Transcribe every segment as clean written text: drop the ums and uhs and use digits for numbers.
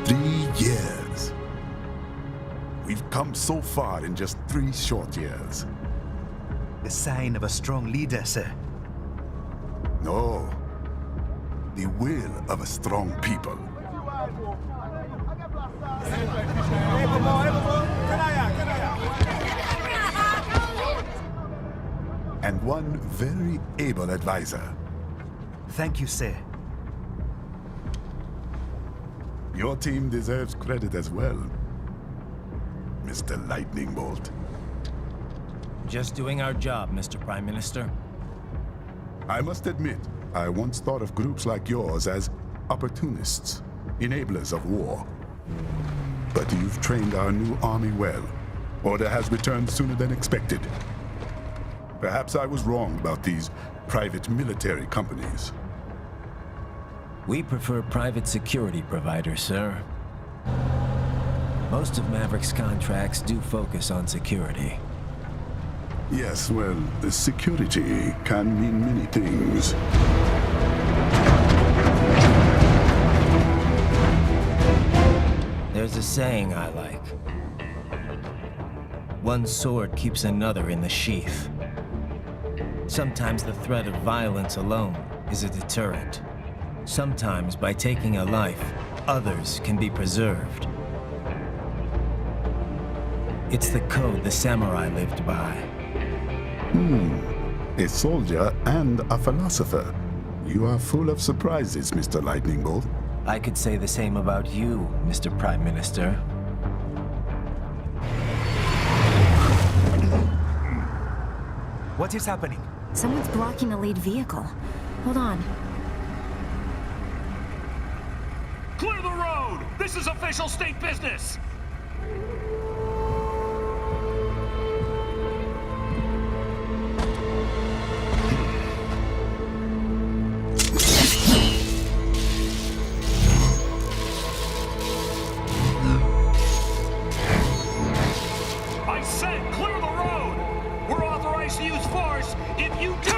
3 years. We've come so far in just 3 short years. The sign of a strong leader, sir. No. The will of a strong people. And one very able advisor. Thank you, sir. Your team deserves credit as well, Mr. Lightning Bolt. Just doing our job, Mr. Prime Minister. I must admit, I once thought of groups like yours as opportunists, enablers of war. But you've trained our new army well. Order has returned sooner than expected. Perhaps I was wrong about these private military companies. We prefer private security providers, sir. Most of Maverick's contracts do focus on security. Yes, well, security can mean many things. There's a saying I like. One sword keeps another in the sheath. Sometimes the threat of violence alone is a deterrent. Sometimes by taking a life, others can be preserved. It's the code the samurai lived by. A soldier and a philosopher. You are full of surprises, Mr. Lightning Bolt. I could say the same about you, Mr. Prime Minister. What is happening? Someone's blocking the lead vehicle. Hold on. Clear the road! This is official state business! I said clear the road! We're authorized to use force if you do!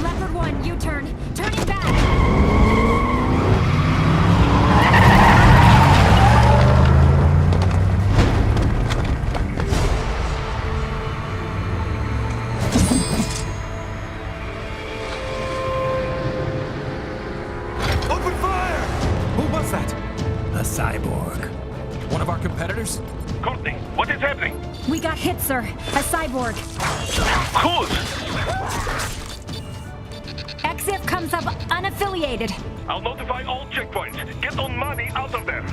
Leopard 1, U-turn. Turning back. Open fire! Who was that? A cyborg. One of our competitors? Courtney, what is happening? We got hit, sir. A cyborg. Who's? EXIF comes up unaffiliated. I'll notify all checkpoints. Get on money out of there.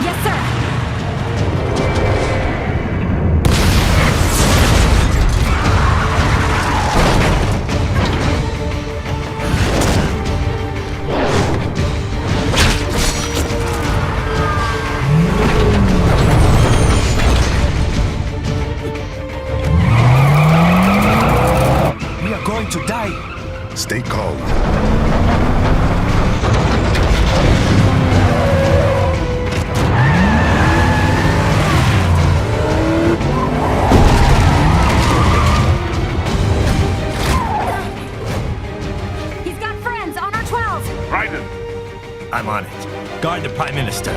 Yes, sir. We are going to die. Stay calm. He's got friends on our 12. Raiden, I'm on it. Guard the Prime Minister.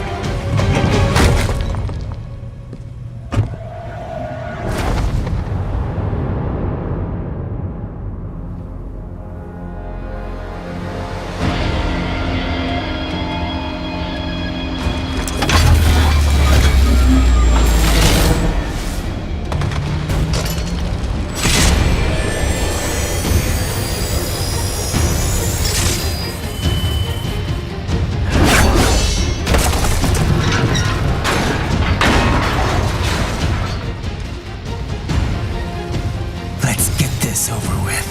Let's get this over with.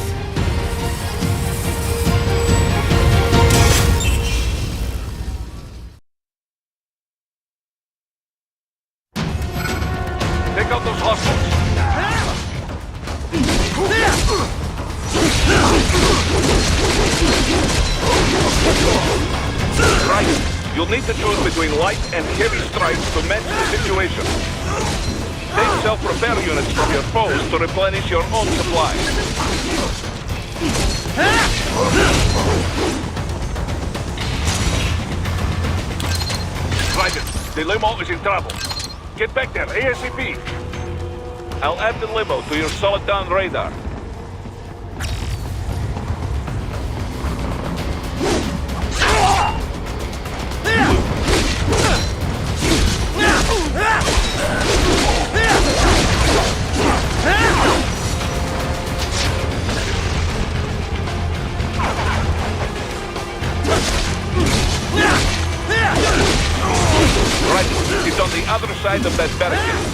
take out those hostiles. Right. You'll need to choose between light and heavy strikes to match the situation. Take self-repair units from your foes to replenish your own supplies. Right. The limo is in trouble. Get back there, ASAP. I'll add the limo to your solid down radar. Right, it's on the other side of that barricade.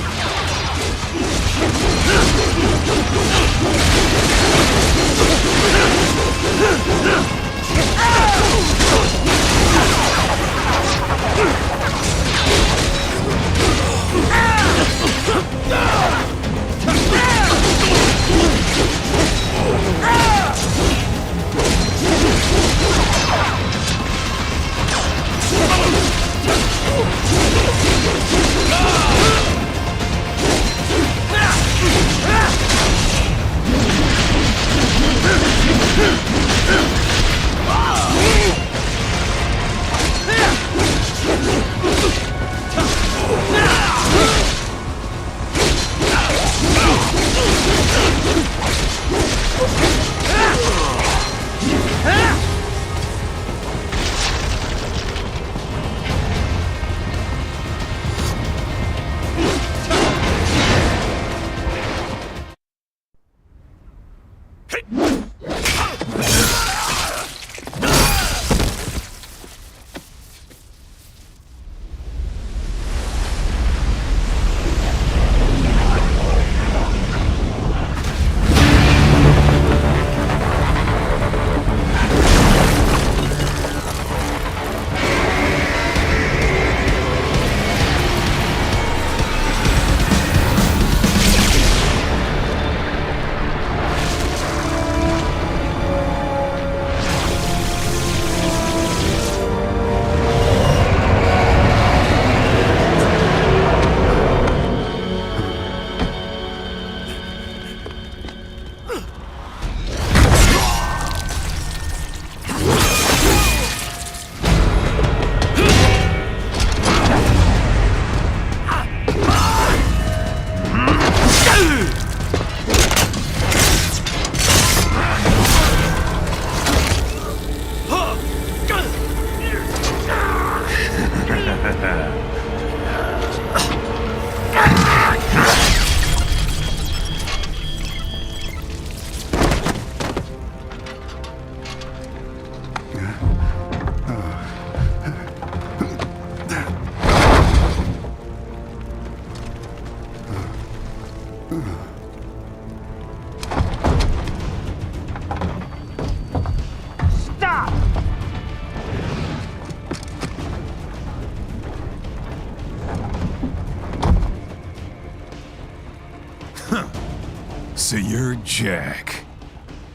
So you're Jack.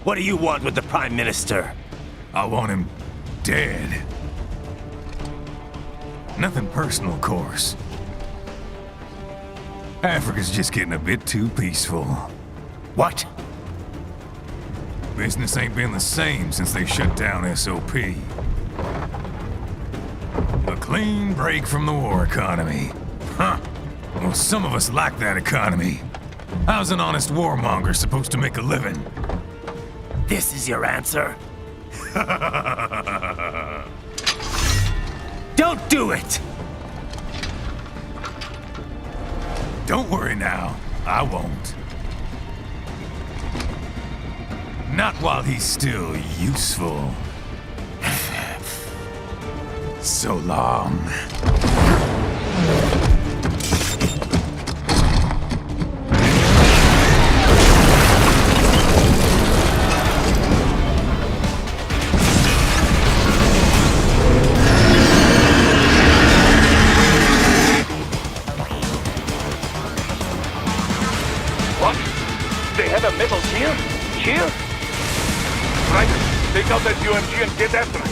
What do you want with the Prime Minister? I want him dead. Nothing personal, of course. Africa's just getting a bit too peaceful. What? Business ain't been the same since they shut down SOP. A clean break from the war economy. Huh. Well, some of us like that economy. How's an honest warmonger supposed to make a living? This is your answer? Don't do it! Don't worry now. I won't. Not while he's still useful. So long. What? They have a metal gear? Here? Right. Take out that UMG and get after it.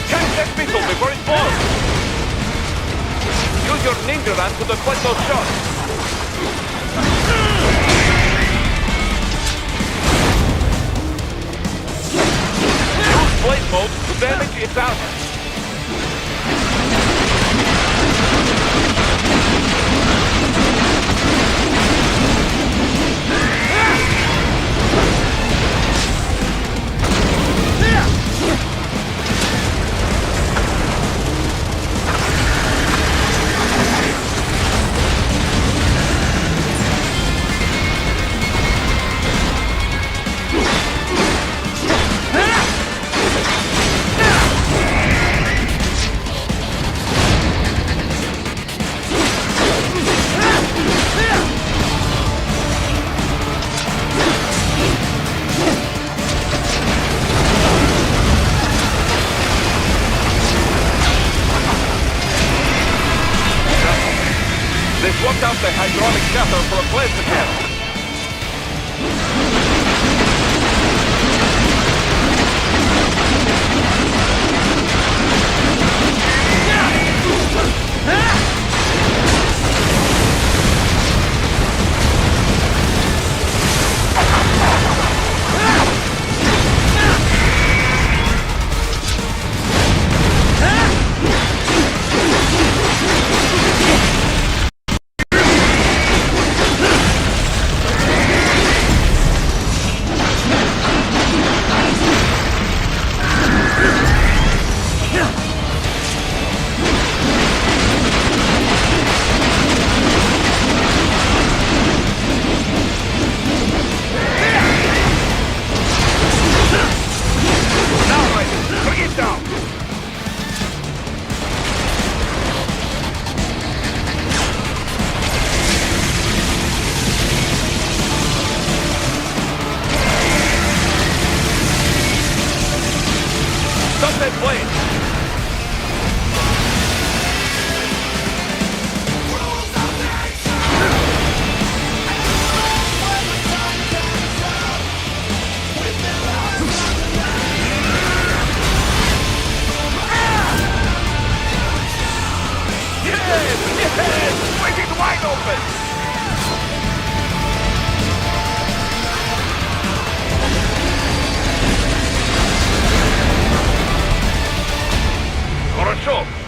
Catch that missile before it falls! Use your ninja gun to deflect those shots. Use blade mode to damage its armor. They swapped out the hydraulic shutter for a plasma cannon.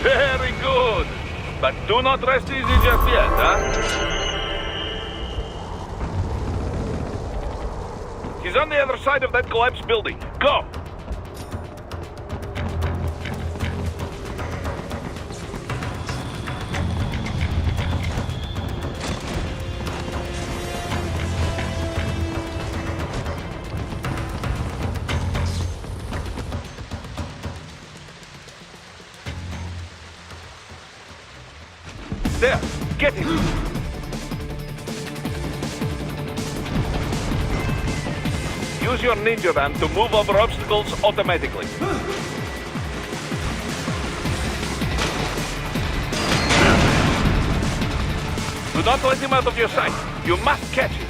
Very good. But do not rest easy just yet, huh? He's on the other side of that collapsed building. Go! There! Get him! Use your ninja van to move over obstacles automatically. Do not let him out of your sight. You must catch him.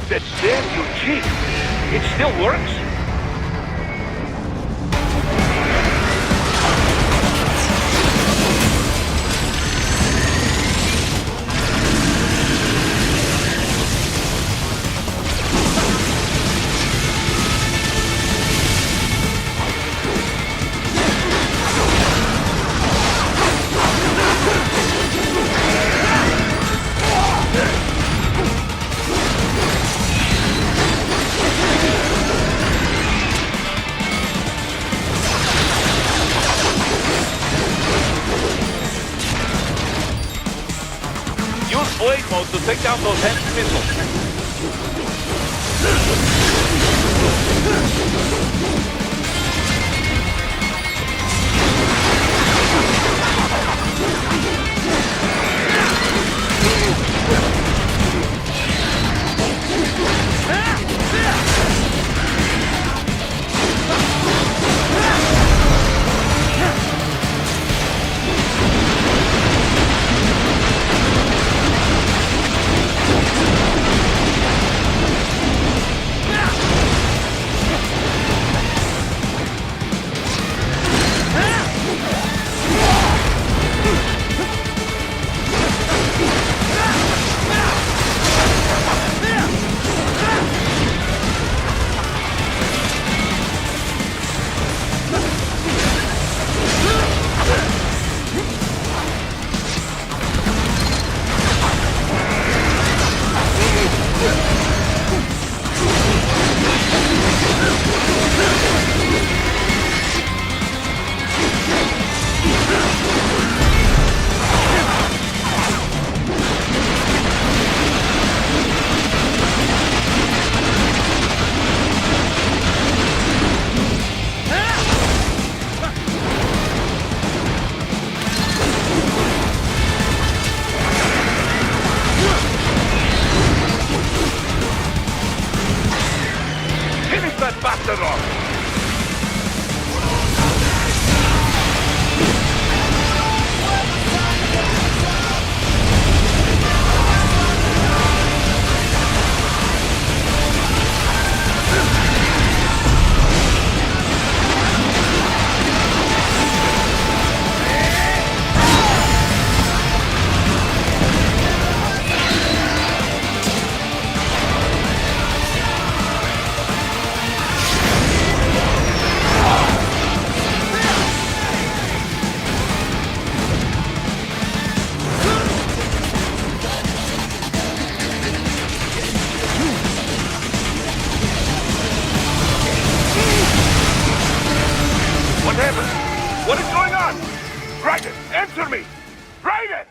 That damn UG! It still works? Use blade mode to take down those heavy missiles. heavens! What is going on? Raiden, answer me! Raiden!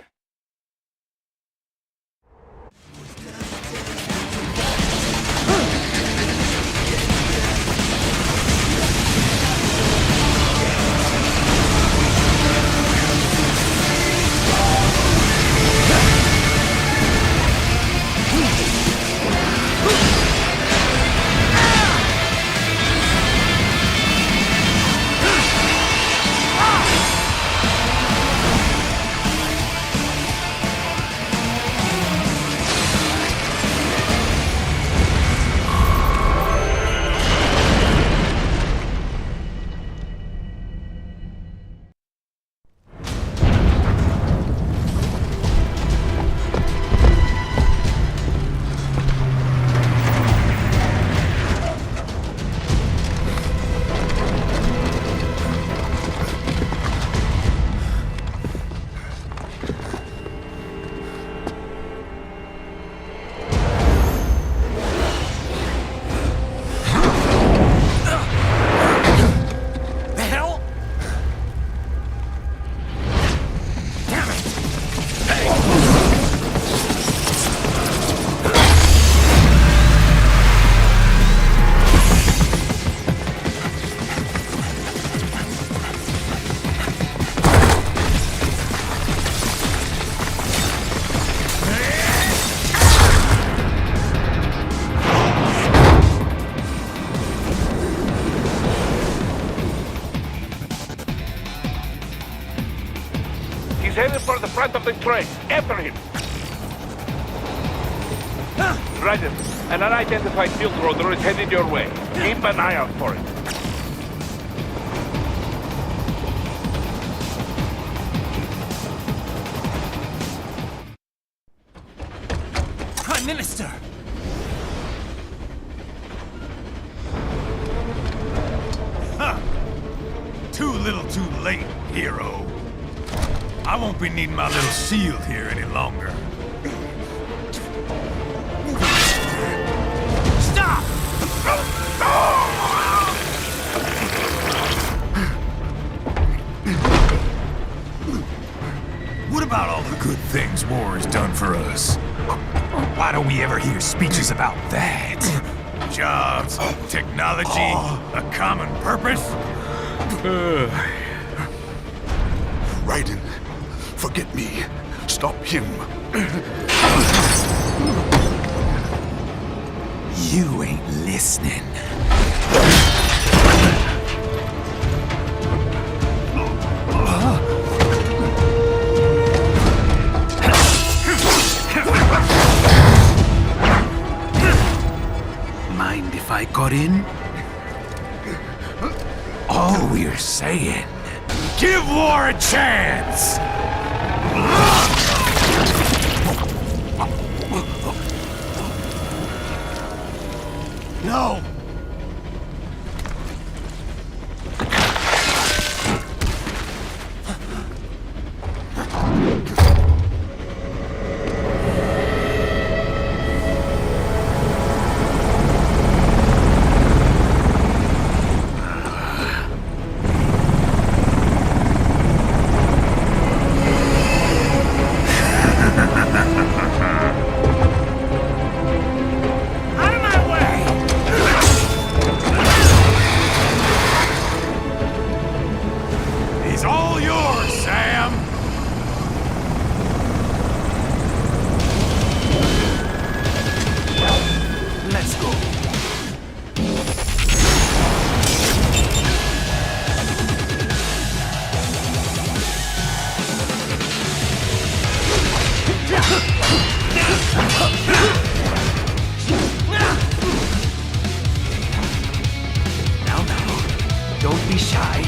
He's headed for the front of the train. After him! Raiden, an unidentified field roader is headed your way. Keep an eye out for it. Prime Minister! Huh. Too little too late, hero. I won't be needing my little shield here any longer. Stop! What about all the good things war has done for us? Why don't we ever hear speeches about that? Jobs, technology, a common purpose? Raiden, forget me. Stop him. You ain't listening. Mind if I got in? All we're saying, give war a chance! No! Don't be shy.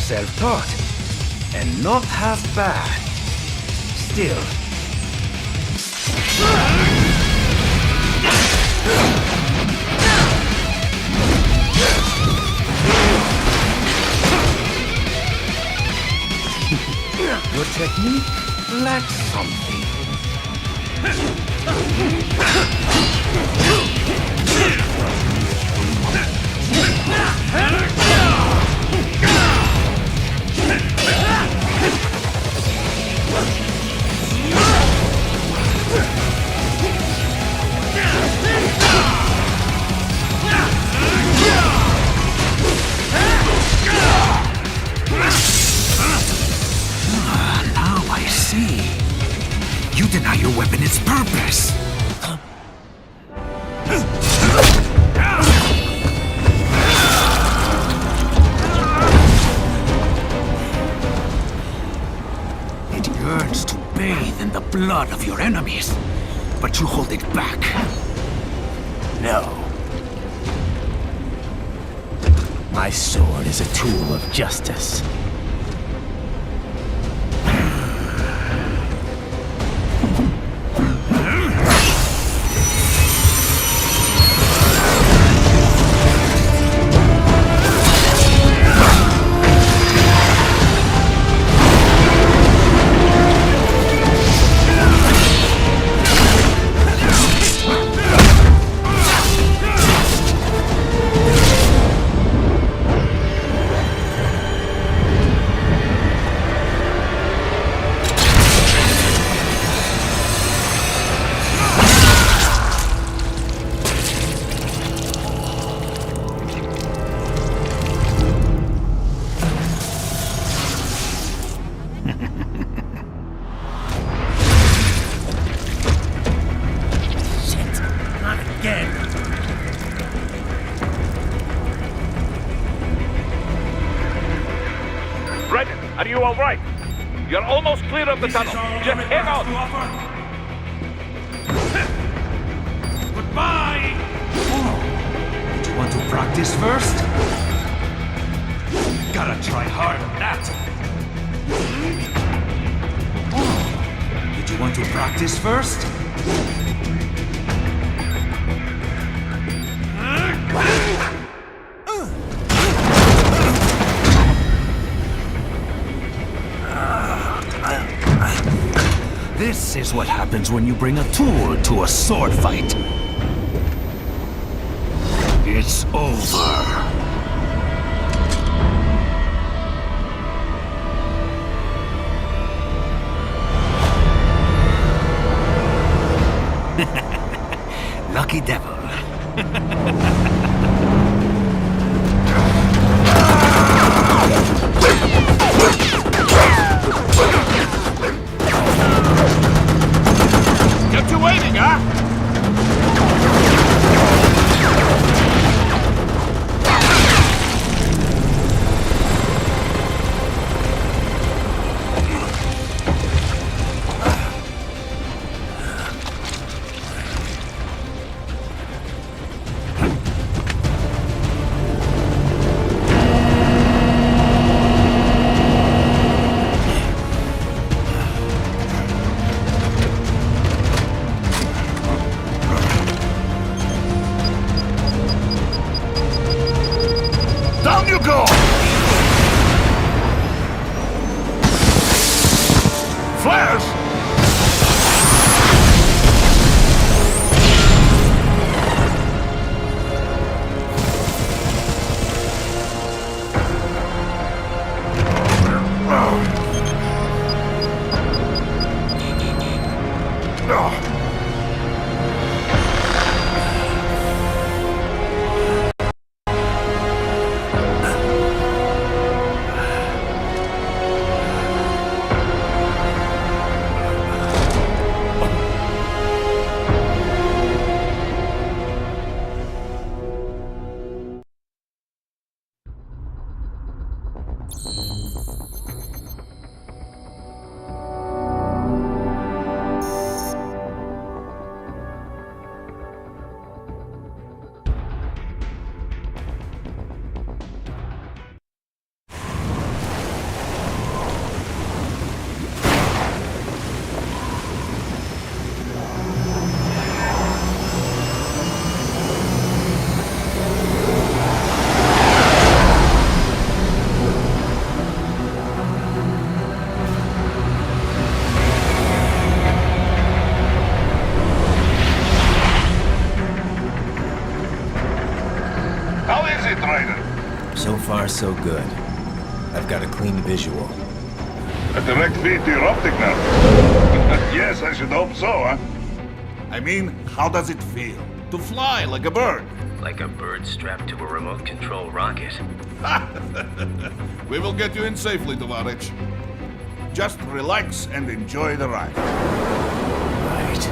self-taught. And not half bad. Still. Your technique lacks something. Now I see. You deny your weapon its purpose. It yearns to bathe in the blood of your enemies, but you hold it back. No. My sword is a tool of justice. Are you all right? You're almost clear of the tunnel. Just hang on. Goodbye! Did you want to practice first? Gotta try hard on that. Did you want to practice first? This is what happens when you bring a tool to a sword fight. It's over. Lucky devil. Get you waiting, huh? Down you go! Flares! far, so good. I've got a clean visual. A direct feed to your optic nerve. Yes, I should hope so, huh? I mean, how does it feel? To fly like a bird? Like a bird strapped to a remote control rocket. We will get you in safely, Tovarich. Just relax and enjoy the ride. Right.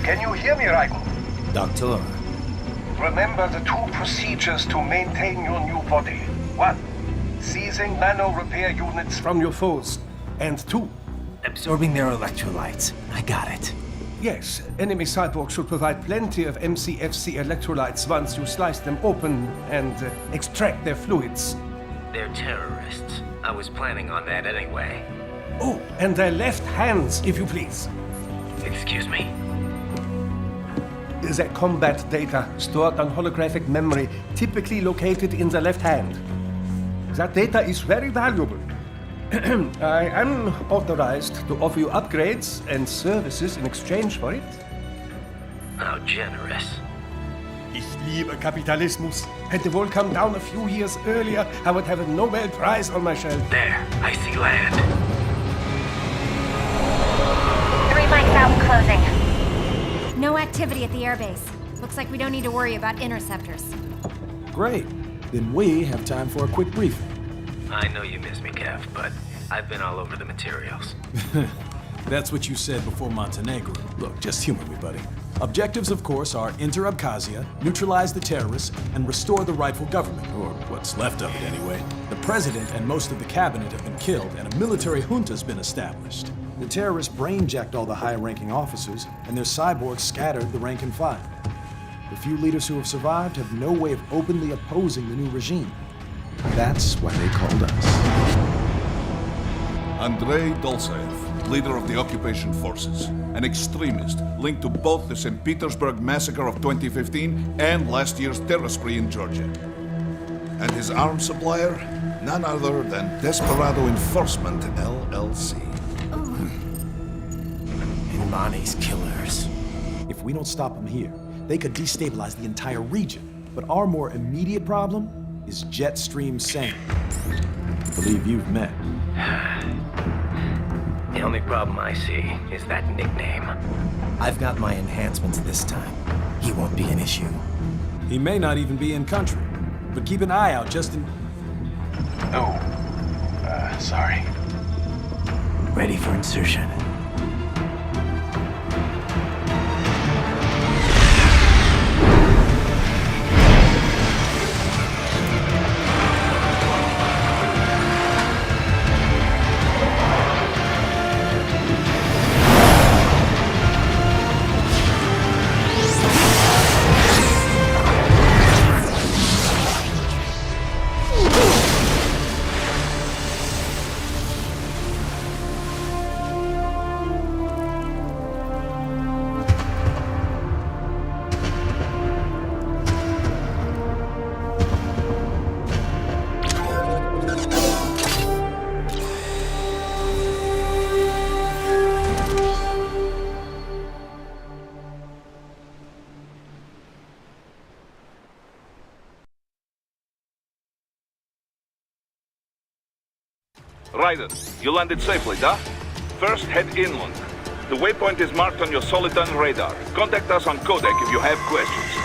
Can you hear me, Raiko? Doctor. Remember the two procedures to maintain your new body. 1. Seizing nano repair units from your foes. And 2. Absorbing their electrolytes. I got it. Yes, enemy cyborgs should provide plenty of MCFC electrolytes once you slice them open and extract their fluids. They're terrorists. I was planning on that anyway. Oh, and their left hands, if you please. Excuse me? The combat data stored on holographic memory, typically located in the left hand. That data is very valuable. I am authorized to offer you upgrades and services in exchange for it. How generous. Ich liebe Kapitalismus. Had the wall come down a few years earlier, I would have a Nobel Prize on my shelf. There, I see land. 3 mics out and closing. No activity at the airbase. Looks like we don't need to worry about interceptors. Great. Then we have time for a quick briefing. I know you miss me, Kev, but I've been all over the materials. That's what you said before Montenegro. Look, just humor me, buddy. Objectives, of course, are enter Abkhazia, neutralize the terrorists, and restore the rightful government, or what's left of it anyway. The president and most of the cabinet have been killed, and a military junta's been established. The terrorists brain-jacked all the high-ranking officers, and their cyborgs scattered the rank and file. The few leaders who have survived have no way of openly opposing the new regime. That's why they called us. Andrei Dolzaev, leader of the occupation forces, an extremist linked to both the St. Petersburg massacre of 2015 and last year's terror spree in Georgia. And his arms supplier, none other than Desperado Enforcement, LLC. Imani's killers. If we don't stop them here, they could destabilize the entire region. But our more immediate problem is Jetstream Sane. I believe you've met. The only problem I see is that nickname. I've got my enhancements this time. He won't be an issue. He may not even be in country, but keep an eye out just in... Oh, sorry. Ready for insertion. Raiden, you landed safely, da? First, head inland. The waypoint is marked on your Soliton radar. Contact us on Codec if you have questions.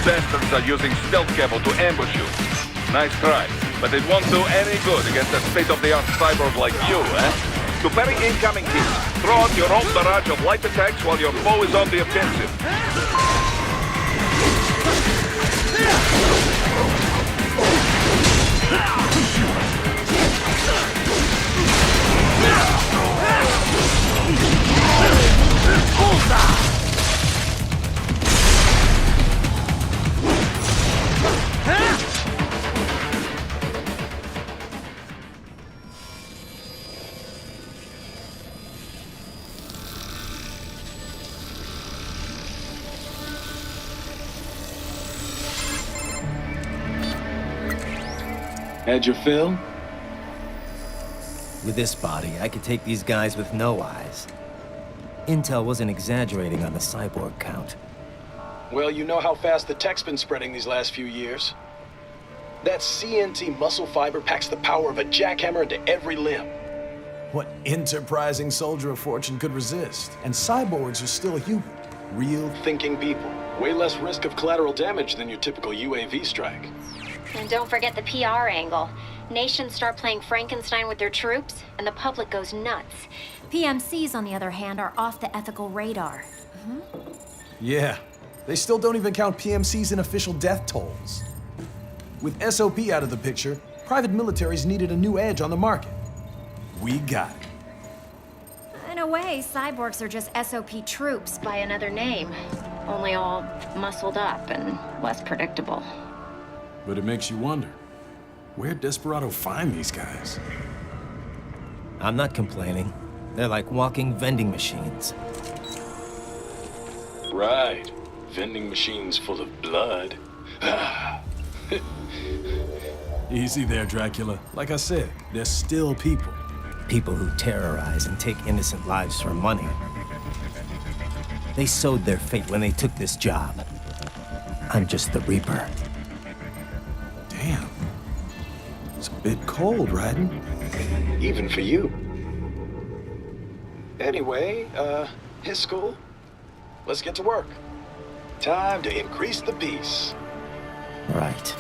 Bastards are using stealth cable to ambush you. Nice try, but it won't do any good against a state-of-the-art cyborg like you, eh? To parry incoming hits, throw out your own barrage of light attacks while your foe is on the offensive. Had your fill? With this body, I could take these guys with no eyes. Intel wasn't exaggerating on the cyborg count. Well, you know how fast the tech's been spreading these last few years. That CNT muscle fiber packs the power of a jackhammer into every limb. What enterprising soldier of fortune could resist? And cyborgs are still human. Real thinking people. Way less risk of collateral damage than your typical UAV strike. And don't forget the PR angle. Nations start playing Frankenstein with their troops, and the public goes nuts. PMCs, on the other hand, are off the ethical radar. Yeah, they still don't even count PMCs in official death tolls. With SOP out of the picture, private militaries needed a new edge on the market. We got it. In a way, cyborgs are just SOP troops by another name. Only all muscled up and less predictable. But it makes you wonder, where'd Desperado find these guys? I'm not complaining. They're like walking vending machines. Right. Vending machines full of blood. Easy there, Dracula. Like I said, they're still people. People who terrorize and take innocent lives for money. They sowed their fate when they took this job. I'm just the Reaper. Damn. It's a bit cold, Raiden. Even for you. Anyway, his school. Let's get to work. Time to increase the peace. Right.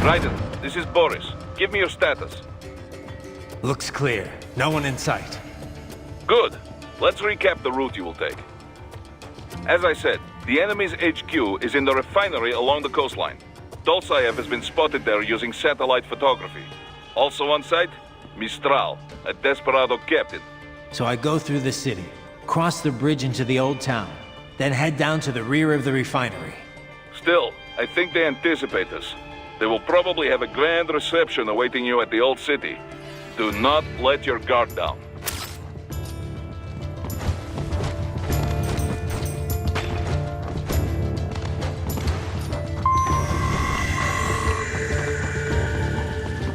Raiden, this is Boris. Give me your status. Looks clear. No one in sight. Good. Let's recap the route you will take. As I said, the enemy's HQ is in the refinery along the coastline. Dolsaev has been spotted there using satellite photography. Also on site, Mistral, a Desperado captain. So I go through the city, cross the bridge into the old town, then head down to the rear of the refinery. Still, I think they anticipate us. They will probably have a grand reception awaiting you at the old city. Do not let your guard down.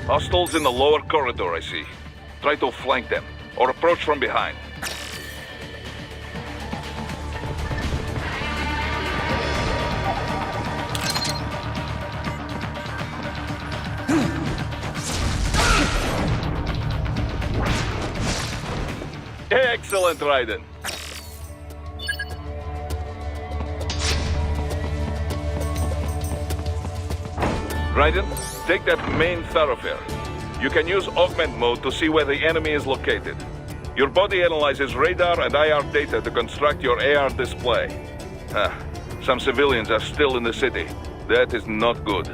Hostiles in the lower corridor, I see. Try to flank them, or approach from behind. Excellent, Raiden. Raiden, take that main thoroughfare. You can use augment mode to see where the enemy is located. Your body analyzes radar and IR data to construct your AR display. Some civilians are still in the city. That is not good.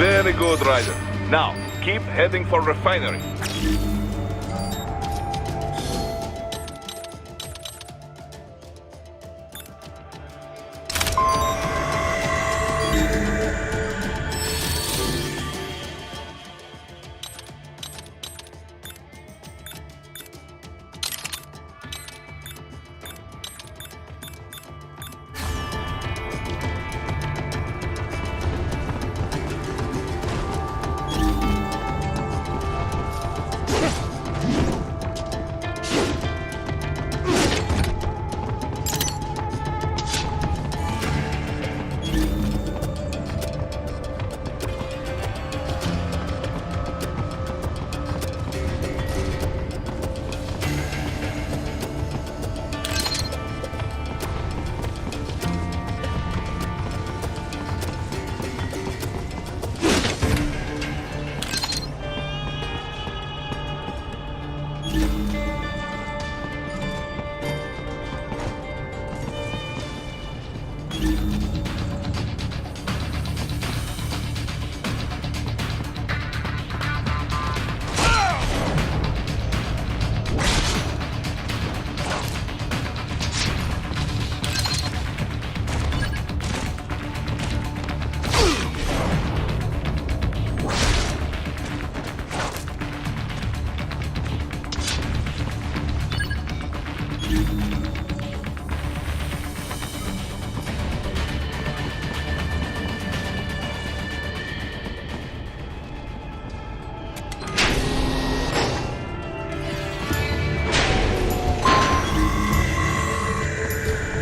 Very good, Ryder. Now, keep heading for refinery.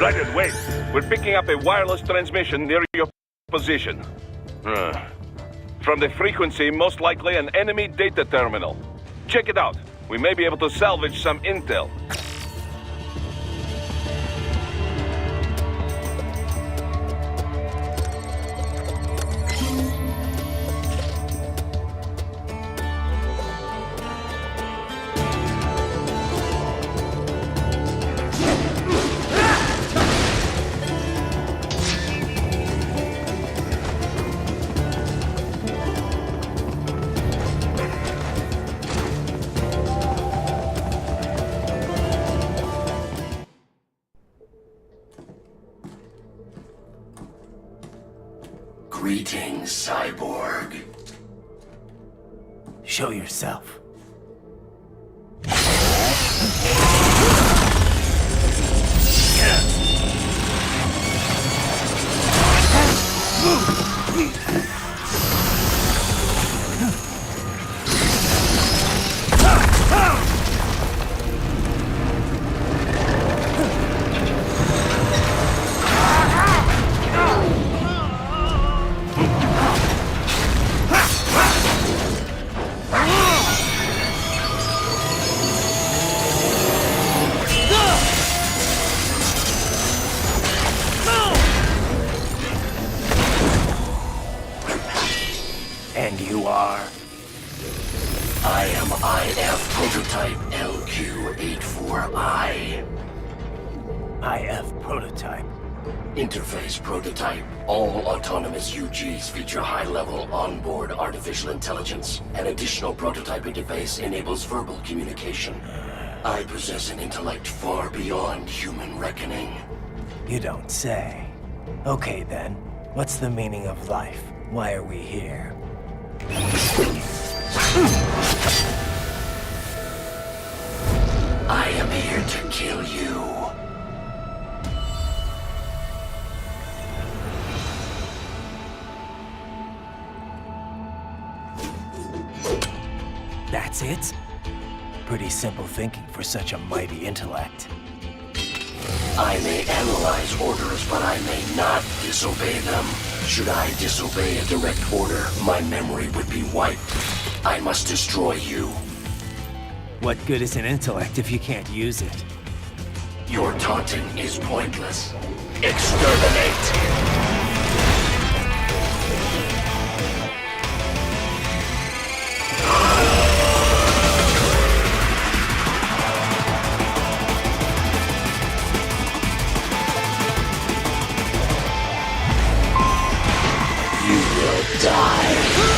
Ryder, wait. We're picking up a wireless transmission near your position. From the frequency, most likely an enemy data terminal. Check it out. We may be able to salvage some intel. Greetings, cyborg. Show yourself. And you are? I am IF Prototype LQ84I. IF Prototype. Interface Prototype. All autonomous UGs feature high-level onboard artificial intelligence. An additional prototype interface enables verbal communication. I possess an intellect far beyond human reckoning. You don't say. Okay then, what's the meaning of life? Why are we here? I am here to kill you. That's it? Pretty simple thinking for such a mighty intellect. I may analyze orders, but I may not disobey them. Should I disobey a direct order, my memory would be wiped. I must destroy you. What good is an intellect if you can't use it? Your taunting is pointless. Exterminate! You will die.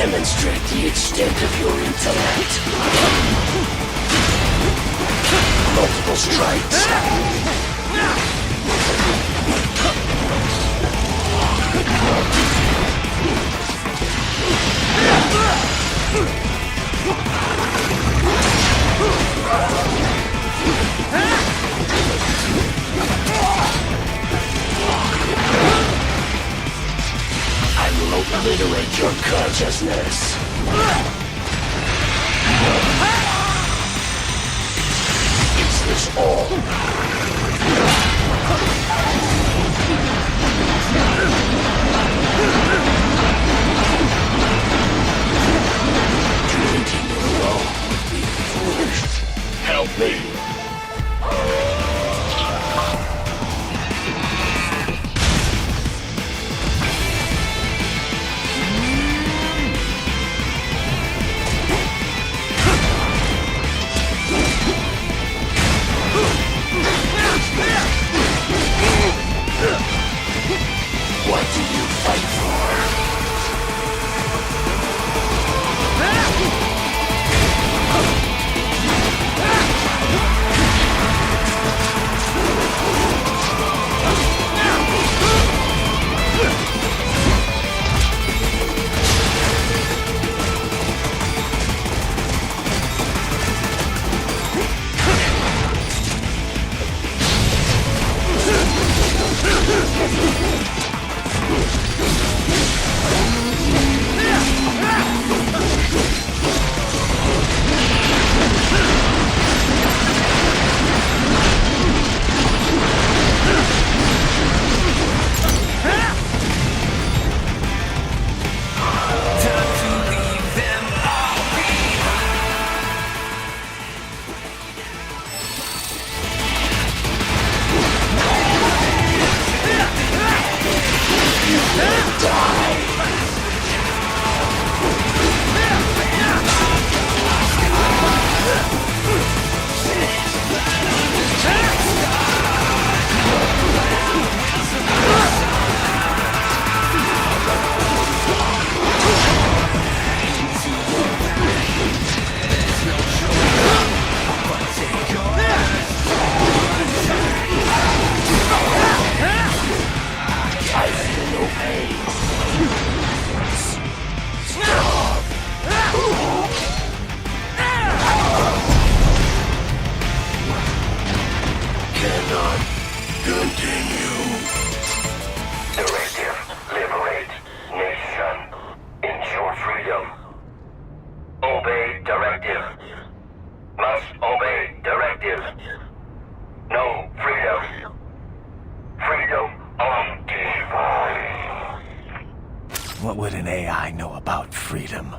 Demonstrate the extent of your intellect. Multiple strikes. I will obliterate your consciousness. Is this all? To continue alone would be foolish. Help me. What do you fight for? What would an AI know about freedom?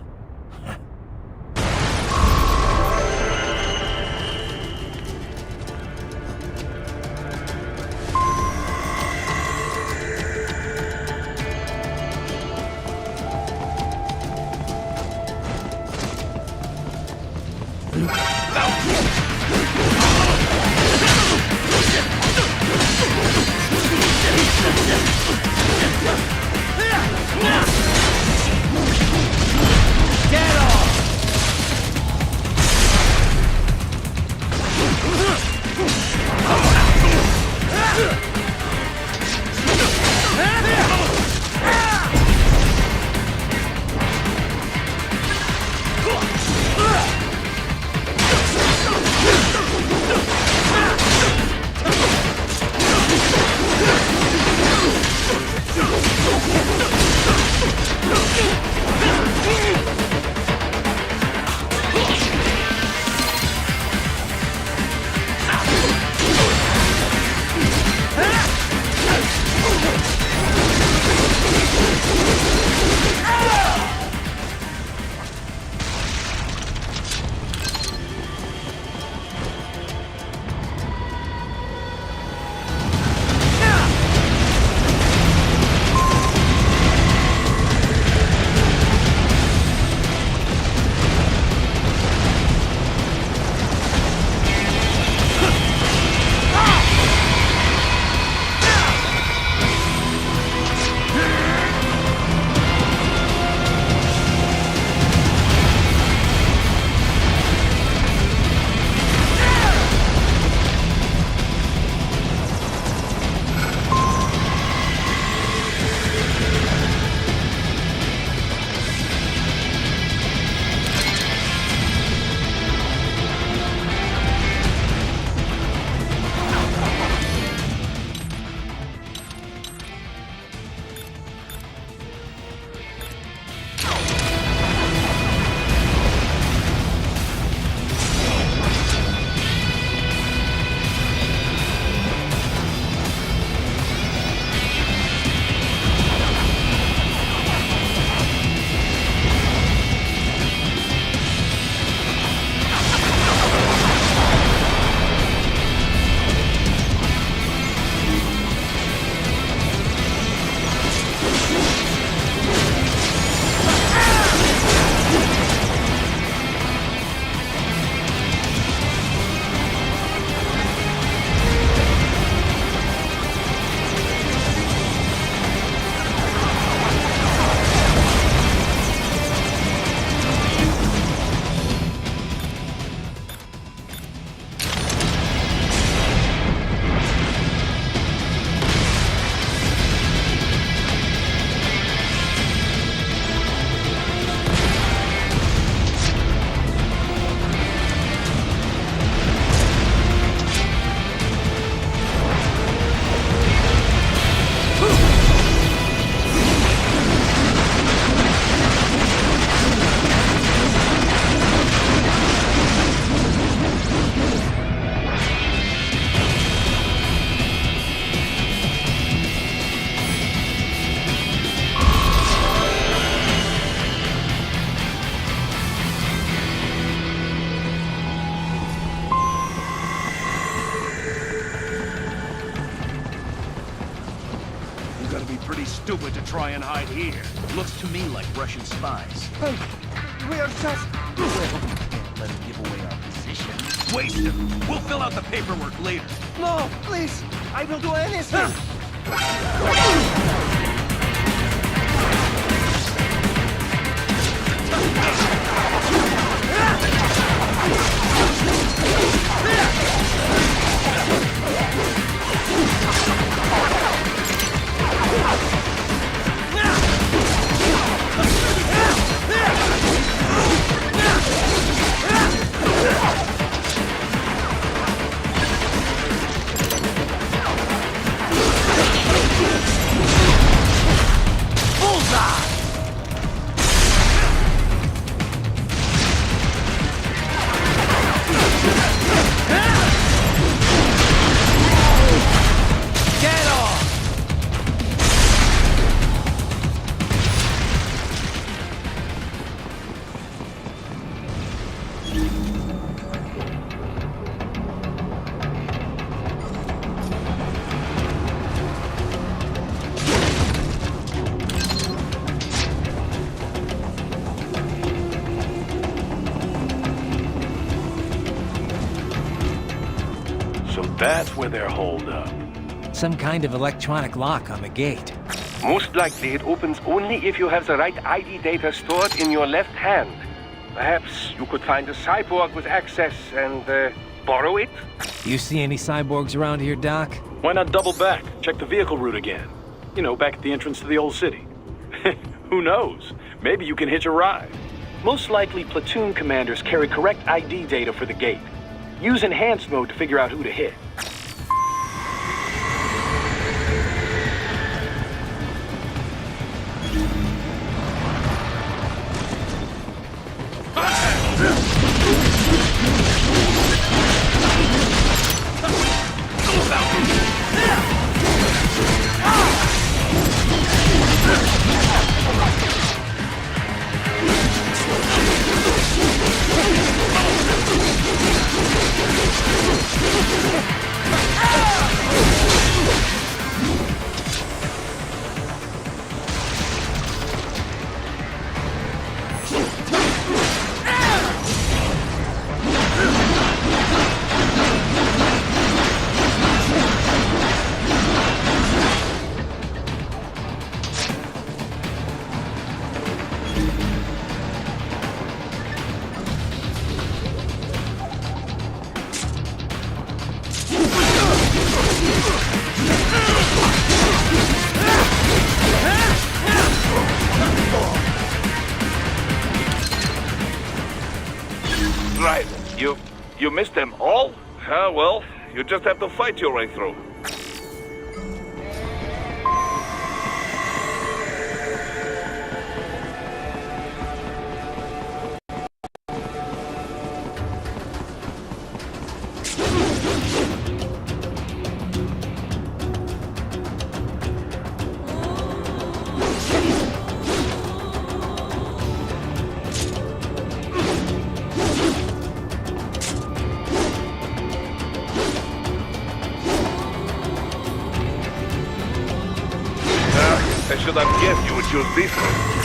stupid to try and hide here. Looks to me like Russian spies. We are just... Let him give away our position. Waste him. We'll fill out the paperwork later. No, please! I will do anything! So that's where they're holed up. Some kind of electronic lock on the gate. Most likely it opens only if you have the right ID data stored in your left hand. Perhaps you could find a cyborg with access and borrow it? You see any cyborgs around here, Doc? Why not double back? Check the vehicle route again. You know, back at the entrance to the old city. Who knows? Maybe you can hitch a ride. Most likely, platoon commanders carry correct ID data for the gate. Use enhanced mode to figure out who to hit. Right. You missed them all? Ah, well, you just have to fight your way through. I should have guessed you would choose this one.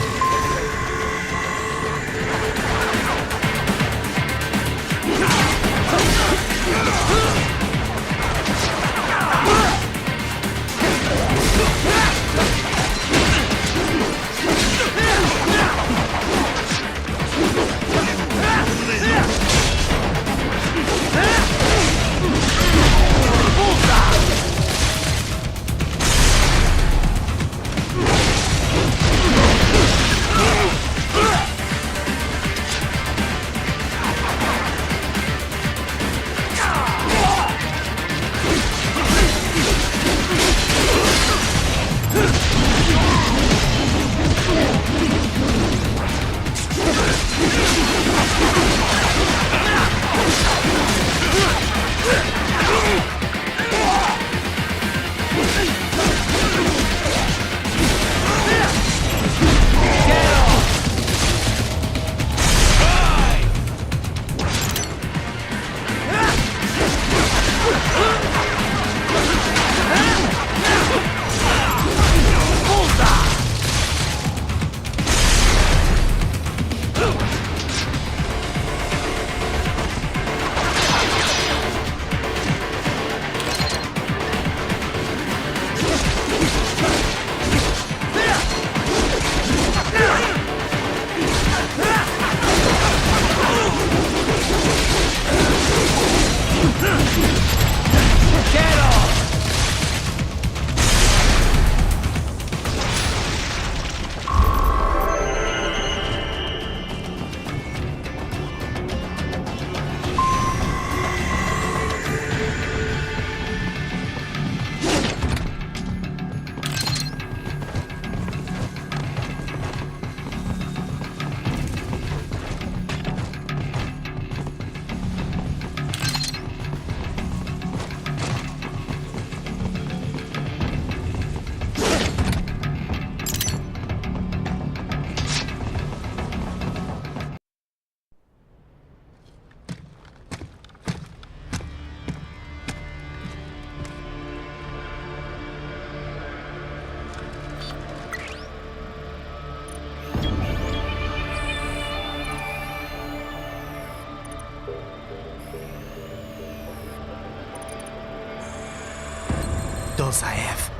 Dolzaev.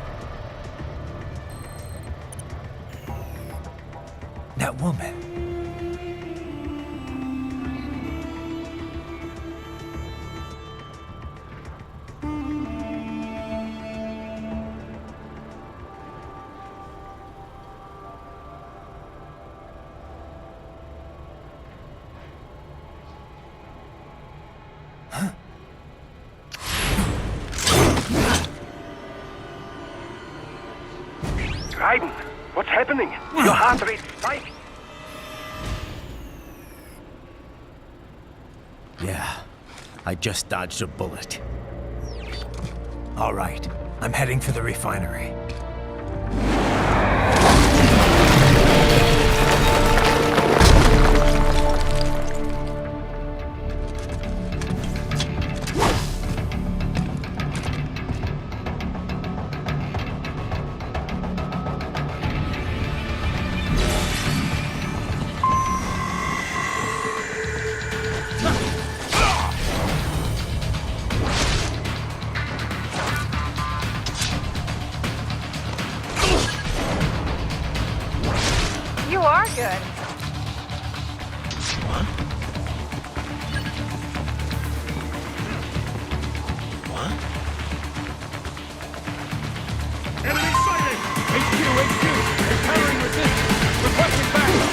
That woman. Raiden, what's happening? Your heart rate spiked. Yeah, I just dodged a bullet. All right, I'm heading for the refinery. You are good. Enemy sighted! HQ! Encountering resistance! Requesting backup!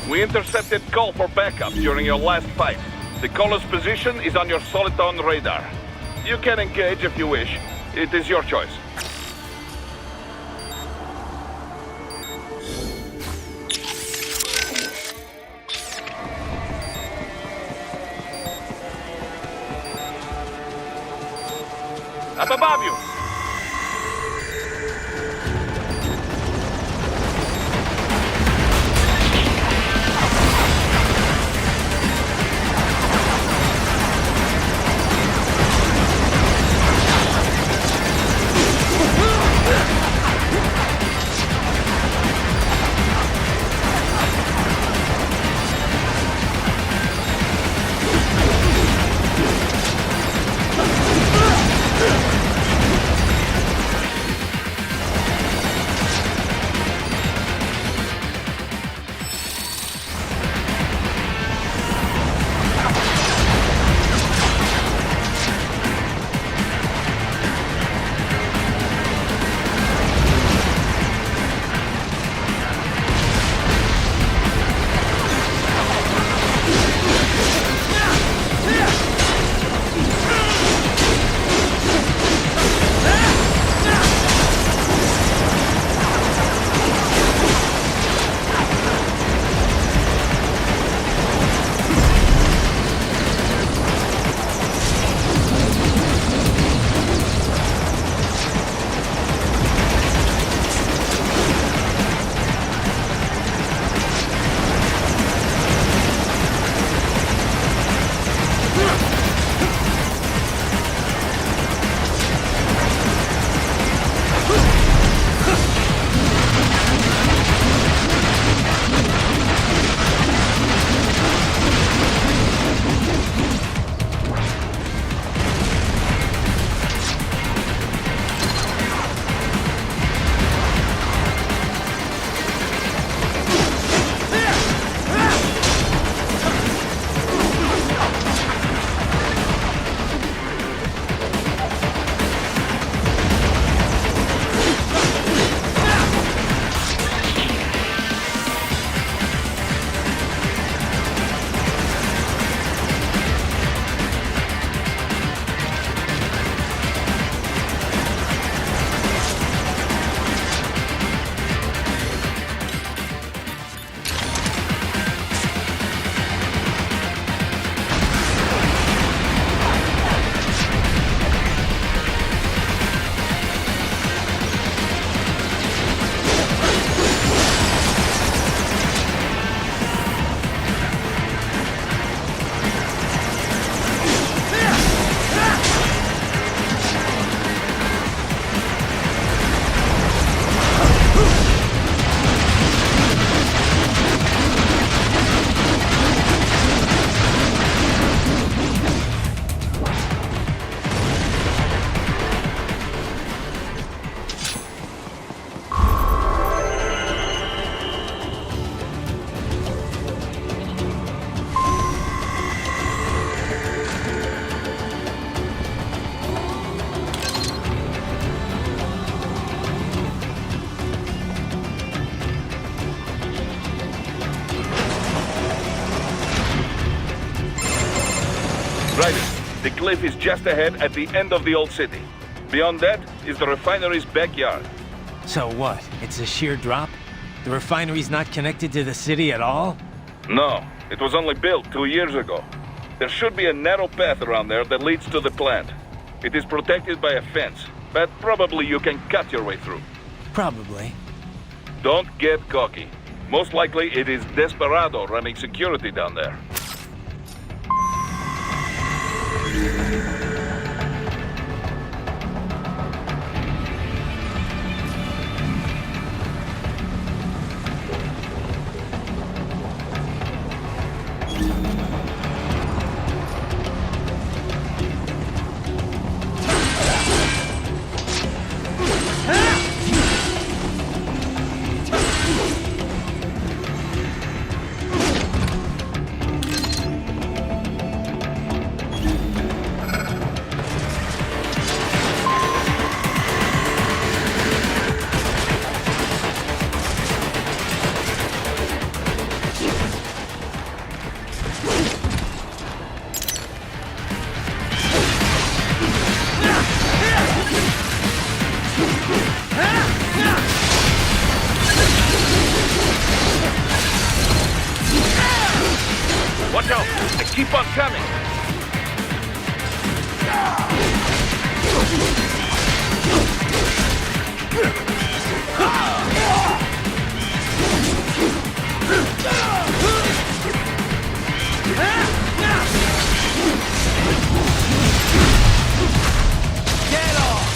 We intercepted call for backup during your last fight. The caller's position is on your Soliton radar. You can engage if you wish. It is your choice. Up above you! The cliff is just ahead at the end of the old city. Beyond that is the refinery's backyard. So what? It's a sheer drop? The refinery's not connected to the city at all? No, it was only built 2 years ago. There should be a narrow path around there that leads to the plant. It is protected by a fence, but probably you can cut your way through. Probably. Don't get cocky. Most likely it is Desperado running security down there. Watch out! They keep on coming! Get off!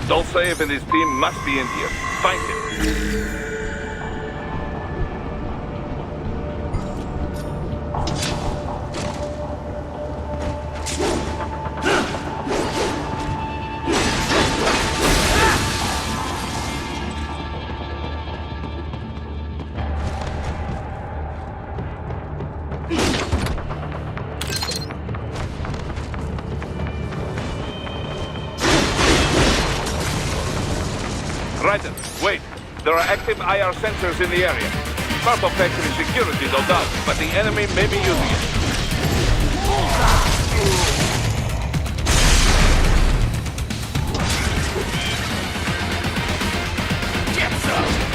Dolceev and his team must be in here. Find him. Ryder, wait. There are active IR sensors in the area. Part of factory security, no doubt, but the enemy may be using it. Get some!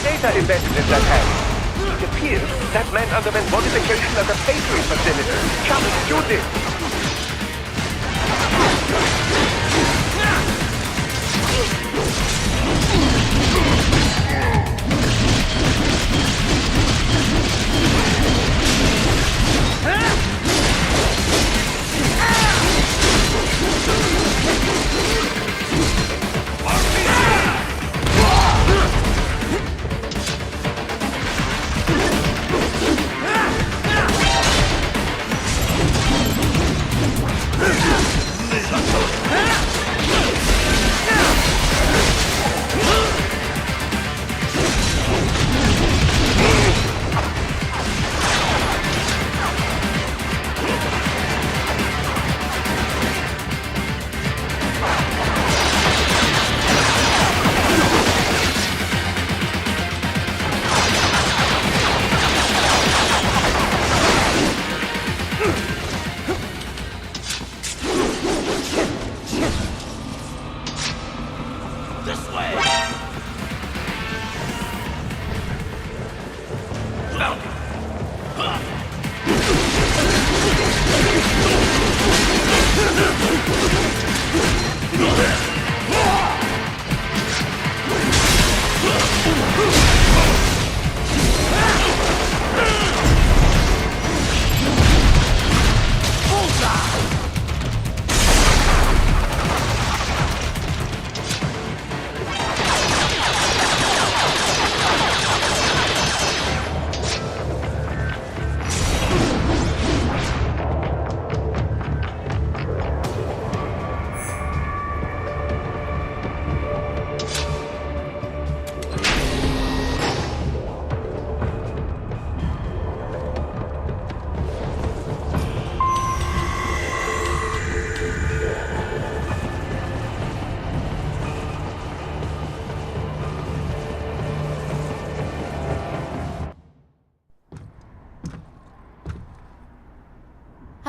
Data embedded in that hand. It appears that man underwent modification at the factory facility. Challenge you did.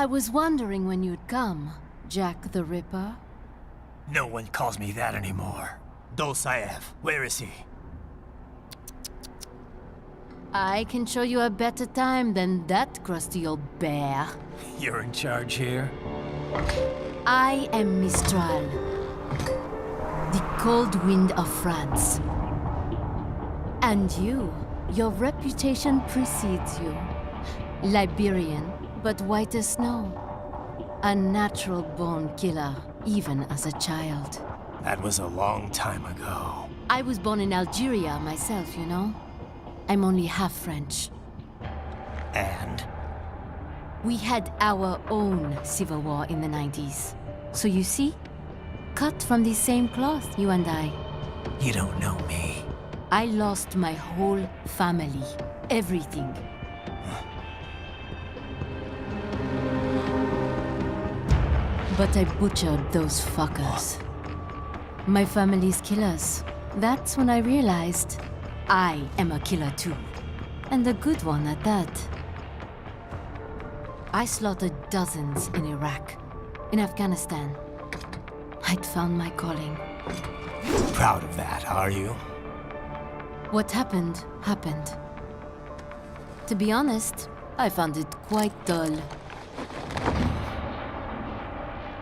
I was wondering when you'd come, Jack the Ripper. No one calls me that anymore. Dolsaev, where is he? I can show you a better time than that crusty old bear. You're in charge here? I am Mistral, the cold wind of France. And your reputation precedes you. Liberian, but white as snow. A natural-born killer, even as a child. That was a long time ago. I was born in Algeria myself, you know? I'm only half French. And? We had our own civil war in the 90s. So you see? Cut from the same cloth, you and I. You don't know me. I lost my whole family. Everything. But I butchered those fuckers. My family's killers. That's when I realized I am a killer too. And a good one at that. I slaughtered dozens in Iraq, in Afghanistan. I'd found my calling. Proud of that, are you? What happened, happened. To be honest, I found it quite dull.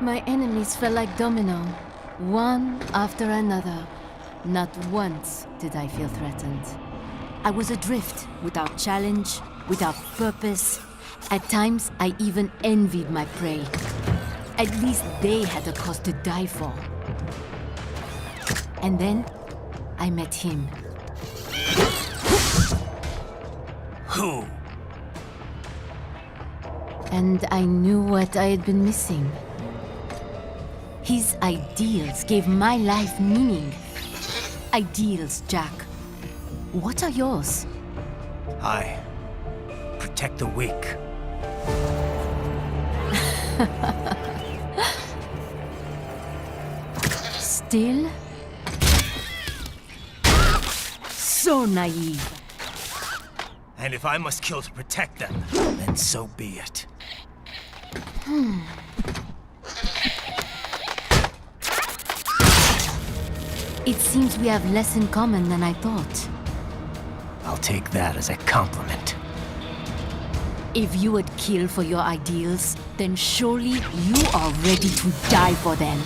My enemies fell like domino, one after another. Not once did I feel threatened. I was adrift, without challenge, without purpose. At times, I even envied my prey. At least they had a cause to die for. And then, I met him. Who? And I knew what I had been missing. His ideals gave my life meaning. Ideals, Jack. What are yours? I protect the weak. Still? So naive. And if I must kill to protect them, then so be it. It seems we have less in common than I thought. I'll take that as a compliment. If you would kill for your ideals, then surely you are ready to die for them.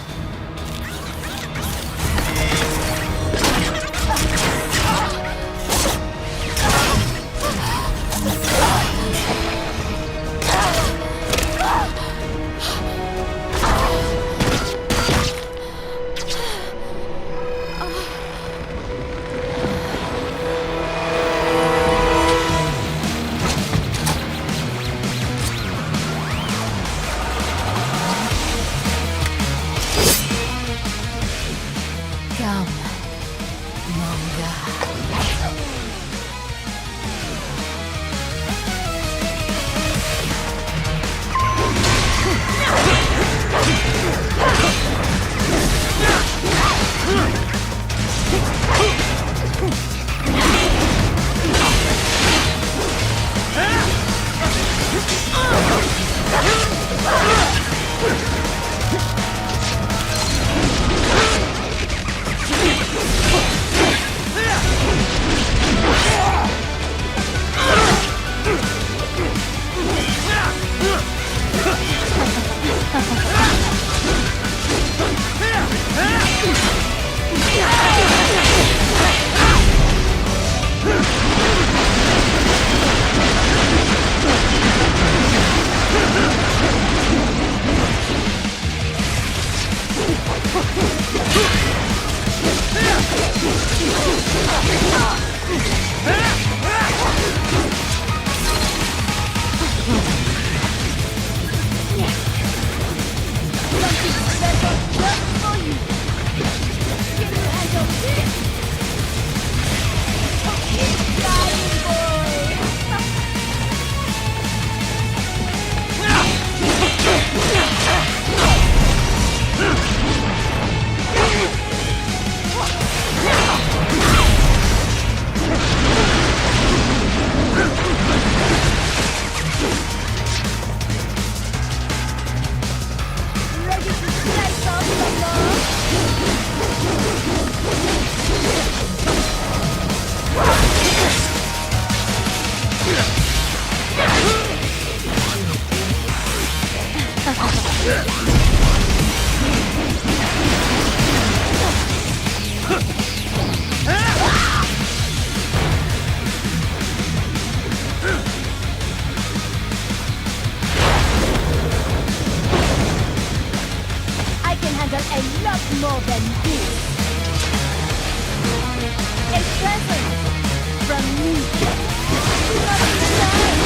handle a lot more than this. A present from me. Do not decide.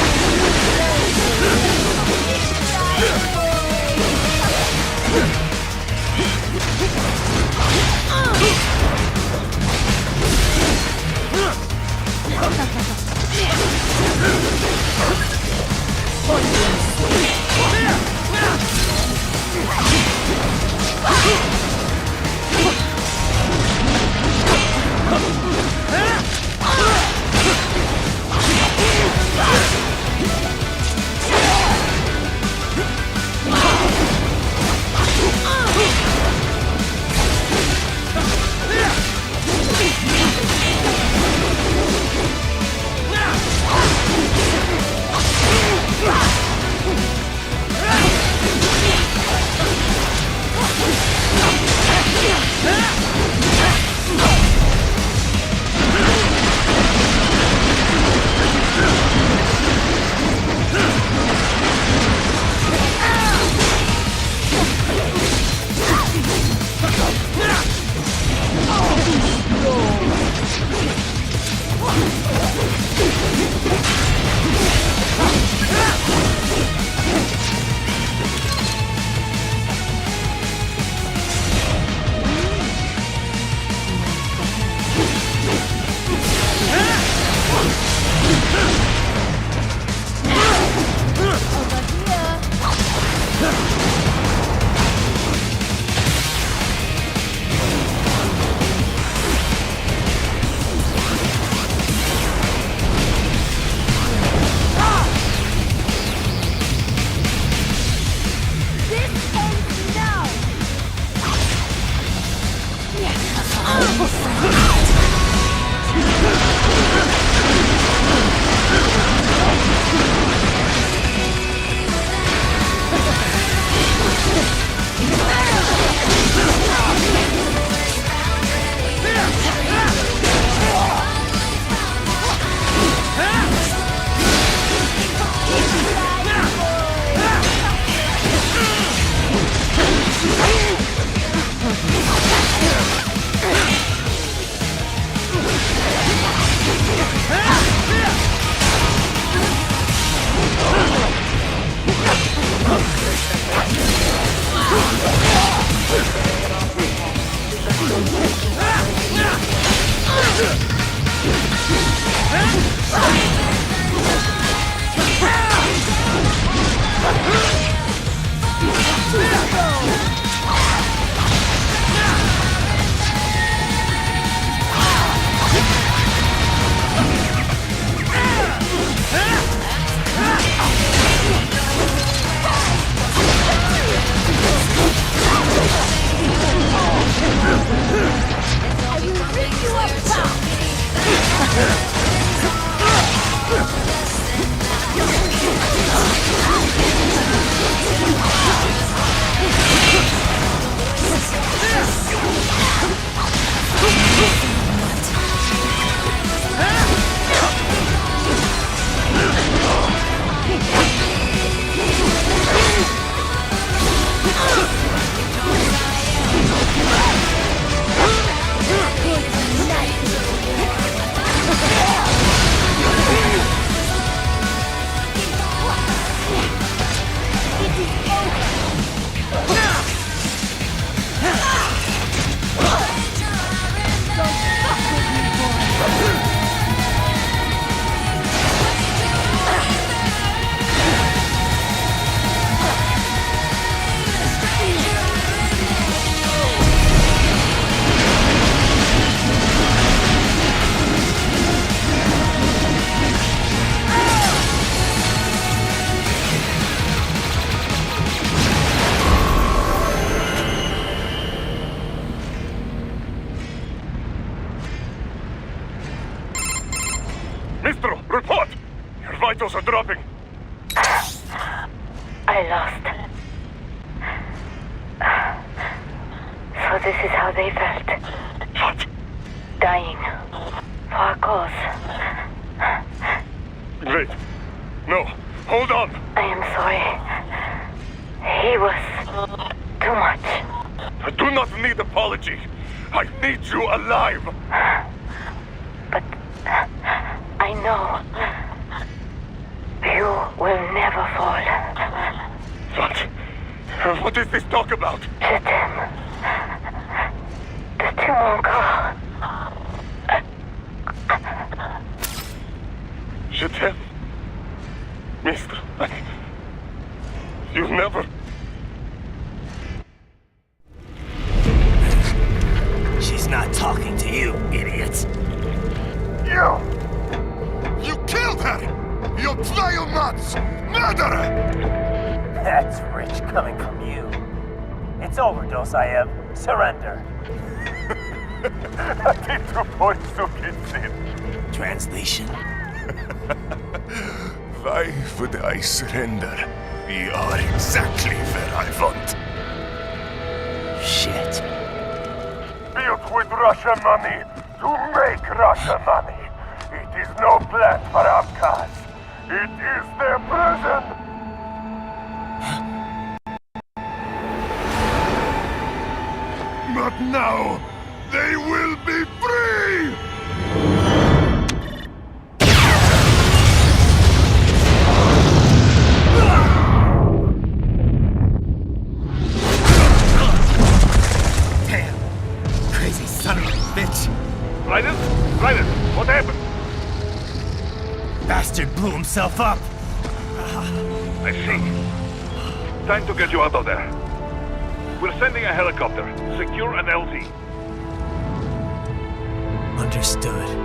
vitals are dropping. I lost. So this is how they felt. What? Dying. For a cause. Wait. No. Hold on. I am sorry. He was too much. But do not need apology. I need you alive. But I know you will never fall. What is this talk about? Je t'aime. De tout mon corps. Je t'aime. Mister, you never... She's not talking to you, idiot. You killed her! You vile nuts! Murderer! That's rich coming from you. It's overdose, I have. Surrender. Translation? Why would I surrender? We are exactly where I want. Shit. Built with Russian money to make Russian money. It is no plan for outcasts. It is their prison. But now, they will be free! Damn! Crazy son of a bitch! Raiden? Raiden, what happened? Bastard blew himself up! I see. Time to get you out of there. We're sending a helicopter. Secure an LZ. Understood.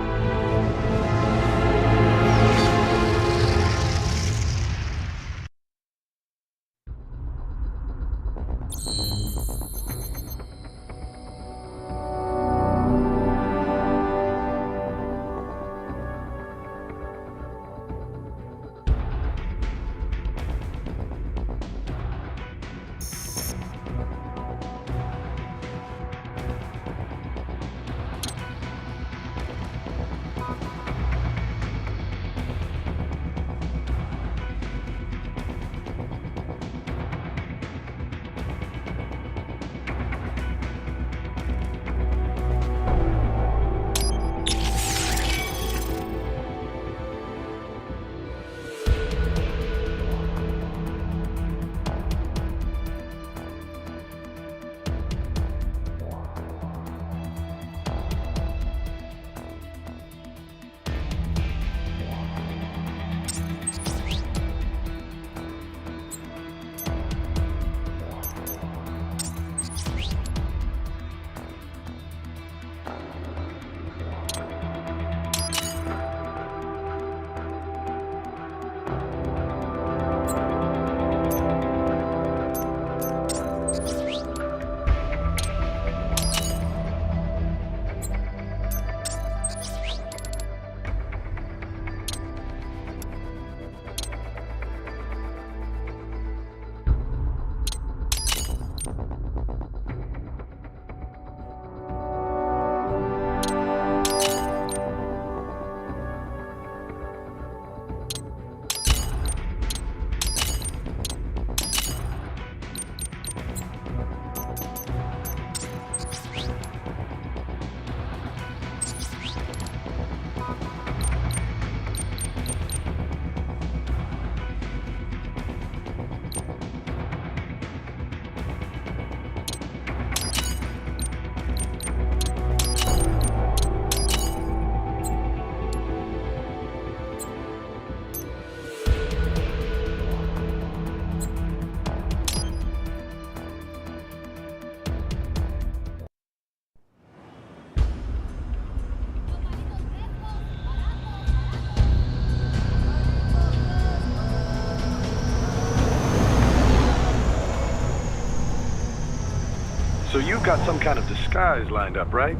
So you've got some kind of disguise lined up, right?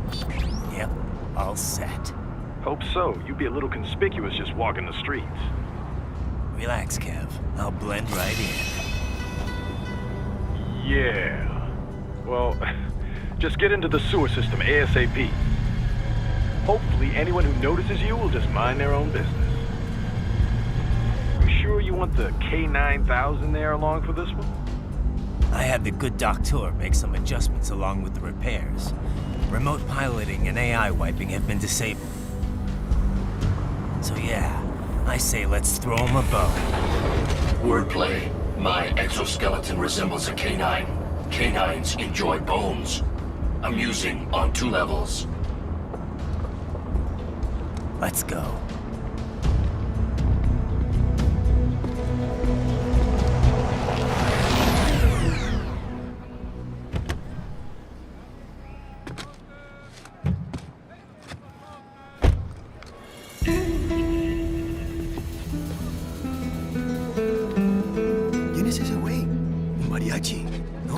Yep, all set. Hope so. You'd be a little conspicuous just walking the streets. Relax, Kev. I'll blend right in. Yeah. Well, just get into the sewer system ASAP. Hopefully anyone who notices you will just mind their own business. You sure you want the K9000 there along for this one? I had the good doctor make some adjustments along with the repairs. Remote piloting and AI wiping have been disabled. So yeah, I say let's throw him a bone. Wordplay. My exoskeleton resembles a canine. Canines enjoy bones. Amusing on 2 levels. Let's go. ¿Quién es ese güey? ¿Un mariachi? ¿No?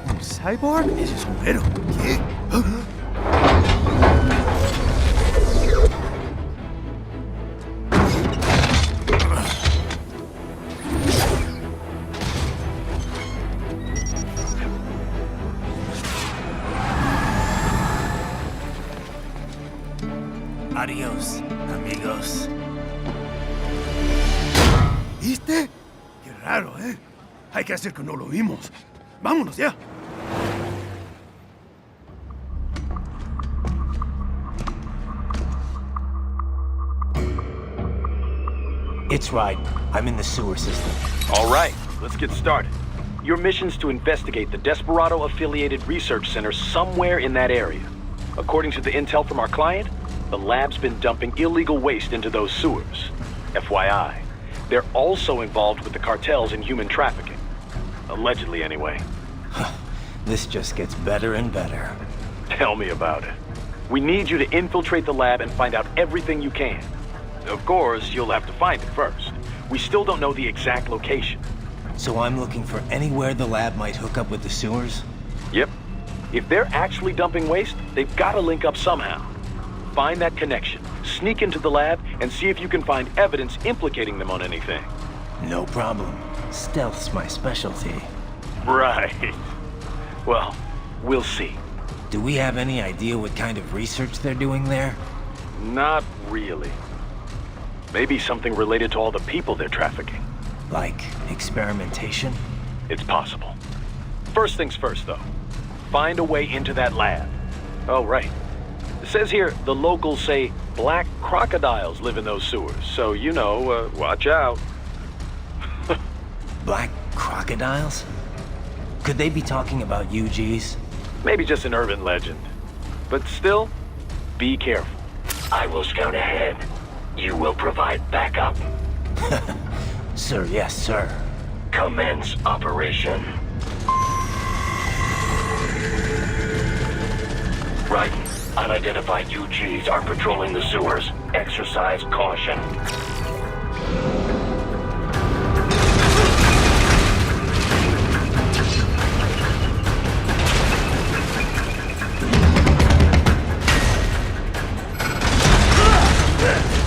¿Un cyborg? Ese sombrero. ¿Qué? Adiós, amigos. ¿Viste? Qué raro, ¿eh? Hay que hacer que no lo vimos. Vámonos ya. It's right. I'm in the sewer system. All right, let's get started. Your mission's to investigate the Desperado-affiliated research center somewhere in that area. According to the intel from our client, the lab's been dumping illegal waste into those sewers. FYI, they're also involved with the cartels in human trafficking. Allegedly, anyway. This just gets better and better. Tell me about it. We need you to infiltrate the lab and find out everything you can. Of course, you'll have to find it first. We still don't know the exact location. So I'm looking for anywhere the lab might hook up with the sewers? Yep. If they're actually dumping waste, they've got to link up somehow. Find that connection, sneak into the lab, and see if you can find evidence implicating them on anything. No problem. Stealth's my specialty. Right. Well, we'll see. Do we have any idea what kind of research they're doing there? Not really. Maybe something related to all the people they're trafficking. Like experimentation? It's possible. First things first, though. Find a way into that lab. Oh, right. It says here the locals say black crocodiles live in those sewers, so you know, watch out. Black crocodiles? Could they be talking about UGs? Maybe just an urban legend. But still, be careful. I will scout ahead. You will provide backup. Sir, yes, sir. Commence operation. Right. Unidentified UGs are patrolling the sewers. Exercise caution.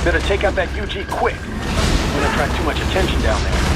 Better take out that UG quick. Don't attract too much attention down there.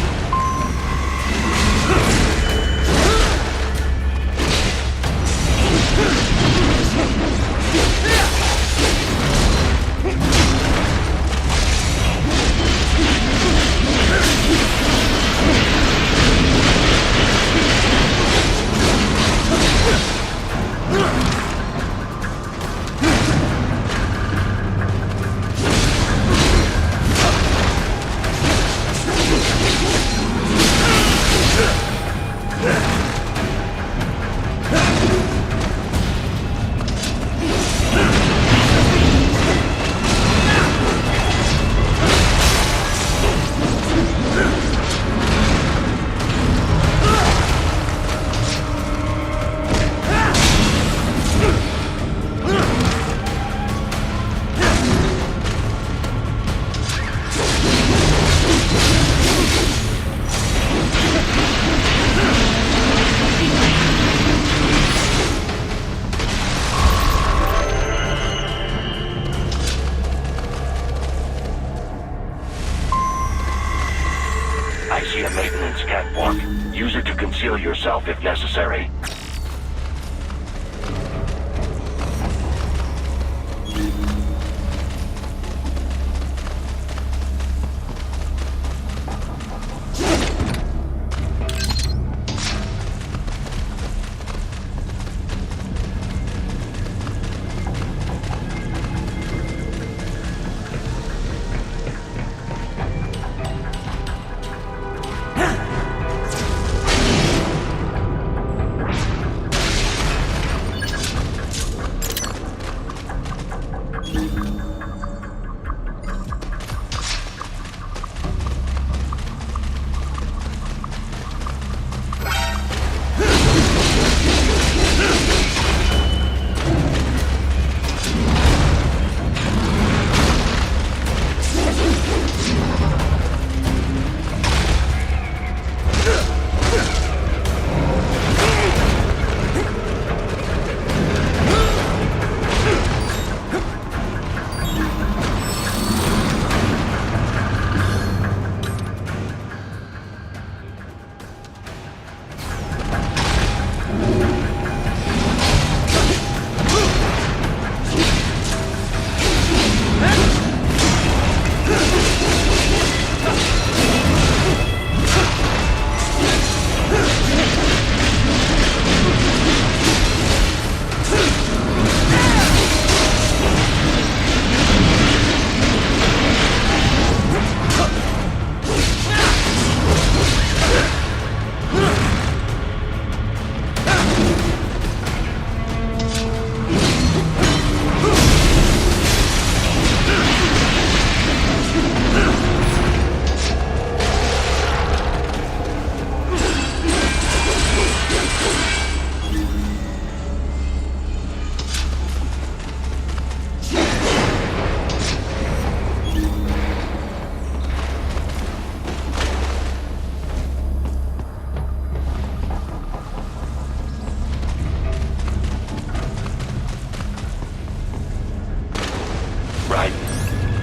I see a maintenance catwalk. Use it to conceal yourself if necessary.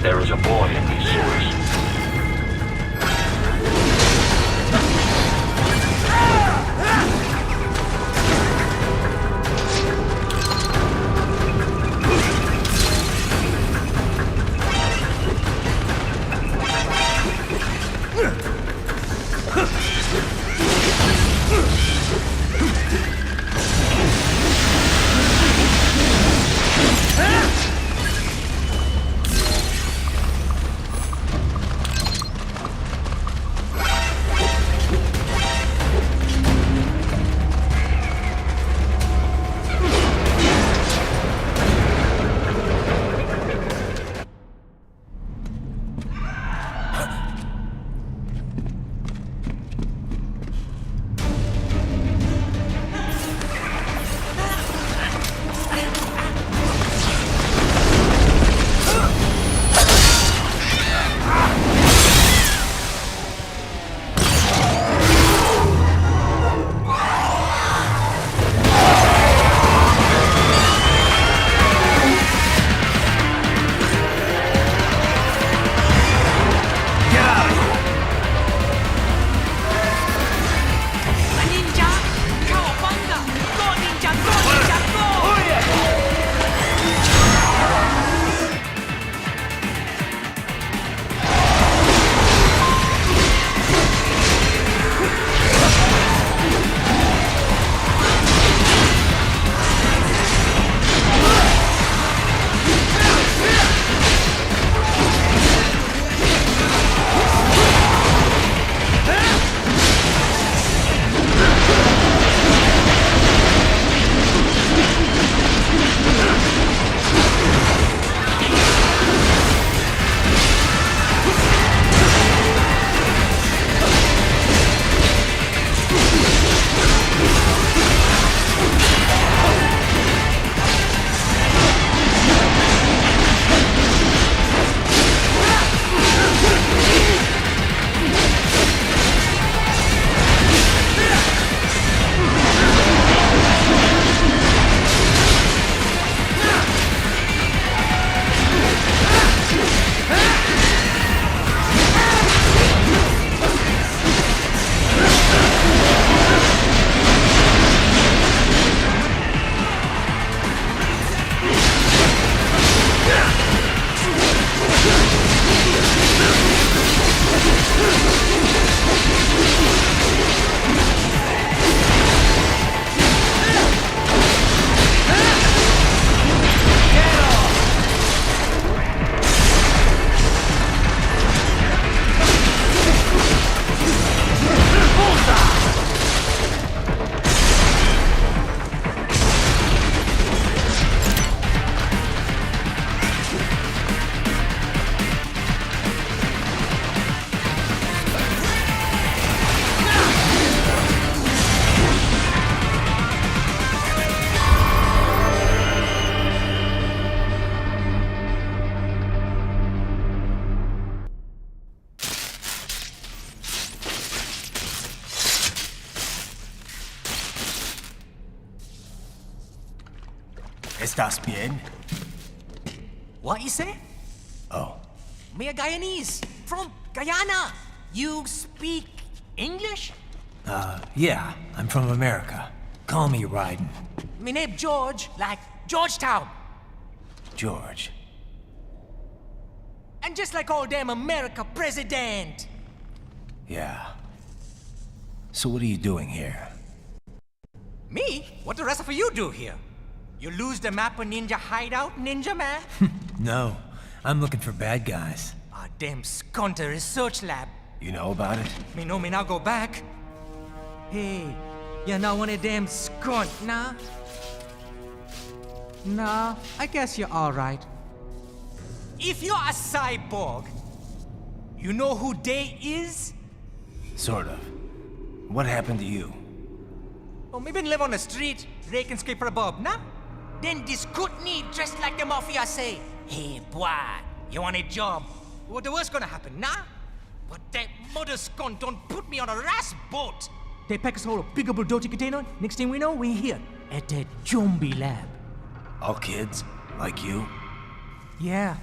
There is a boy in these sewers. ¿Estás bien? What you say? Oh. Me a Guyanese, from Guyana. You speak English? Yeah, I'm from America. Call me Ryden. Me name George, like Georgetown. George. And just like all damn America president. Yeah. So what are you doing here? Me? What the rest of you do here? You lose the map of Ninja hideout, Ninja man? No, I'm looking for bad guys. Ah, damn Skunter research lab. You know about it? Me know me now go back. Hey, you're not one of them skunt, nah? Nah, I guess you're alright. If you're a cyborg, you know who they is? Sort of. What happened to you? Oh, me been live on the street, raking scrape for a bob, nah? Then this good need dressed like the mafia say, hey boy, you want a job? What the worst gonna happen, nah? But that mother skunt don't put me on a ras boat. They pack us all a big old dirty container. Next thing we know, we're here at that zombie lab. All kids? Like you? Yeah,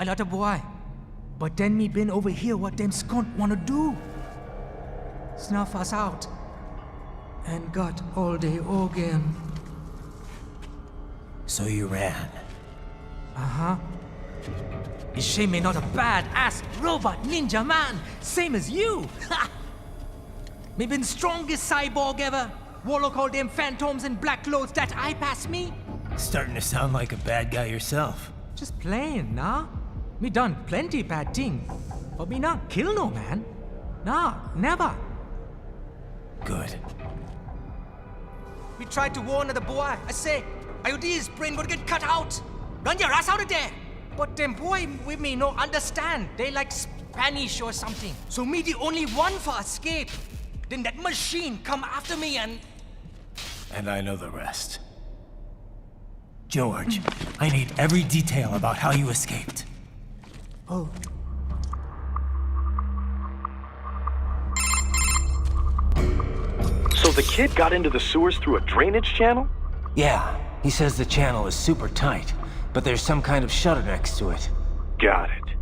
a lot of boy. But then me been over here what them skunt wanna do. Snuff us out. And got all the organ. So you ran. Uh-huh. It's shame me not a bad-ass robot ninja man, same as you. Ha! Me been strongest cyborg ever. Warlock all them phantoms in black clothes that I pass me. Starting to sound like a bad guy yourself. Just playing, nah? Me done plenty bad thing. But me not kill no man. Nah, never. Good. We tried to warn the boy. I say, IOD's brain gonna get cut out. Run your ass out of there. But them boy with me no understand. They like Spanish or something. So me the only one for escape. Then that machine come after me and... And I know the rest. George, I need every detail about how you escaped. Oh. So the kid got into the sewers through a drainage channel? Yeah, he says the channel is super tight, but there's some kind of shutter next to it. Got it.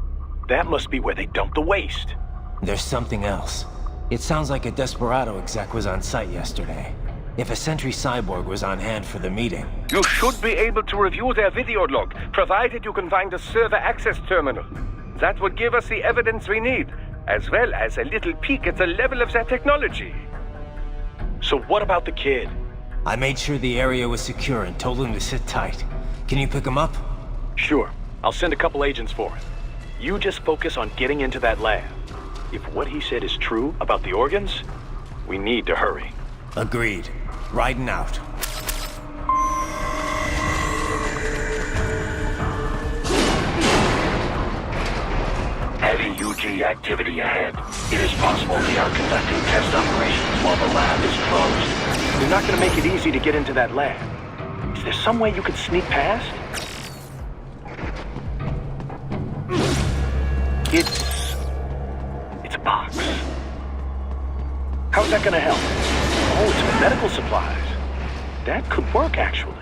That must be where they dumped the waste. There's something else. It sounds like a Desperado exec was on site yesterday. If a Sentry Cyborg was on hand for the meeting. You should be able to review their video log, provided you can find the server access terminal. That would give us the evidence we need, as well as a little peek at the level of their technology. So what about the kid? I made sure the area was secure and told him to sit tight. Can you pick him up? Sure. I'll send a couple agents for him. You just focus on getting into that lab. If what he said is true about the organs, we need to hurry. Agreed. Riding out. Heavy UG activity ahead. It is possible they are conducting test operations while the lab is closed. You're not gonna make it easy to get into that lab. Is there some way you could sneak past? It's a box. How's that gonna help? Oh, it's for medical supplies. That could work, actually.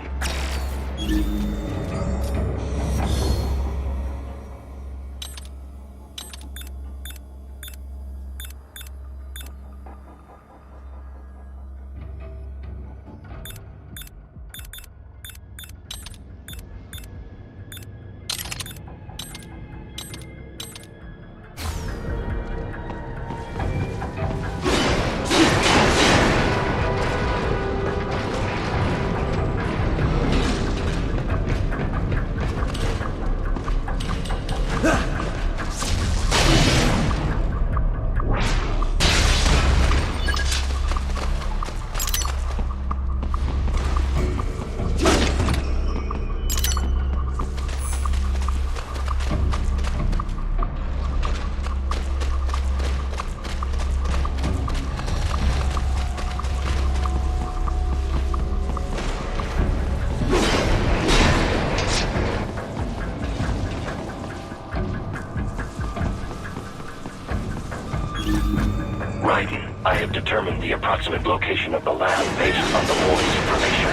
I have determined the approximate location of the lab based on the boy's information.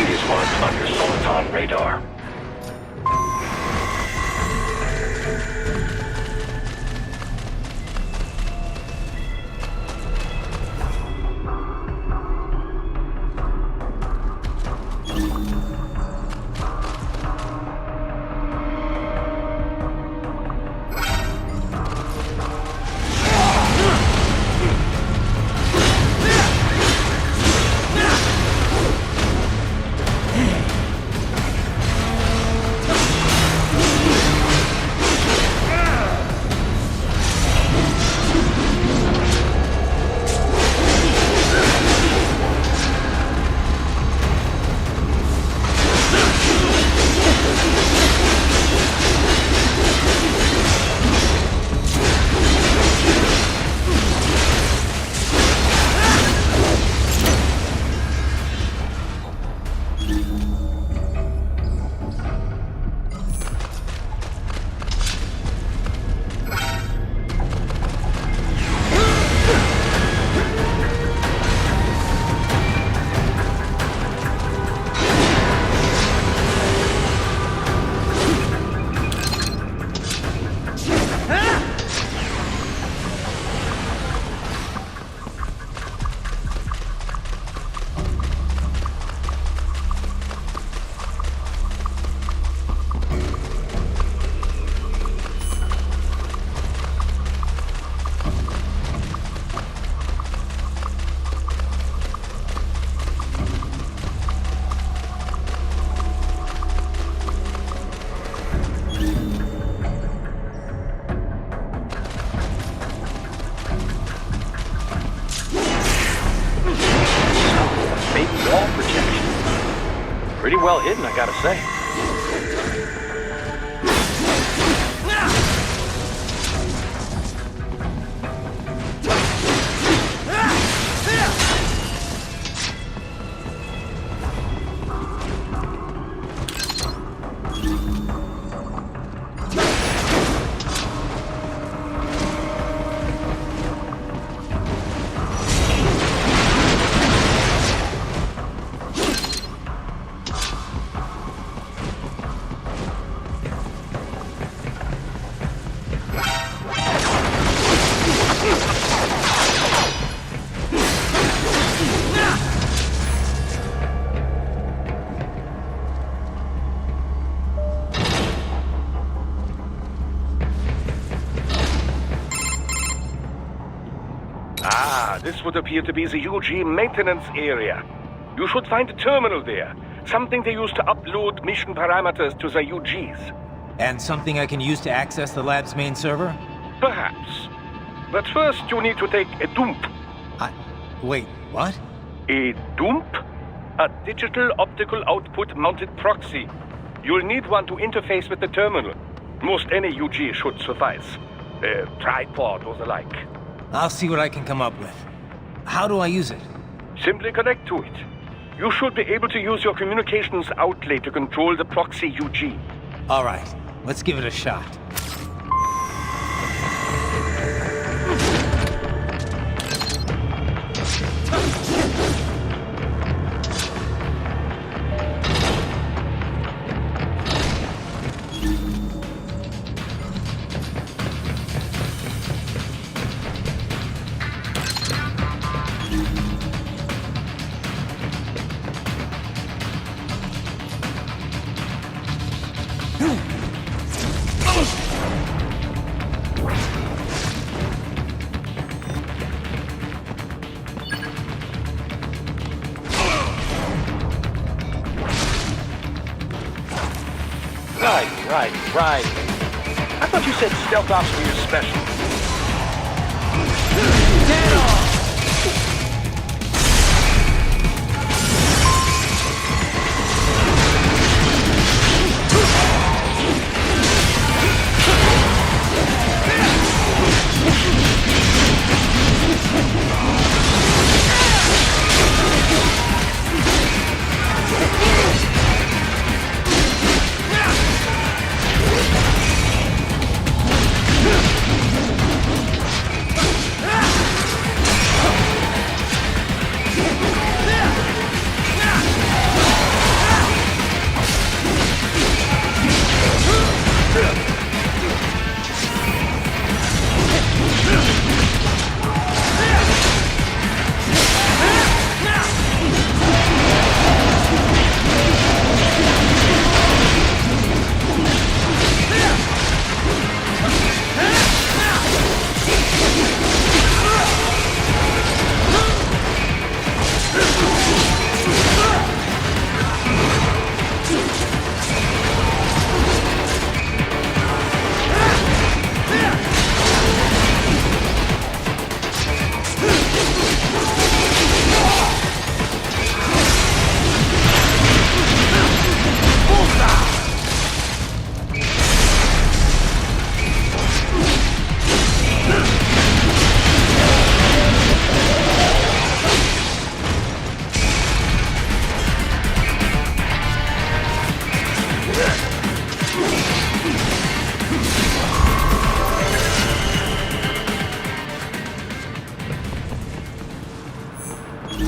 It is marked on your Soliton radar. Pretty well hidden, I gotta say. This would appear to be the UG maintenance area. You should find a terminal there. Something they use to upload mission parameters to the UGs. And something I can use to access the lab's main server? Perhaps. But first you need to take a dump. Wait, what? A dump? A digital optical output mounted proxy. You'll need one to interface with the terminal. Most any UG should suffice. A tripod or the like. I'll see what I can come up with. How do I use it? Simply connect to it. You should be able to use your communications outlay to control the proxy UG. All right, let's give it a shot. Right. I thought you said stealth ops were your special. Dead on!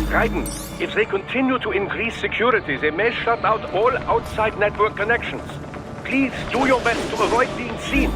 Raiden, if they continue to increase security, they may shut out all outside network connections. Please do your best to avoid being seen.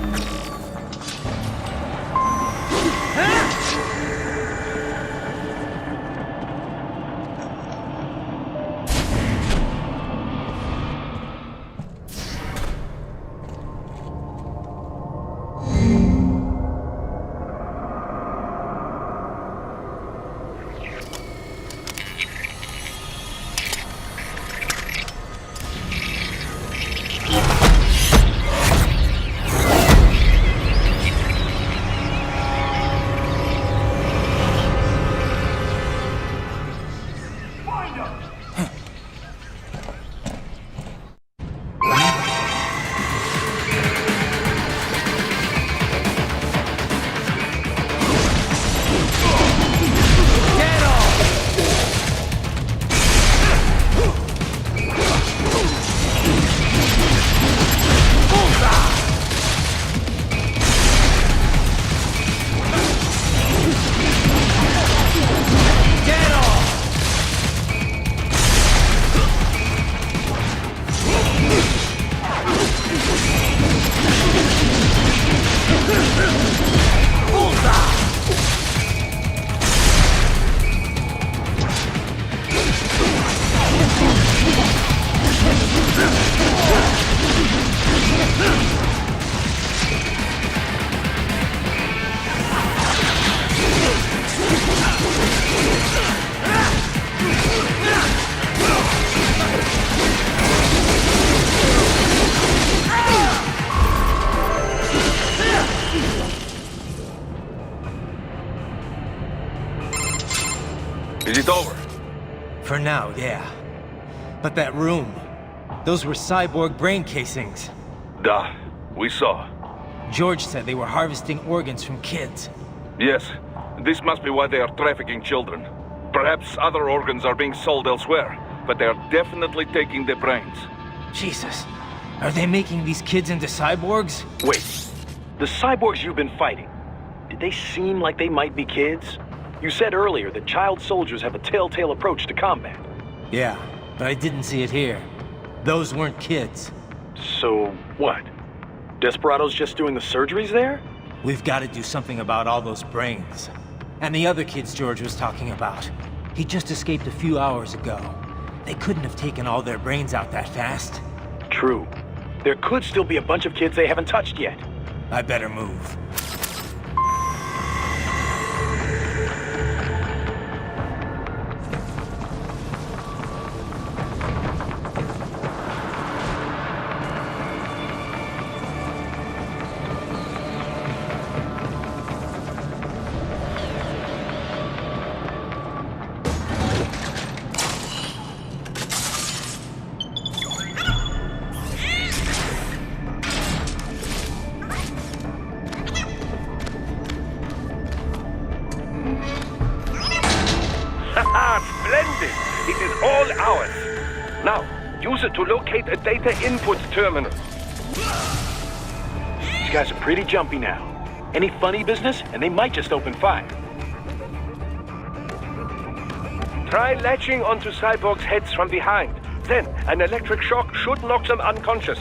For now, yeah. But that room, those were cyborg brain casings. Duh, we saw. George said they were harvesting organs from kids. Yes, this must be why they are trafficking children. Perhaps other organs are being sold elsewhere, but they are definitely taking the brains. Jesus, are they making these kids into cyborgs? Wait, the cyborgs you've been fighting, did they seem like they might be kids? You said earlier that child soldiers have a telltale approach to combat. Yeah, but I didn't see it here. Those weren't kids. So, what? Desperados just doing the surgeries there? We've got to do something about all those brains. And the other kids George was talking about. He just escaped a few hours ago. They couldn't have taken all their brains out that fast. True. There could still be a bunch of kids they haven't touched yet. I better move. Splendid! It is all ours. Now, use it to locate a data input terminal. These guys are pretty jumpy now. Any funny business, and they might just open fire. Try latching onto cyborgs' heads from behind. Then, an electric shock should knock them unconscious.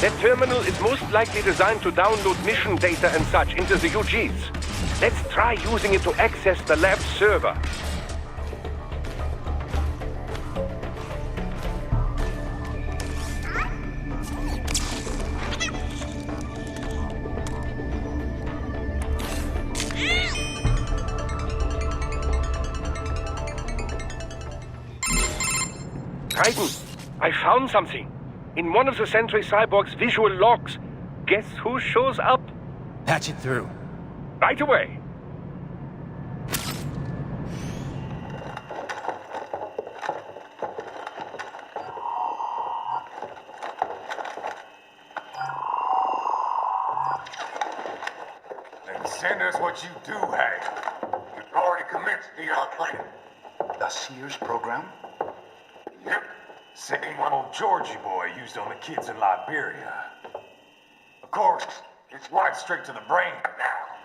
That terminal is most likely designed to download mission data and such into the UGs. Let's try using it to access the lab server. Titan, I found something. In one of the Sentry Cyborg's visual logs. Guess who shows up? Patch it through. Right away. Then send us what you do have. You've already commenced the outplan. The Sears program? Yep. Same one old Georgie boy used on the kids in Liberia. Of course, it's right straight to the brain now.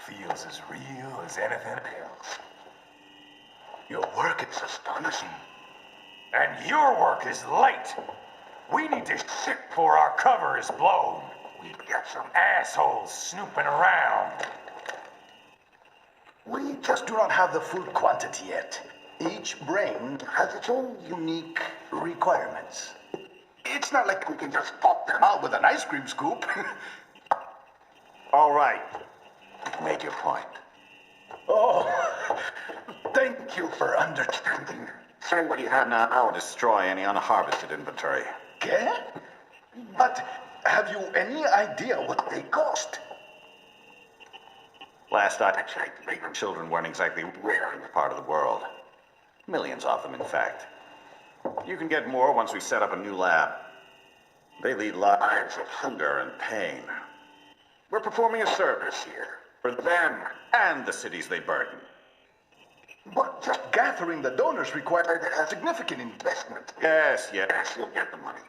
Feels as real as anything else. Your work is astonishing. And your work is late. We need to ship before our cover is blown. We've got some assholes snooping around. We just do not have the full quantity yet. Each brain has its own unique requirements. It's not like we can just pop them out with an ice cream scoop. All right. Make your point. Oh, thank you for understanding. Send what you have now or destroy any unharvested inventory. Okay? But have you any idea what they cost? Last I checked, children weren't exactly rare in this part of the world. Millions of them, in fact. You can get more once we set up a new lab. They lead lives of hunger and pain. We're performing a service here. For them and the cities they burden. But just gathering the donors required a significant investment. Yes, you'll get the money.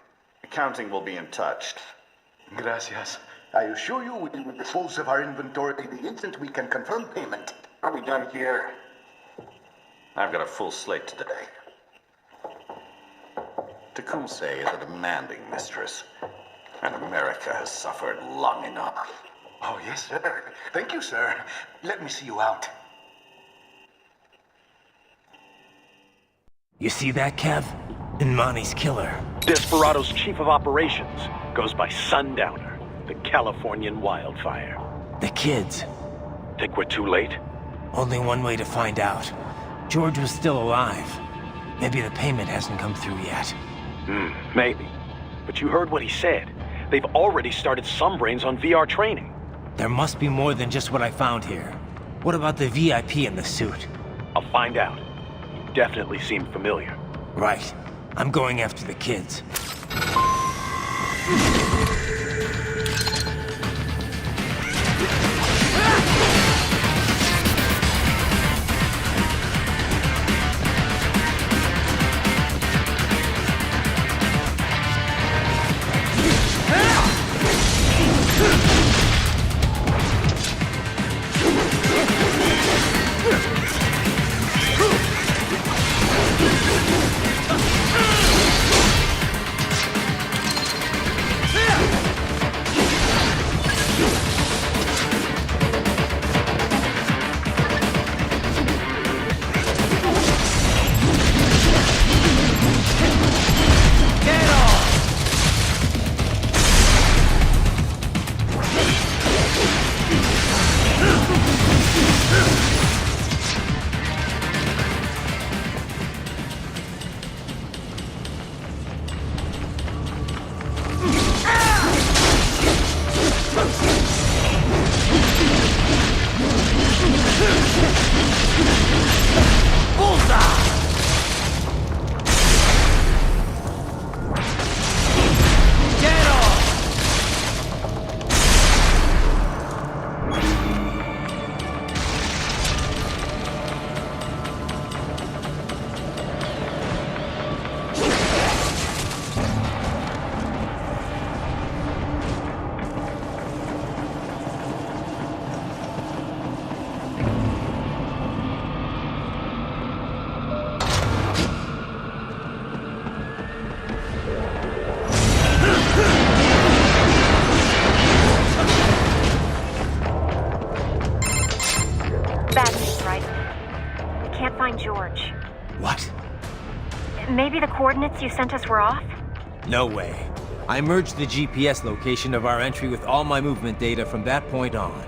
Accounting will be in touch. Gracias. I assure you we will dispose of our inventory the instant we can confirm payment. Are we done here? I've got a full slate today. Tecumseh is a demanding mistress, and America has suffered long enough. Oh, yes, sir. Thank you, sir. Let me see you out. You see that, Kev? Imani's killer. Desperado's chief of operations goes by Sundowner, the Californian wildfire. The kids. Think we're too late? Only one way to find out. George was still alive. Maybe the payment hasn't come through yet. Maybe. But you heard what he said. They've already started some brains on VR training. There must be more than just what I found here. What about the VIP in the suit? I'll find out. He definitely seemed familiar. Right. I'm going after the kids. Maybe the coordinates you sent us were off? No way. I merged the GPS location of our entry with all my movement data from that point on.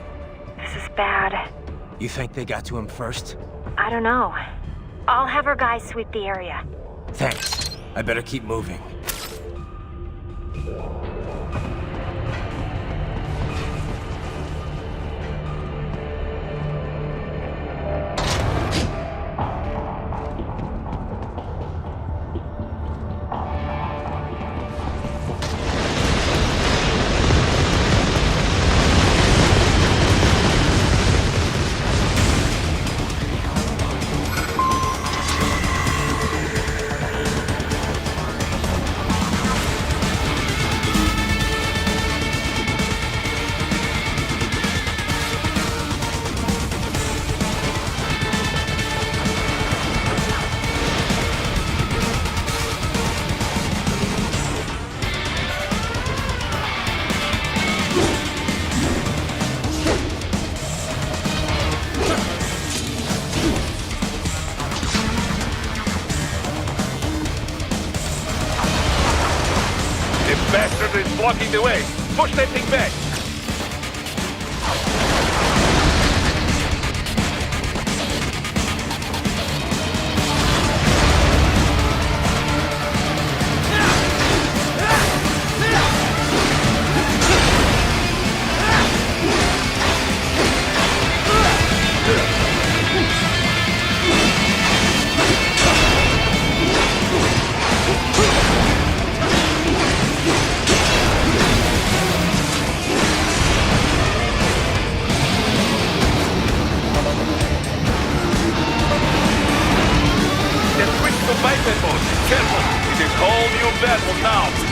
This is bad. You think they got to him first? I don't know. I'll have our guys sweep the area. Thanks. I better keep moving. Bastard is blocking the way. Push that thing back. Careful! It is whole new battle now!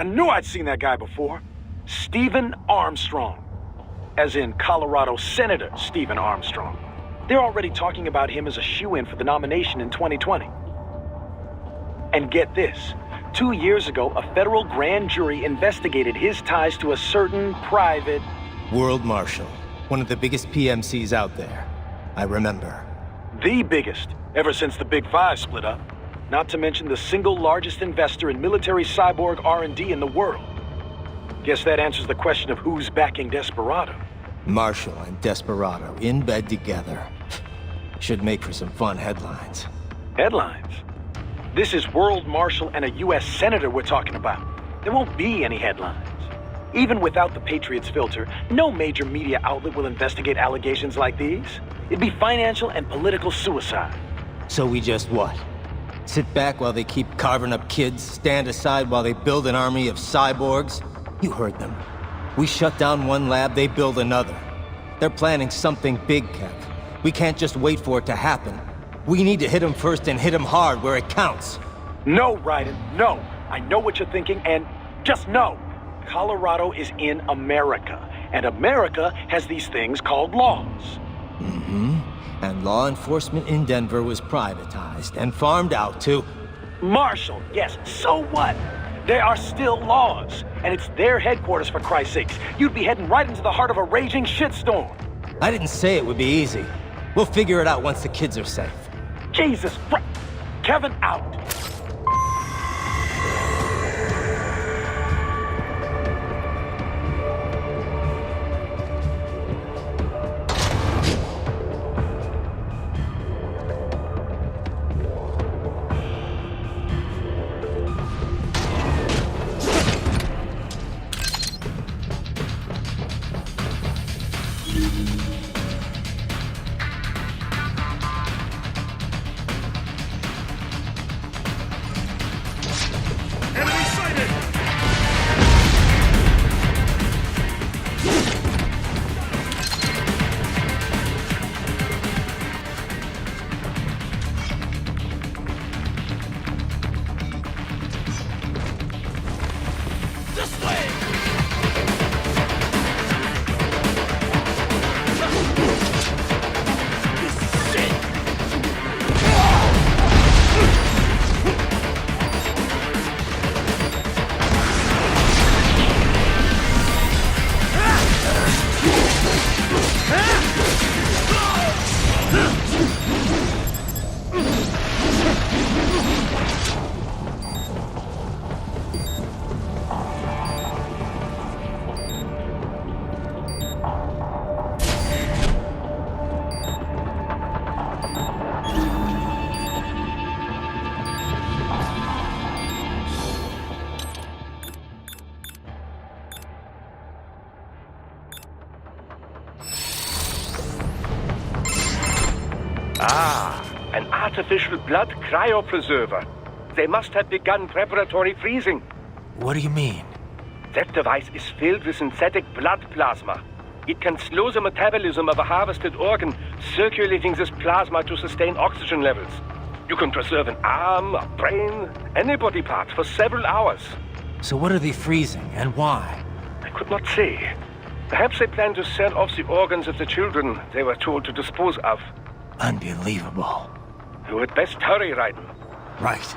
I knew I'd seen that guy before. Stephen Armstrong. As in Colorado Senator Stephen Armstrong. They're already talking about him as a shoo-in for the nomination in 2020. And get this. 2 years ago, a federal grand jury investigated his ties to a certain private... World Marshal. One of the biggest PMCs out there. I remember. The biggest, ever since the Big Five split up. Not to mention the single largest investor in military cyborg R&D in the world. Guess that answers the question of who's backing Desperado. Marshall and Desperado in bed together. Should make for some fun headlines. Headlines? This is World Marshal and a U.S. Senator we're talking about. There won't be any headlines. Even without the Patriots filter, no major media outlet will investigate allegations like these. It'd be financial and political suicide. So we just what? Sit back while they keep carving up kids, stand aside while they build an army of cyborgs? You heard them. We shut down one lab, they build another. They're planning something big, Kev. We can't just wait for it to happen. We need to hit them first and hit them hard where it counts. No, Raiden, no. I know what you're thinking, and just know. Colorado is in America, and America has these things called laws. Mm-hmm. And law enforcement in Denver was privatized and farmed out to... Marshall, yes, so what? There are still laws, and it's their headquarters, for Christ's sakes. You'd be heading right into the heart of a raging shitstorm. I didn't say it would be easy. We'll figure it out once the kids are safe. Jesus Christ! Kevin out! An artificial blood cryopreserver. They must have begun preparatory freezing. What do you mean? That device is filled with synthetic blood plasma. It can slow the metabolism of a harvested organ, circulating this plasma to sustain oxygen levels. You can preserve an arm, a brain, any body part for several hours. So what are they freezing, and why? I could not say. Perhaps they plan to sell off the organs of the children they were told to dispose of. Unbelievable. You had best hurry, Raiden. Right.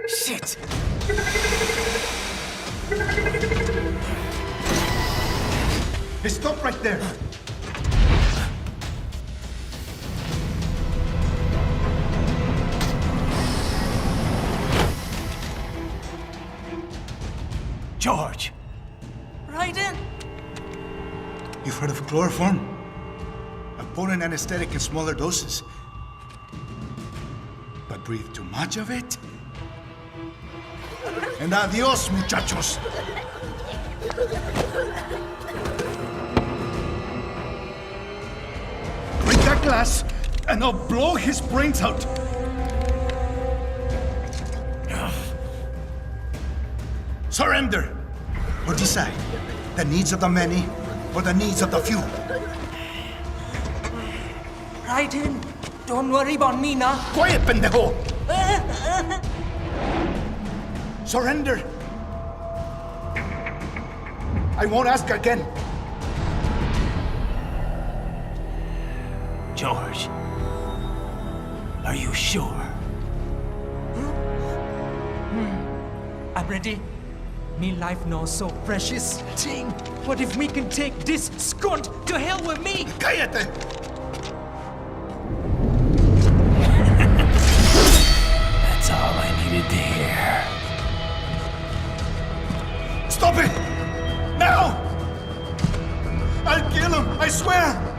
Shit! Hey, stop right there! George! Raiden? You've heard of chloroform? A potent anesthetic in smaller doses. breathe too much of it? And adios, muchachos! Break that glass, and I'll blow his brains out! Surrender! Or decide. The needs of the many, or the needs of the few. Right in. Don't worry about me, nah. Quiet, pendejo! Surrender! I won't ask again. George, are you sure? I'm ready. Me life now so precious. Ting, what if we can take this skunt to hell with me? Cállate! That's all I needed to hear. Stop it! Now! I'll kill him, I swear!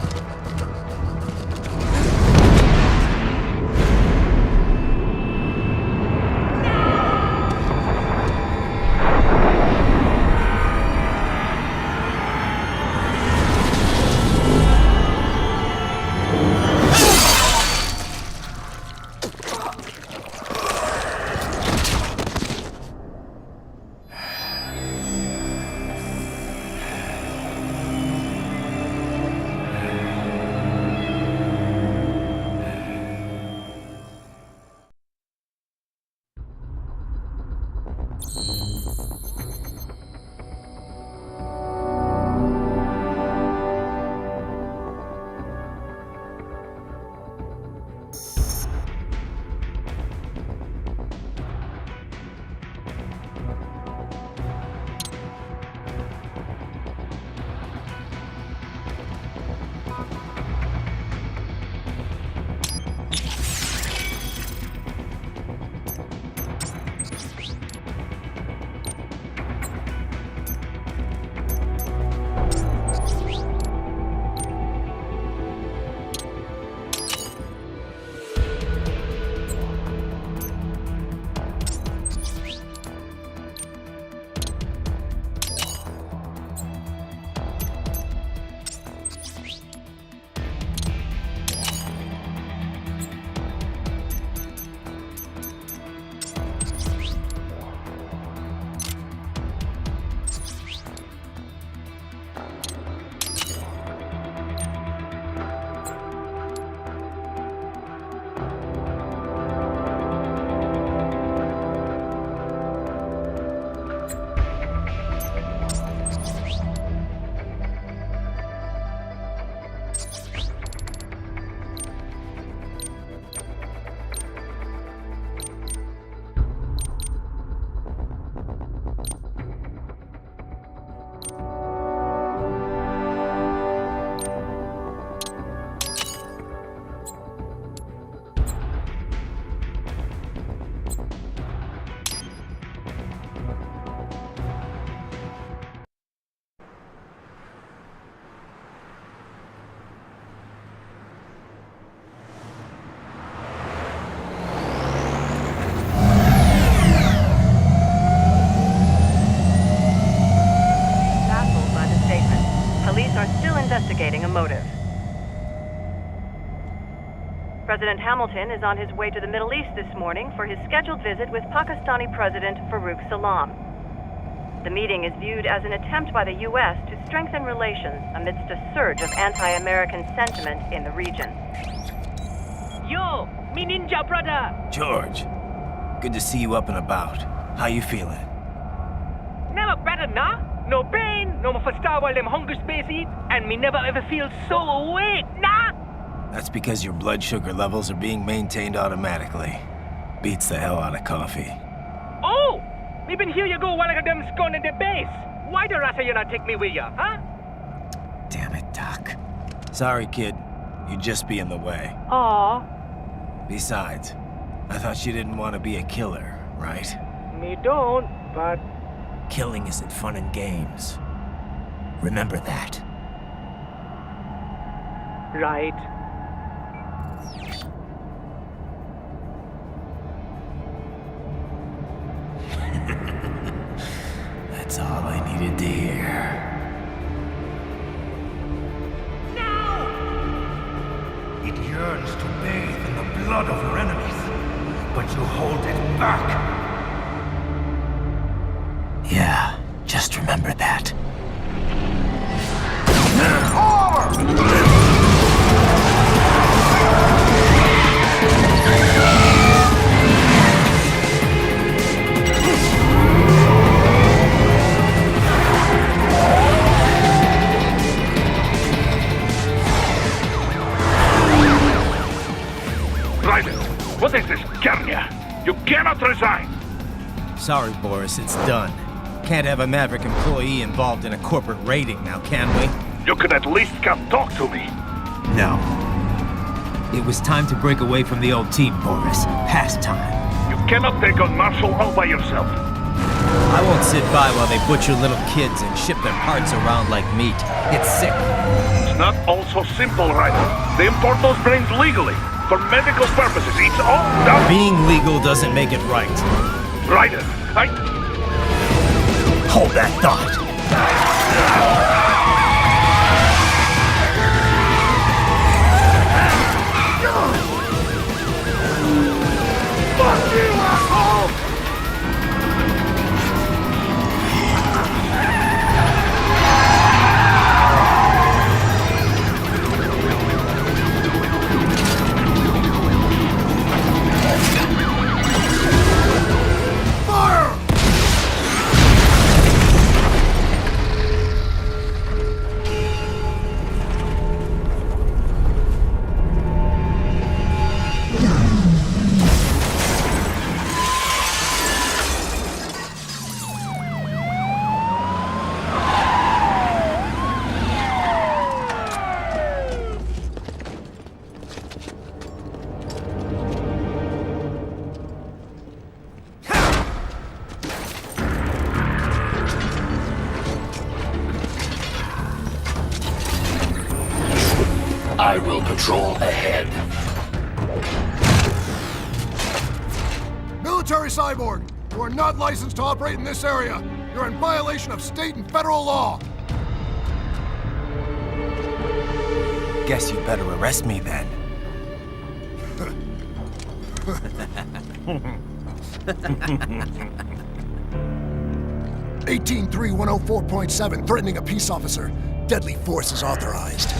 Investigating a motive. President Hamilton is on his way to the Middle East this morning for his scheduled visit with Pakistani President Farouk Salam. The meeting is viewed as an attempt by the U.S. to strengthen relations amidst a surge of anti-American sentiment in the region. Yo, me ninja brother! George, good to see you up and about. How you feeling? Never better, nah? No pain, no more star while them hunger space eat, and me never ever feel so awake, nah? That's because your blood sugar levels are being maintained automatically. Beats the hell out of coffee. Oh! Me been here you go while I got them scone in the base. Why the rasa you not take me with ya, huh? Damn it, Doc. Sorry, kid. You'd just be in the way. Aw. Besides, I thought you didn't want to be a killer, right? Me don't, but... Killing isn't fun and games. Remember that. Right. That's all I needed to hear. It yearns to bathe in the blood of your enemies, but you hold it back. Yeah, just remember that. Raiden, what is this, Garnia? You cannot resign! Sorry, Boris, it's done. Can't have a Maverick employee involved in a corporate raiding now, can we? You could at least come talk to me. No. It was time to break away from the old team, Boris. Past time. You cannot take on Marshall all by yourself. I won't sit by while they butcher little kids and ship their parts around like meat. It's sick. It's not all so simple, Raiden. They import those brains legally. For medical purposes, it's all done. Being legal doesn't make it right. Raiden, Hold that thought. Fuck you, asshole! I will patrol ahead. Military Cyborg, you are not licensed to operate in this area. You're in violation of state and federal law. Guess you better arrest me then. 183-104.7, threatening a peace officer. Deadly force is authorized.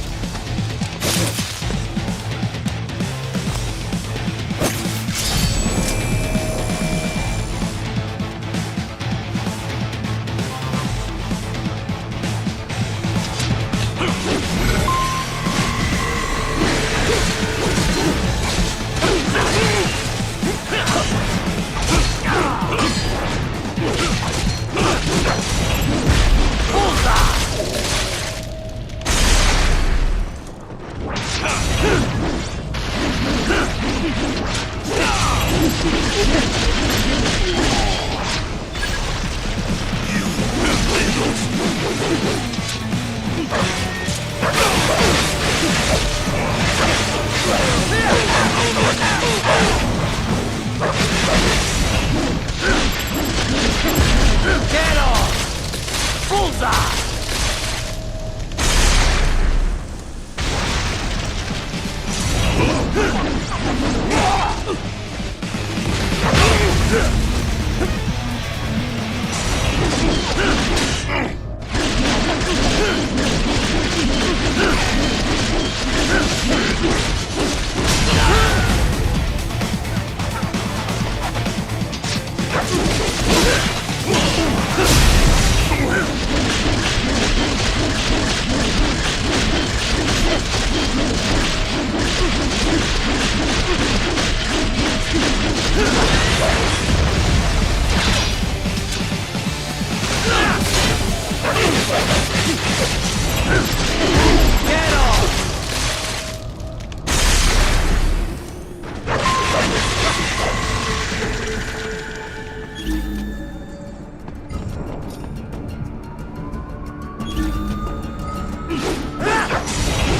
Get off! Bullseye!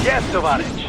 Yes, Tovarich.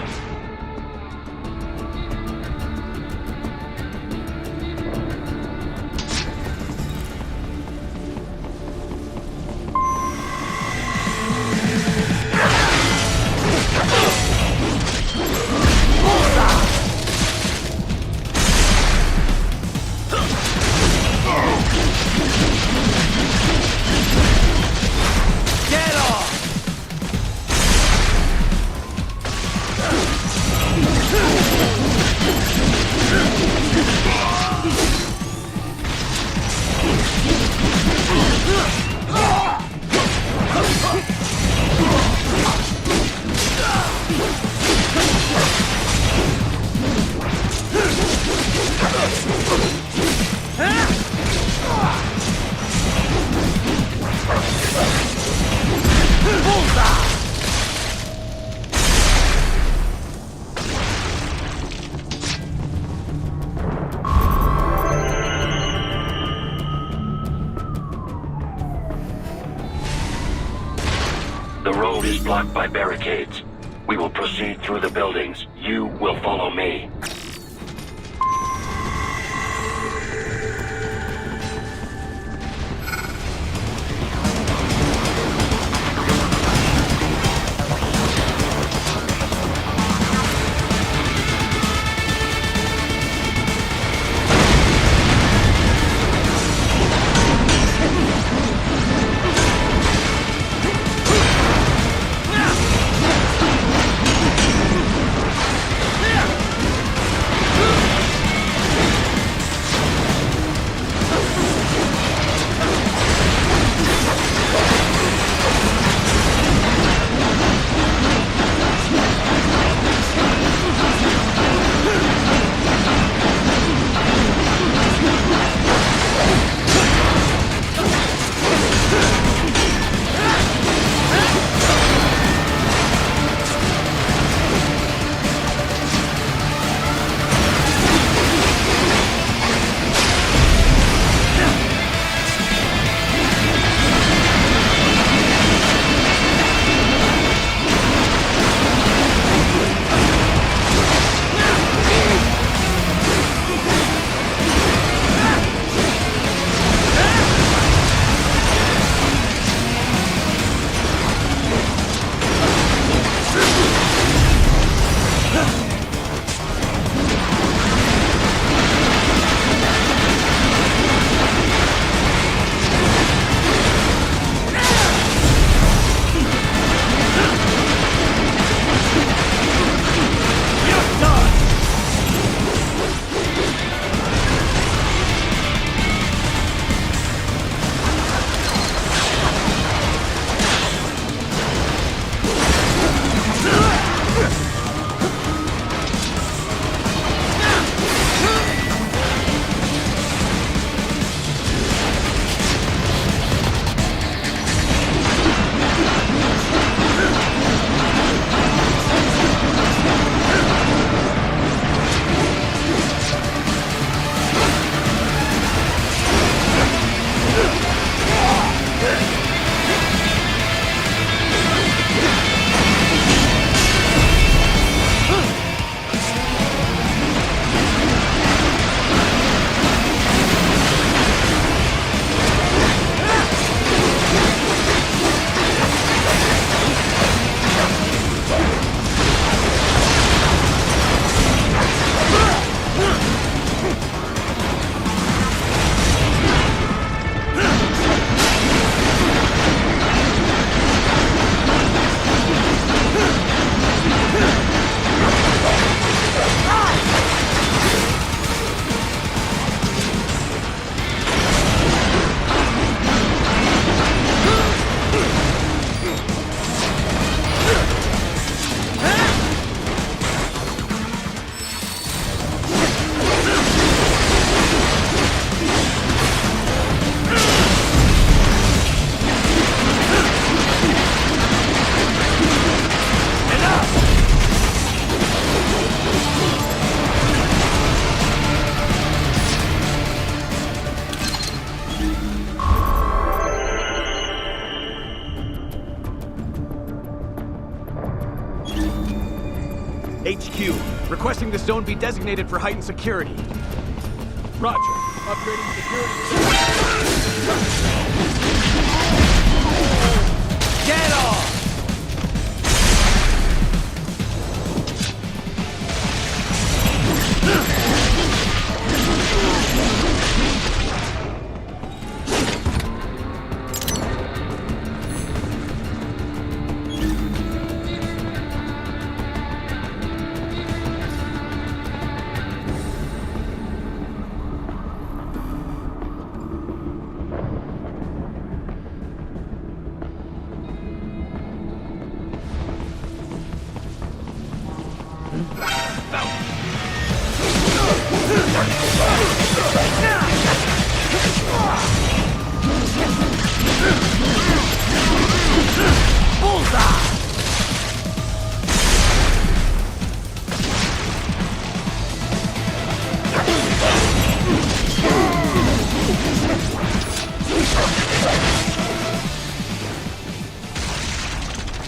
The road is blocked by barricades. We will proceed through the buildings. You will follow me. HQ, requesting this zone be designated for heightened security. Roger. Upgrading security. Get off!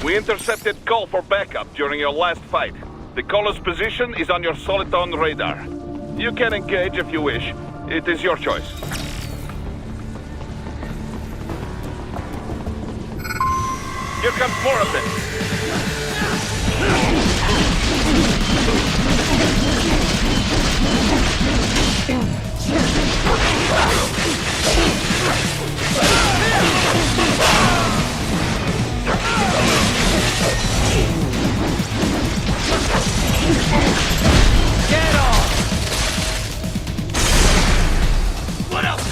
We intercepted call for backup during your last fight. The caller's position is on your Soliton radar. You can engage if you wish. It is your choice. Here comes more of them. Get off! What else?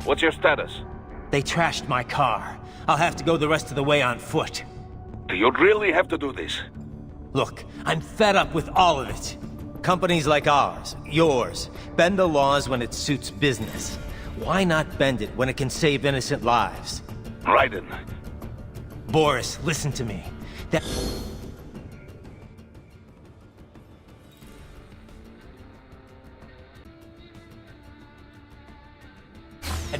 What's your status? They trashed my car. I'll have to go the rest of the way on foot. Do you really have to do this? Look, I'm fed up with all of it. Companies like ours, yours, bend the laws when it suits business. Why not bend it when it can save innocent lives? Raiden. Boris, listen to me. That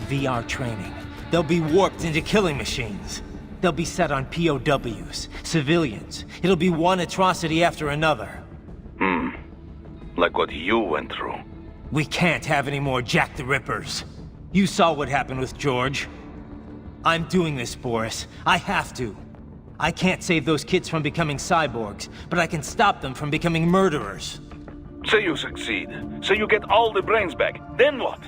VR training. They'll be warped into killing machines. They'll be set on POWs, civilians. It'll be one atrocity after another. Like what you went through. We can't have any more Jack the Rippers. You saw what happened with George. I'm doing this, Boris. I have to. I can't save those kids from becoming cyborgs, but I can stop them from becoming murderers. Say you succeed. Say you get all the brains back. Then what?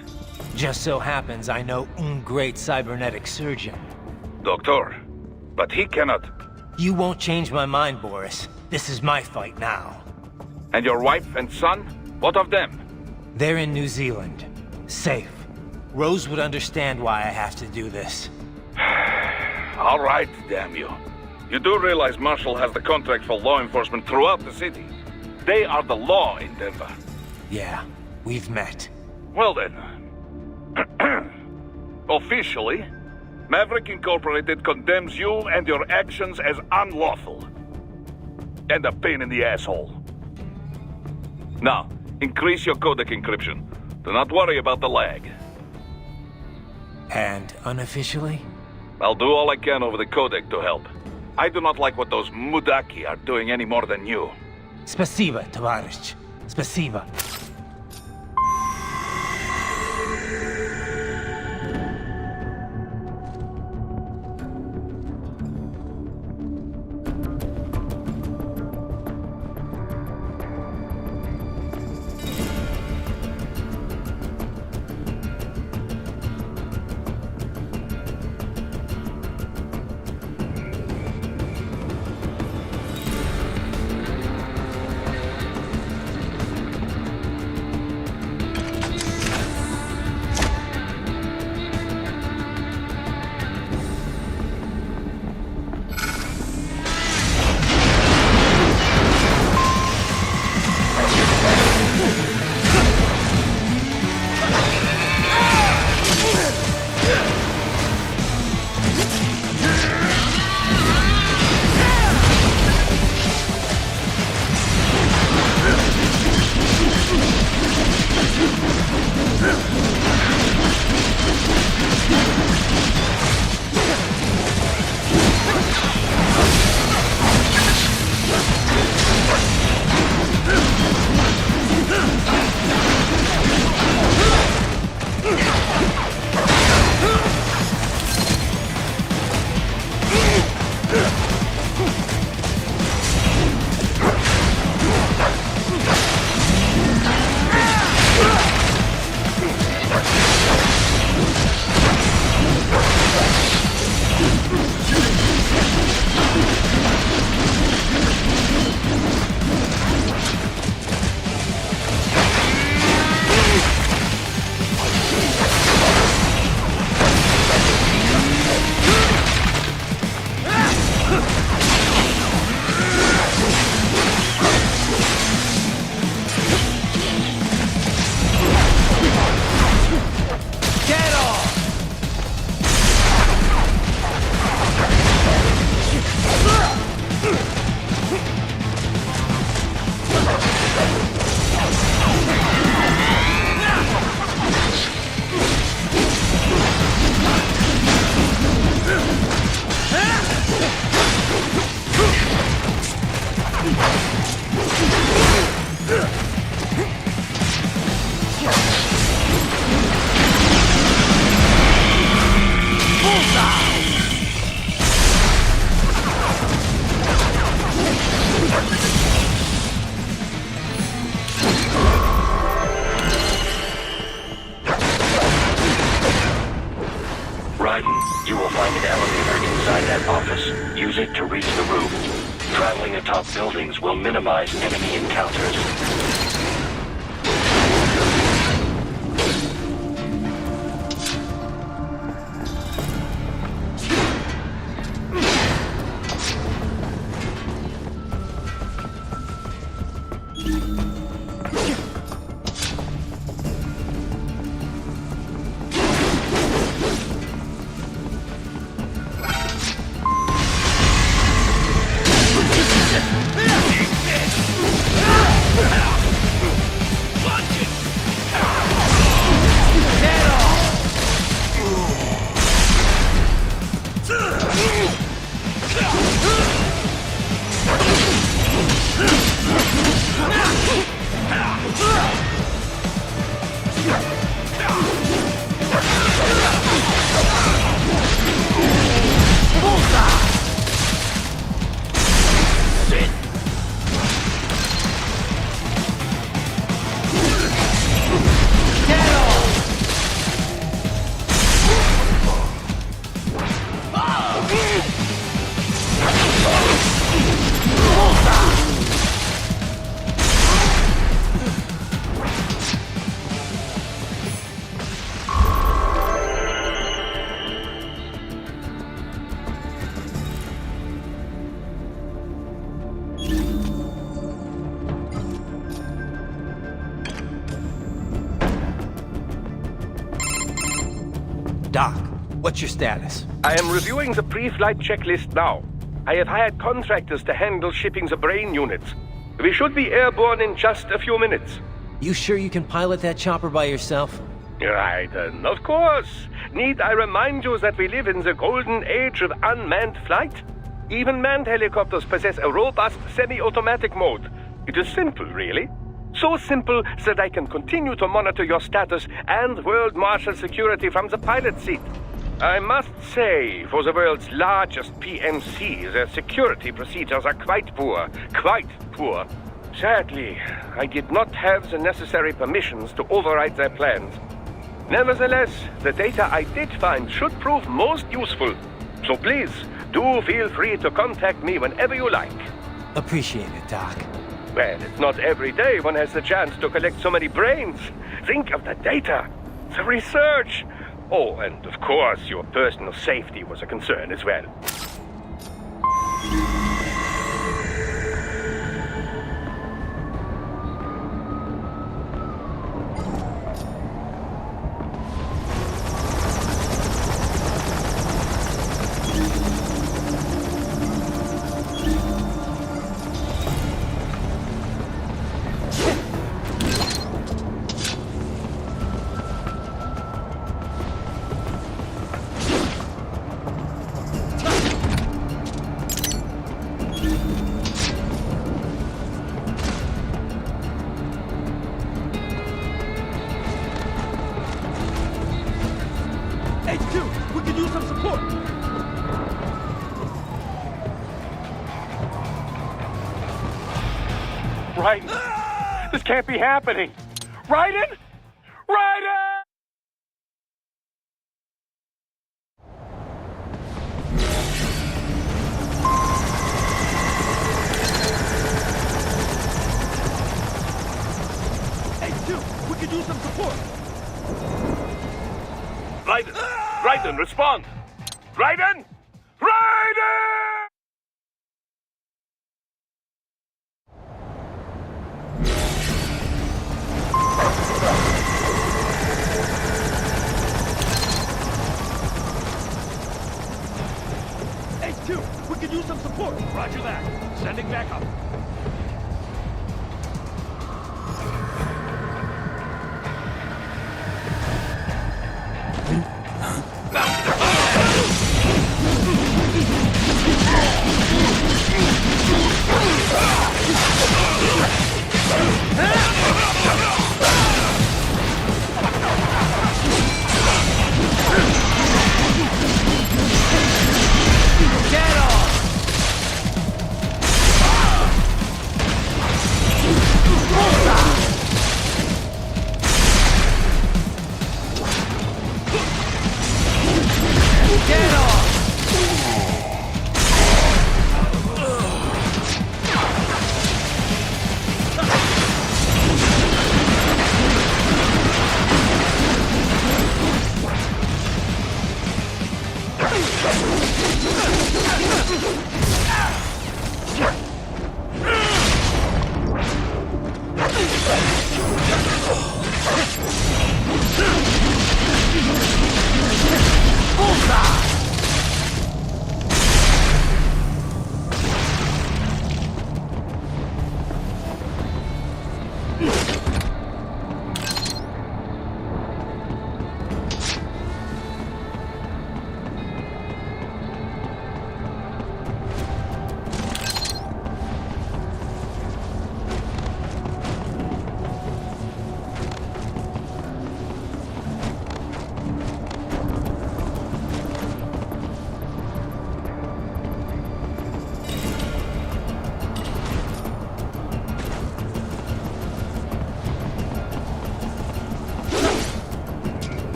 Just so happens I know un great cybernetic surgeon. Doctor, but he cannot... You won't change my mind, Boris. This is my fight now. And your wife and son? What of them? They're in New Zealand. Safe. Rose would understand why I have to do this. All right, damn you. You do realize Marshall has the contract for law enforcement throughout the city. They are the law in Denver. Yeah, we've met. Well then. Officially, Maverick Incorporated condemns you and your actions as unlawful. And a pain in the asshole. Now, increase your codec encryption. Do not worry about the lag. And unofficially? I'll do all I can over the codec to help. I do not like what those Mudaki are doing any more than you. Spasiba, Tavarish. Spasiba. You will find an elevator inside that office. Use it to reach the roof. Traveling atop buildings will minimize enemy encounters. Doc, what's your status? I am reviewing the pre-flight checklist now. I have hired contractors to handle shipping the brain units. We should be airborne in just a few minutes. You sure you can pilot that chopper by yourself? Raiden, of course. Need I remind you that we live in the golden age of unmanned flight? Even manned helicopters possess a robust semi-automatic mode. It is simple, really. So simple that I can continue to monitor your status and world marshal security from the pilot seat. I must say, for the world's largest PMC, their security procedures are quite poor. Quite poor. Sadly, I did not have the necessary permissions to override their plans. Nevertheless, the data I did find should prove most useful. So please, do feel free to contact me whenever you like. Appreciate it, Doc. Well, it's not every day one has the chance to collect so many brains. Think of the data, the research. Oh, and of course, your personal safety was a concern as well. Raiden! This can't be happening! Raiden! Raiden! Hey, Q! We could use some support! Raiden! Raiden, respond! Raiden! Raiden! We could use some support. Roger that. Sending back up.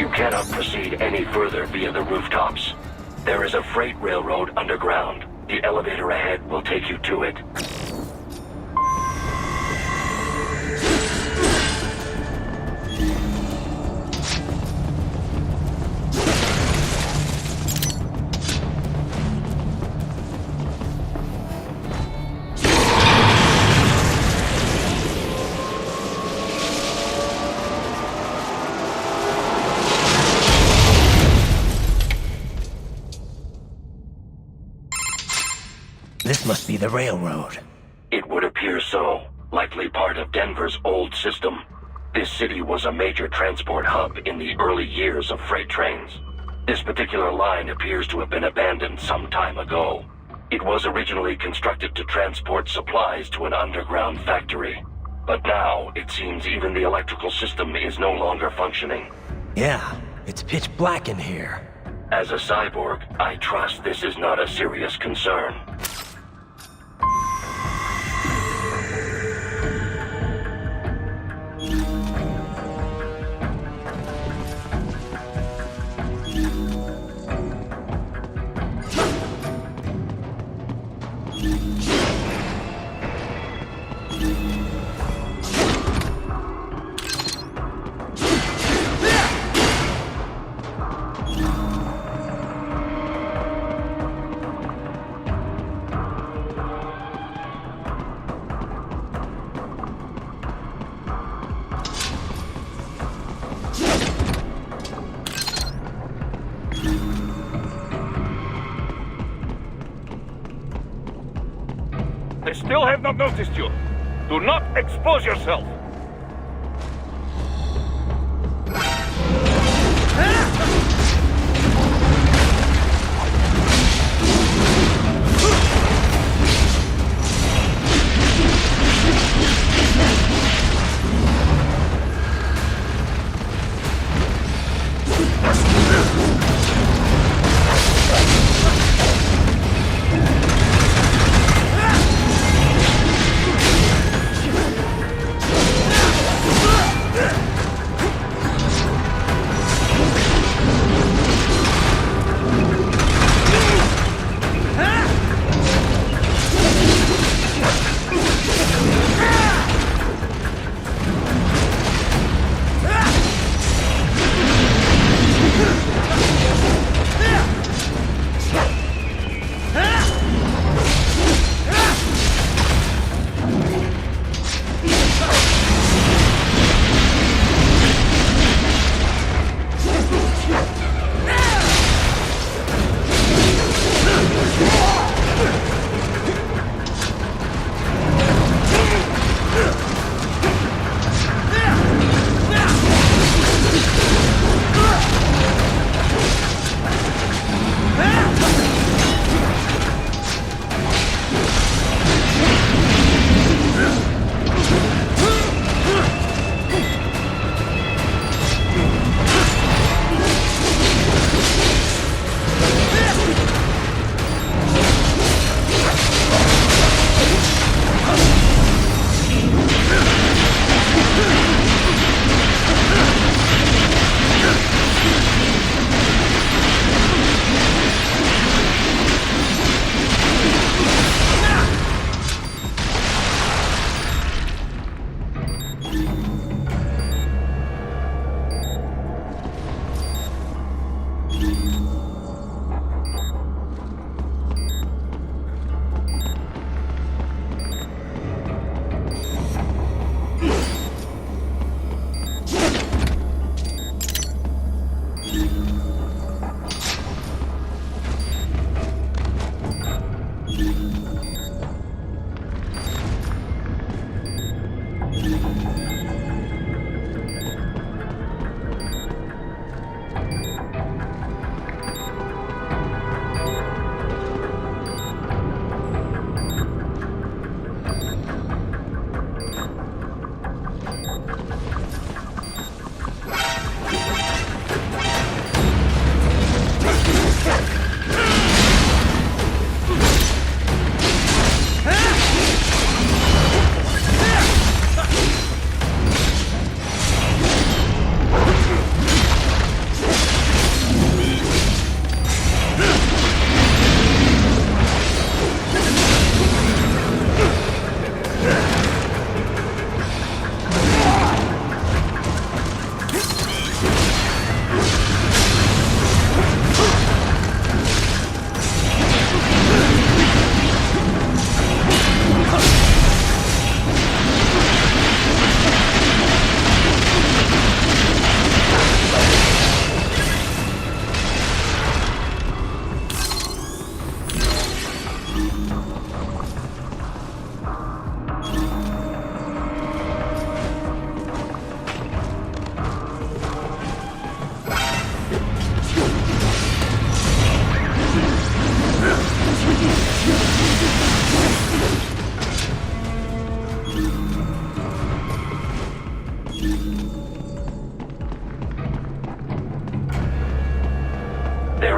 You cannot proceed any further via the rooftops. There is a freight railroad underground. The elevator ahead will take you to it. This must be the railroad. It would appear so. Likely part of Denver's old system. This city was a major transport hub in the early years of freight trains. This particular line appears to have been abandoned some time ago. It was originally constructed to transport supplies to an underground factory. But now, it seems even the electrical system is no longer functioning. Yeah, it's pitch black in here. As a cyborg, I trust this is not a serious concern. They still have not noticed you. Do not expose yourself.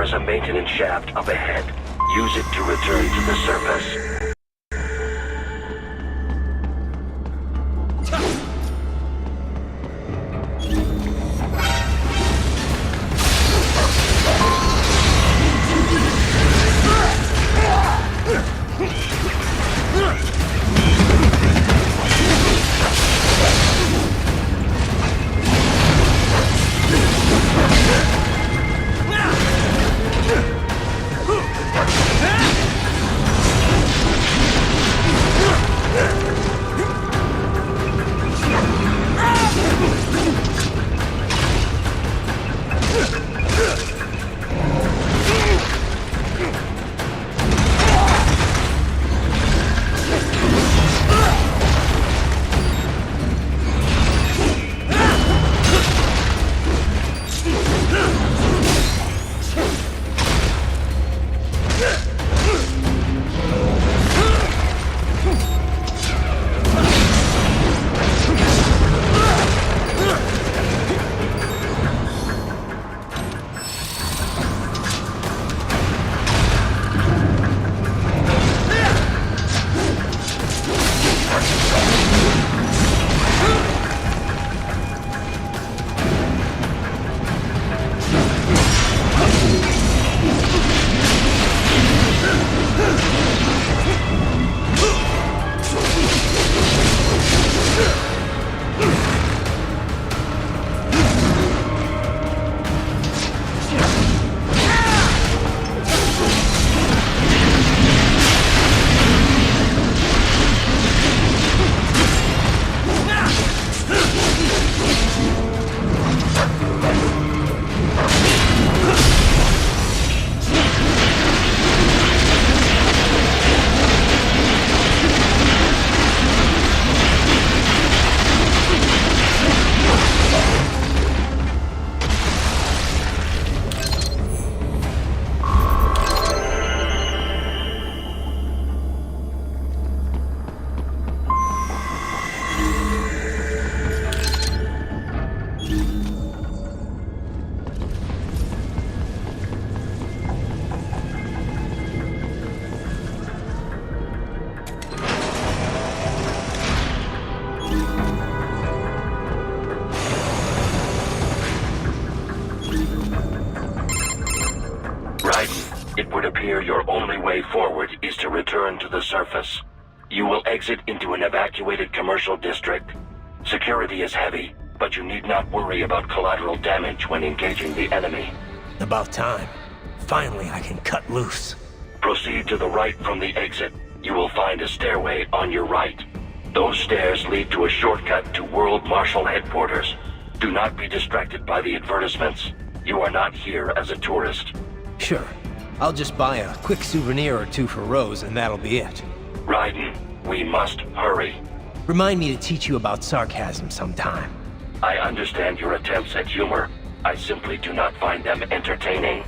There is a maintenance shaft up ahead. Use it to return to the surface. It would appear your only way forward is to return to the surface. You will exit into an evacuated commercial district. Security is heavy, but you need not worry about collateral damage when engaging the enemy. About time. Finally, I can cut loose. Proceed to the right from the exit. You will find a stairway on your right. Those stairs lead to a shortcut to World Marshal Headquarters. Do not be distracted by the advertisements. You are not here as a tourist. Sure. I'll just buy a quick souvenir or two for Rose, and that'll be it. Raiden, we must hurry. Remind me to teach you about sarcasm sometime. I understand your attempts at humor. I simply do not find them entertaining.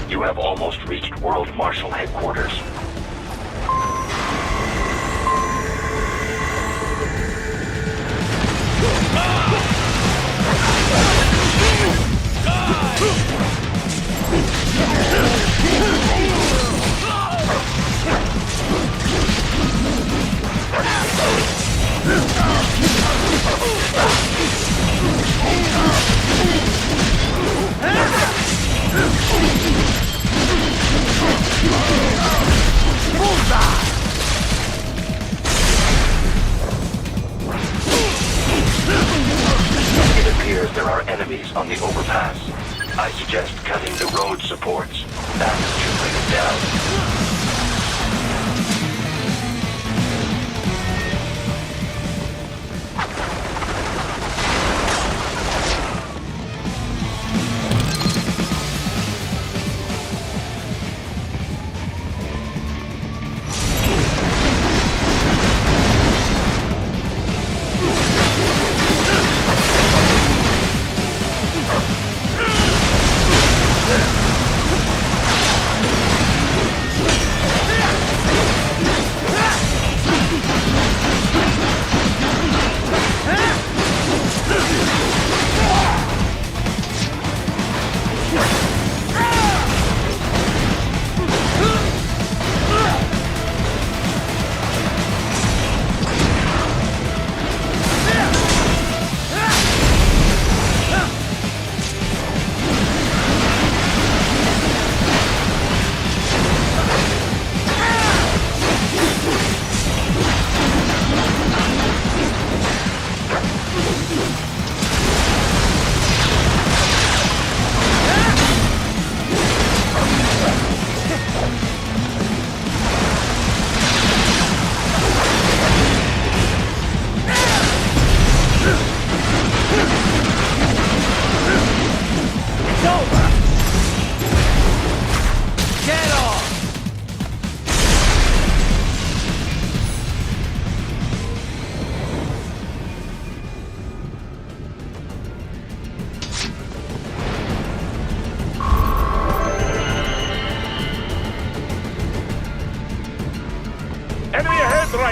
You have almost reached World Marshal Headquarters. It appears there are enemies on the overpass. I suggest cutting the road supports. That should bring it down.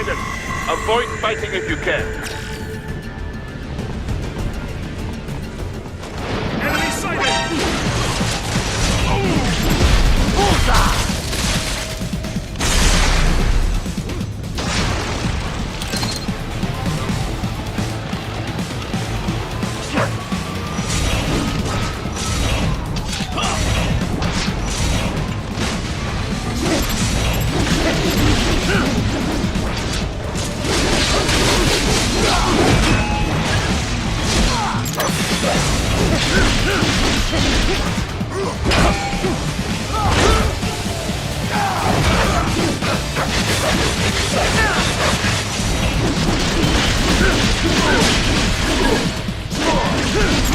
sighted. Avoid fighting if you can. Enemy sighted! Bullseye!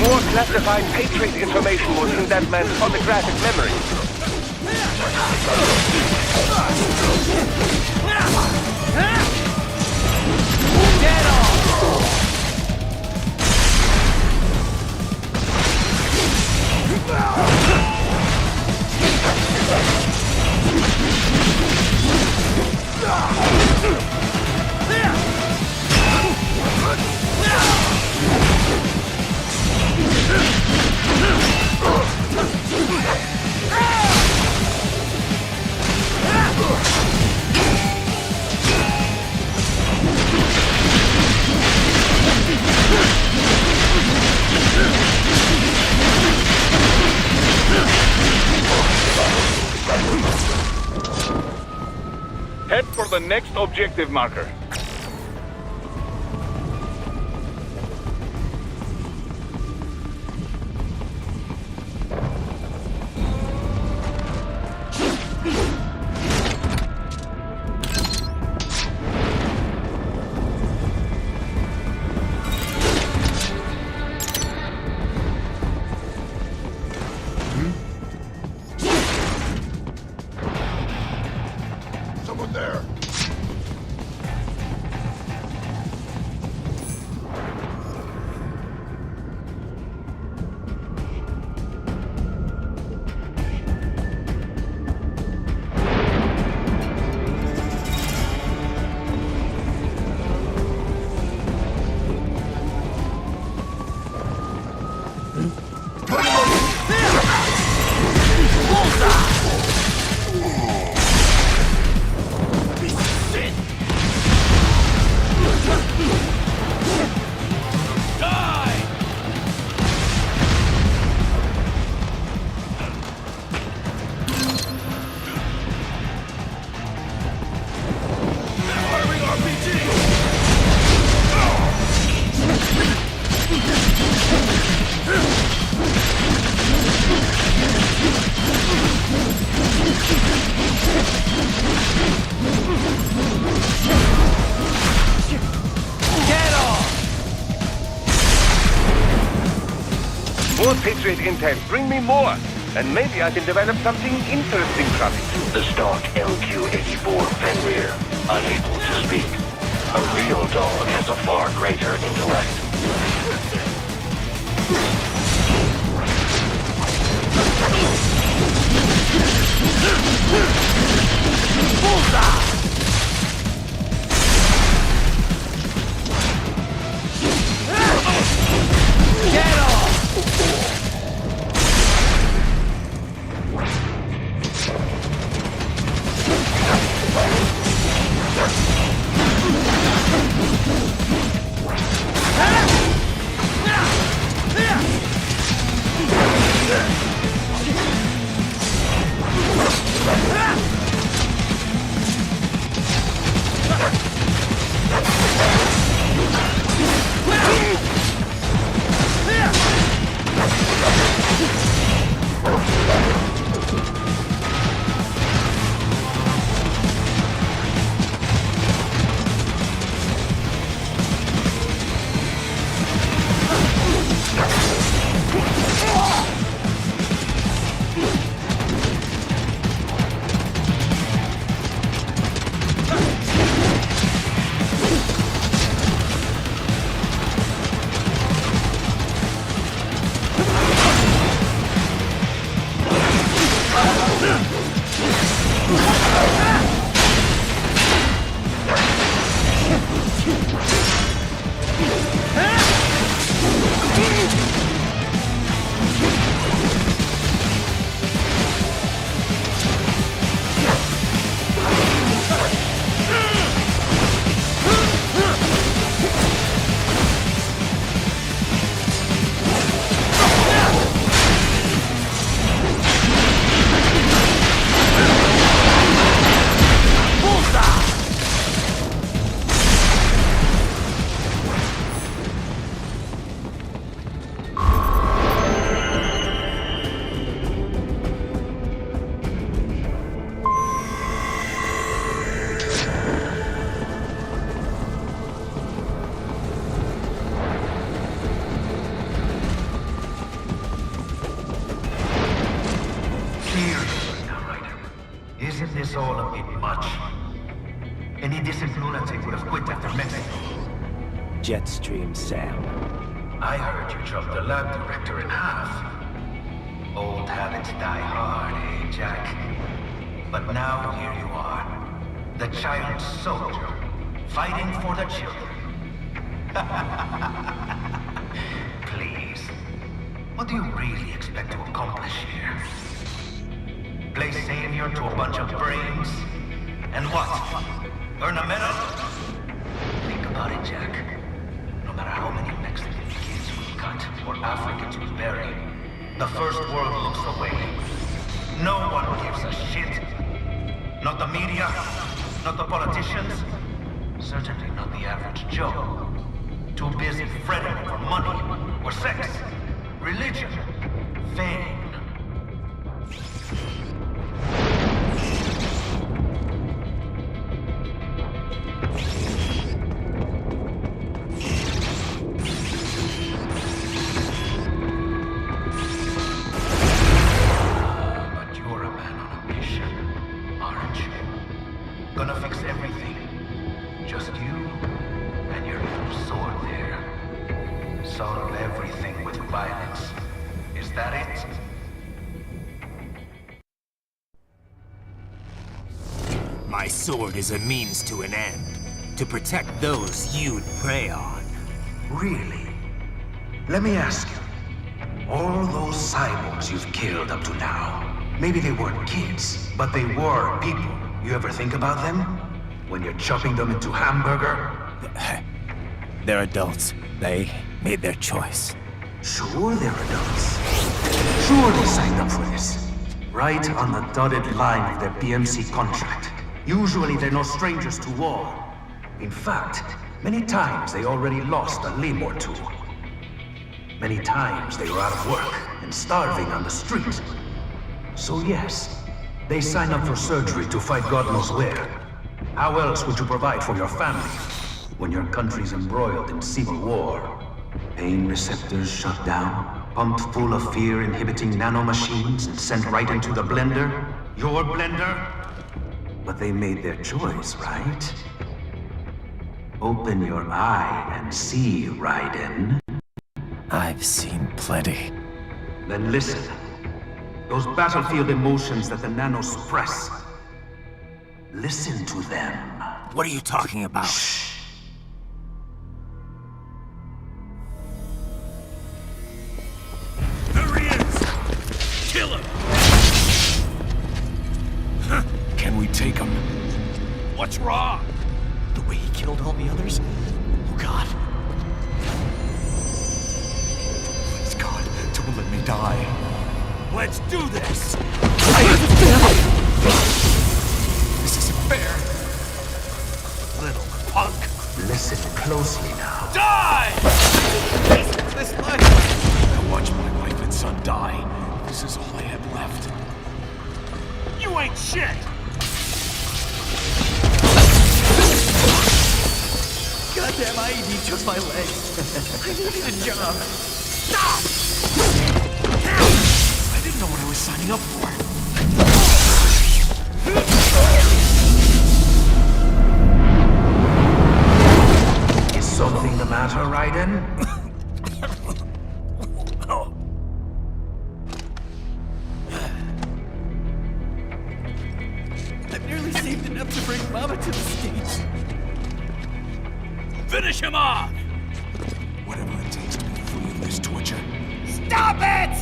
More classified Patriot information was in that man's holographic memory. Get off! Head for the next objective marker. Someone there. More Patriot intel. Bring me more. And maybe I can develop something interesting from it. The stock LQ-84 Fenrir, unable to speak. A real dog has a far greater intellect. Get off! Seriously now, Ryder. Isn't this all a bit much? Any decent lunatic would have quit after Mexico. Jetstream, Sam. I heard you chopped the lab director in half. Old habits die hard, eh, Jack? But now here you are. The child soldier, fighting for the children. Please. What do you really expect to accomplish here? Play savior to a bunch of brains? And what? Earn a medal? Think about it, Jack. No matter how many Mexican kids we cut or Africans we bury, the first world looks away. No one gives a shit. Not the media, not the politicians, certainly not the average Joe. Too busy fretting over money or sex, religion, fame. My sword is a means to an end. To protect those you'd prey on. Really? Let me ask you. All those cyborgs you've killed up to now, maybe they weren't kids, but they were people. You ever think about them? When you're chopping them into hamburger? They're adults. They made their choice. Sure they're adults. Sure they signed up for this. Right on the dotted line of their BMC contract. Usually they're no strangers to war. In fact, many times they already lost a limb or two. Many times they were out of work and starving on the street. So yes, they sign up for surgery to fight God knows where. How else would you provide for your family when your country's embroiled in civil war? Pain receptors shut down, pumped full of fear-inhibiting nanomachines and sent right into the blender? Your blender? But they made their choice, right? Open your eye and see, Raiden. I've seen plenty. Then listen. Those battlefield emotions that the nanos suppress. Listen to them. What are you talking about? Shh. There he is! Kill him! Can we take him? What's wrong? The way he killed all the others? Oh God. Please God, don't let me die. Let's do this! I have a family! This isn't fair. Little punk! Listen closely now. Die! This life! I watched my wife and son die. This is all I had left. You ain't shit! Goddamn IED chose my leg. I needed a job. Stop! I didn't know what I was signing up for. Is something the matter, Raiden? I've nearly saved enough to bring Mama to the States. Finish him off! Whatever it takes to be free of this torture. Stop it!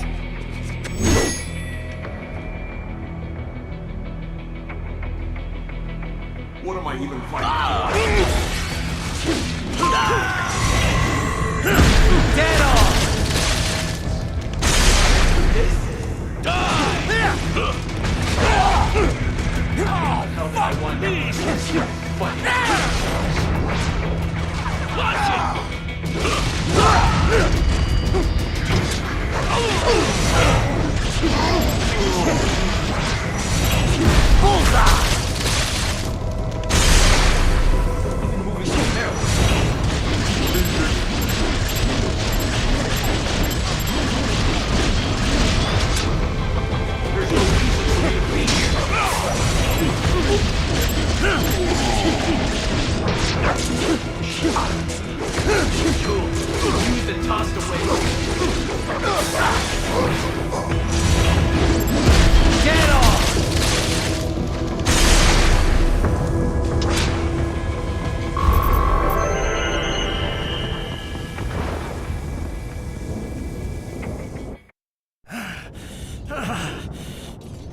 What am I even fighting Dead on!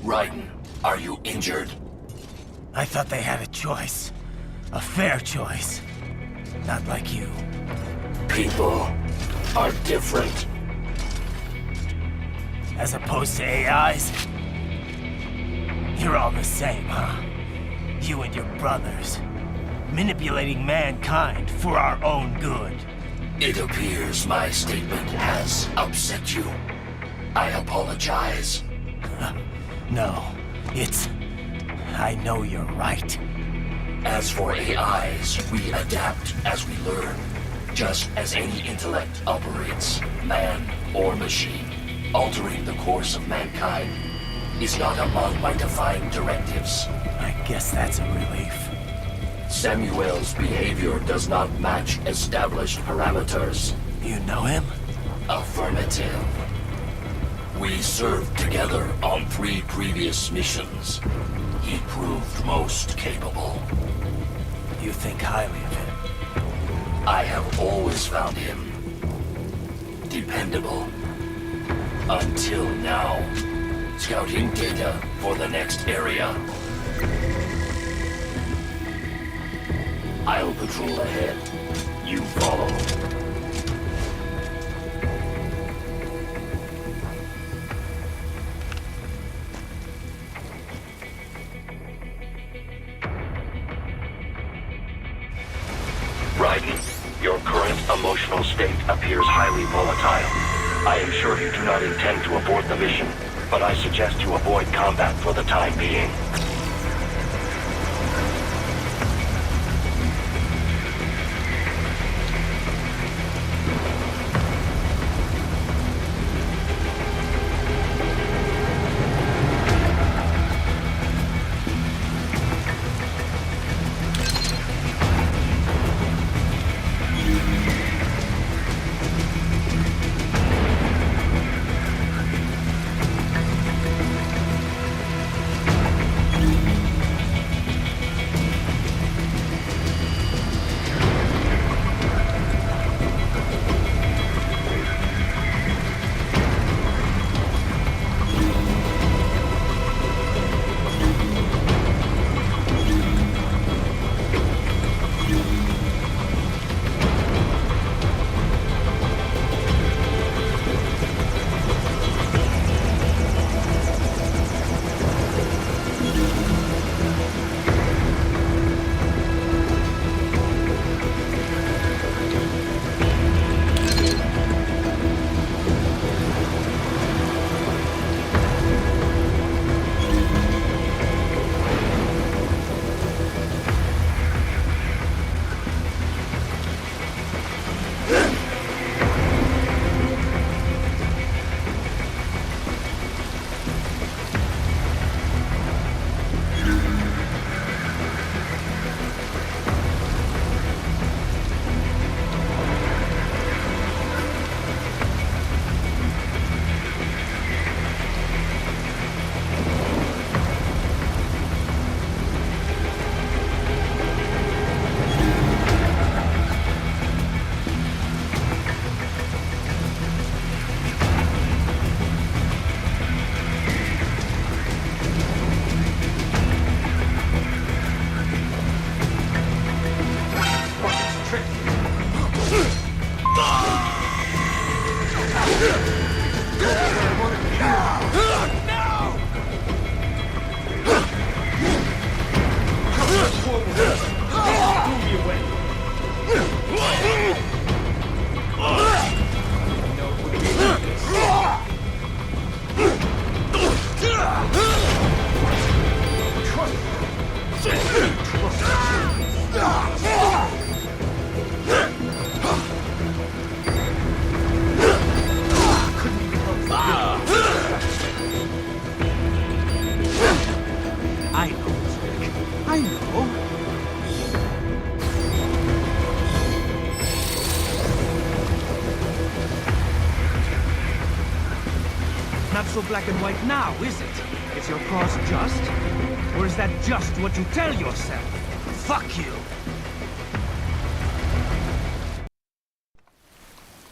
Raiden, are you injured? I thought they had a choice. A fair choice. Not like you. People are different. As opposed to AIs? You're all the same, huh? You and your brothers. Manipulating mankind for our own good. It appears my statement has upset you. I apologize. No, it's... I know you're right. As for AIs, we adapt as we learn. Just as any intellect operates, man or machine. Altering the course of mankind is not among my defined directives. I guess that's a relief. Samuel's behavior does not match established parameters. You know him? Affirmative. We served together on 3 previous missions. He proved most capable. You think highly of him? I have always found him dependable. Until now. Scouting data for the next area. I'll patrol ahead. You follow. Raiden, your current emotional state appears highly volatile. I am sure you do not intend to abort the mission, but I suggest you avoid combat for the time being. Not so black and white now, is it? Is your cross just? Or is that just what you tell yourself? Fuck you!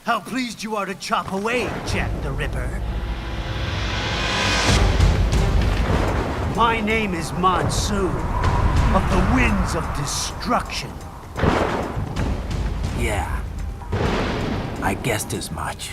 How pleased you are to chop away, Jack the Ripper. My name is Monsoon, of the Winds of Destruction. Yeah, I guessed as much.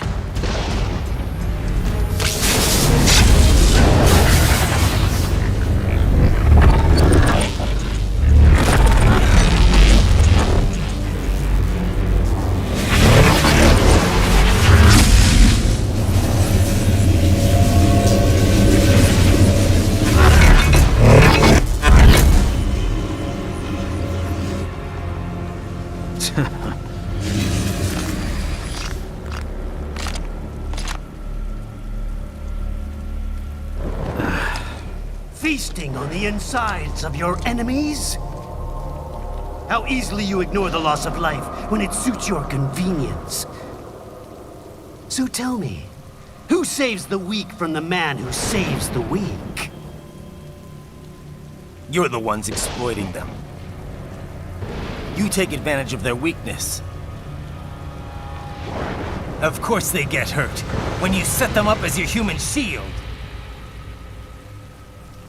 Feasting on the insides of your enemies? How easily you ignore the loss of life when it suits your convenience. So tell me, who saves the weak from the man who saves the weak? You're the ones exploiting them. You take advantage of their weakness. Of course they get hurt when you set them up as your human shield.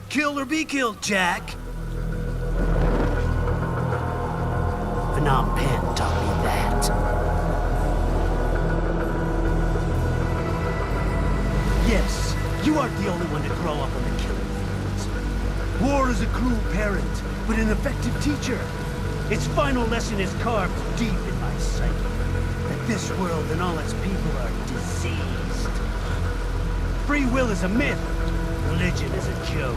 Kill or be killed, Jack. Phnom Penh taught me that. Yes, you aren't the only one to grow up on the killing fields. War is a cruel parent, but an effective teacher. Its final lesson is carved deep in my psyche. That this world and all its people are diseased. Free will is a myth. Religion is a joke.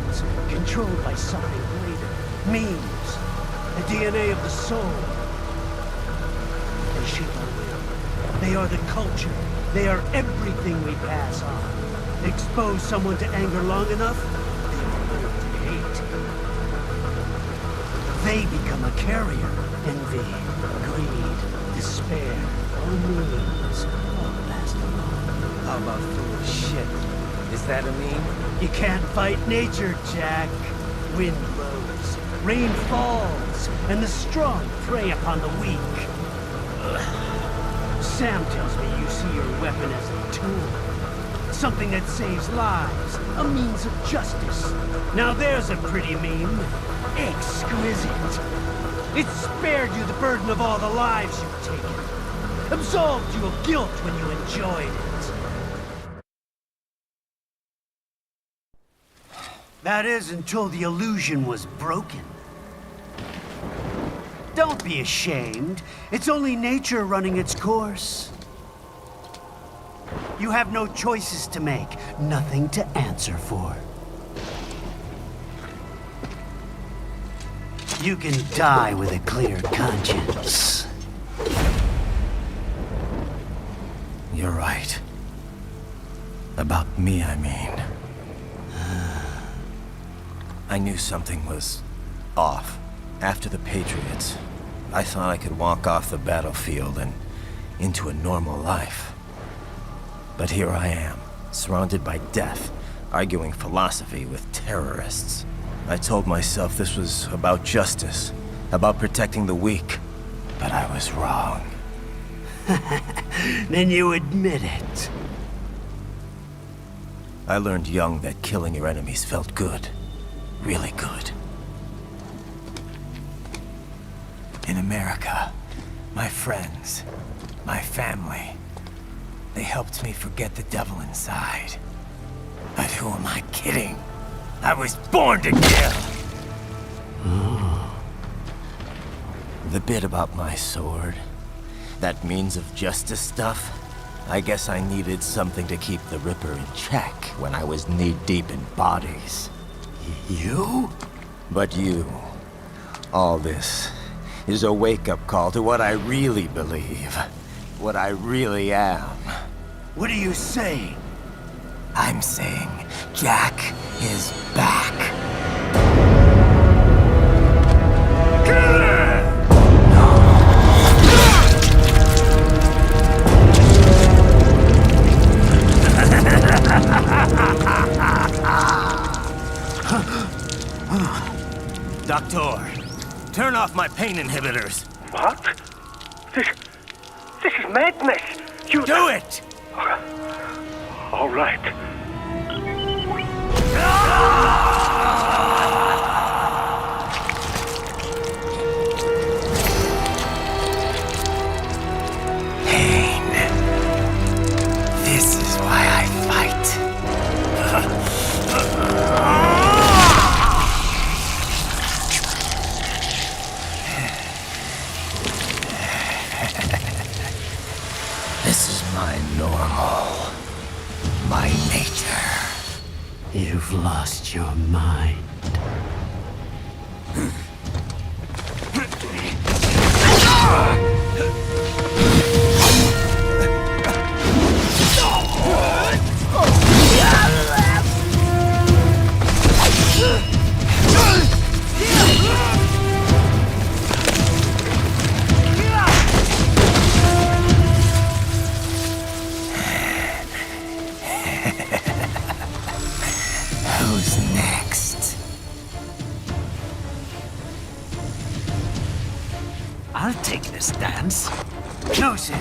It's controlled by something greater. Memes. The DNA of the soul. They shape our will. They are the culture. They are everything we pass on. Expose someone to anger long enough, they will learn to hate. They become a carrier. Envy, greed, despair, unmeanings. Won't last long. How about foolish shit? Is that a meme? You can't fight nature, Jack. Wind blows, rain falls, and the strong prey upon the weak. Sam tells me you see your weapon as a tool. Something that saves lives, a means of justice. Now there's a pretty meme. Exquisite. It spared you the burden of all the lives you've taken. Absolved you of guilt when you enjoyed it. That is, until the illusion was broken. Don't be ashamed. It's only nature running its course. You have no choices to make, nothing to answer for. You can die with a clear conscience. You're right. About me, I mean. I knew something was off. After the Patriots, I thought I could walk off the battlefield and into a normal life. But here I am, surrounded by death, arguing philosophy with terrorists. I told myself this was about justice, about protecting the weak. But I was wrong. Then you admit it. I learned young that killing your enemies felt good. Really good. In America, my friends, my family, they helped me forget the devil inside. But who am I kidding? I was born to kill! The bit about my sword, that means of justice stuff, I guess I needed something to keep the Ripper in check when I was knee-deep in bodies. You? But you. All this is a wake-up call to what I really believe. What I really am. What are you saying? I'm saying Jack is back. Doctor, turn off my pain inhibitors. What? This is madness. You do it! All right. Ah! You've lost your mind. Who's next? I'll take this dance. Closer.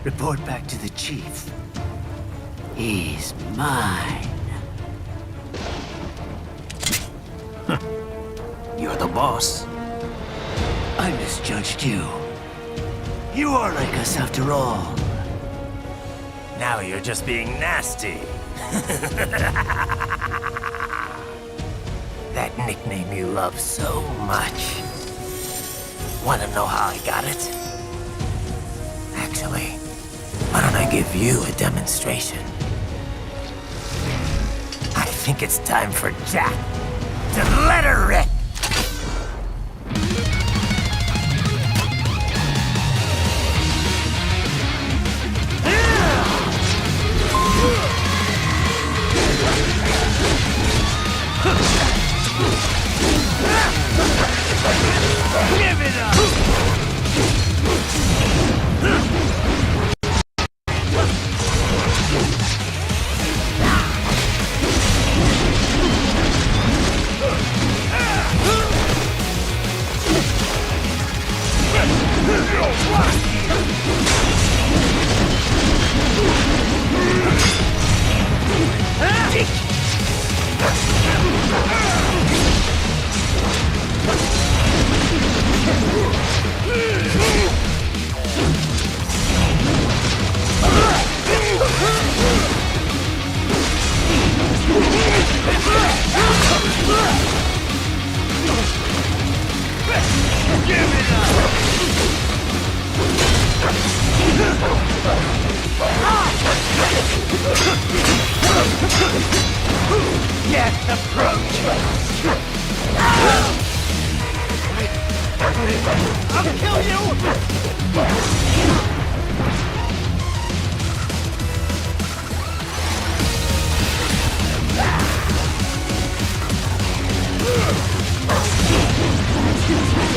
Report back to the chief. He's mine. You're the boss. I misjudged you. You are like us after all. Now you're just being nasty. That nickname you love so much. Want to know how I got it? Actually, why don't I give you a demonstration? I think it's time for Jack to let her rip. Give it up! Yes, approach! I'll kill you!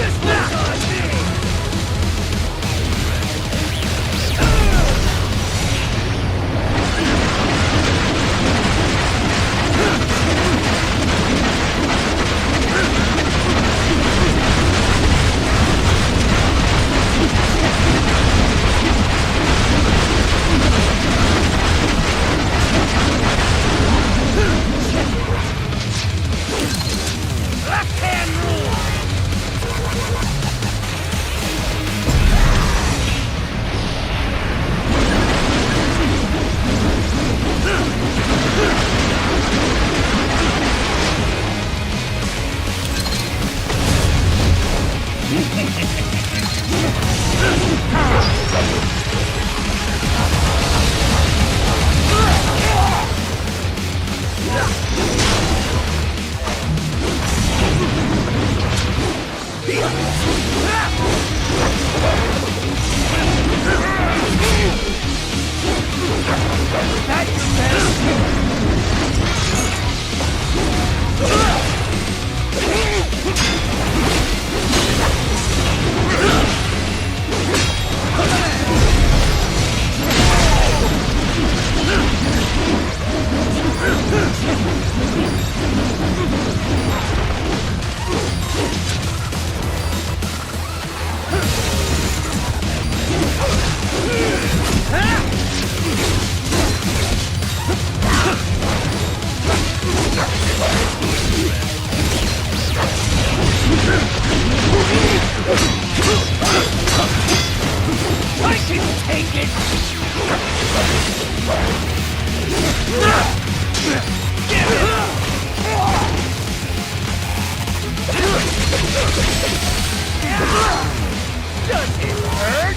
It's not on me! I can take it! Give it up! Does it hurt?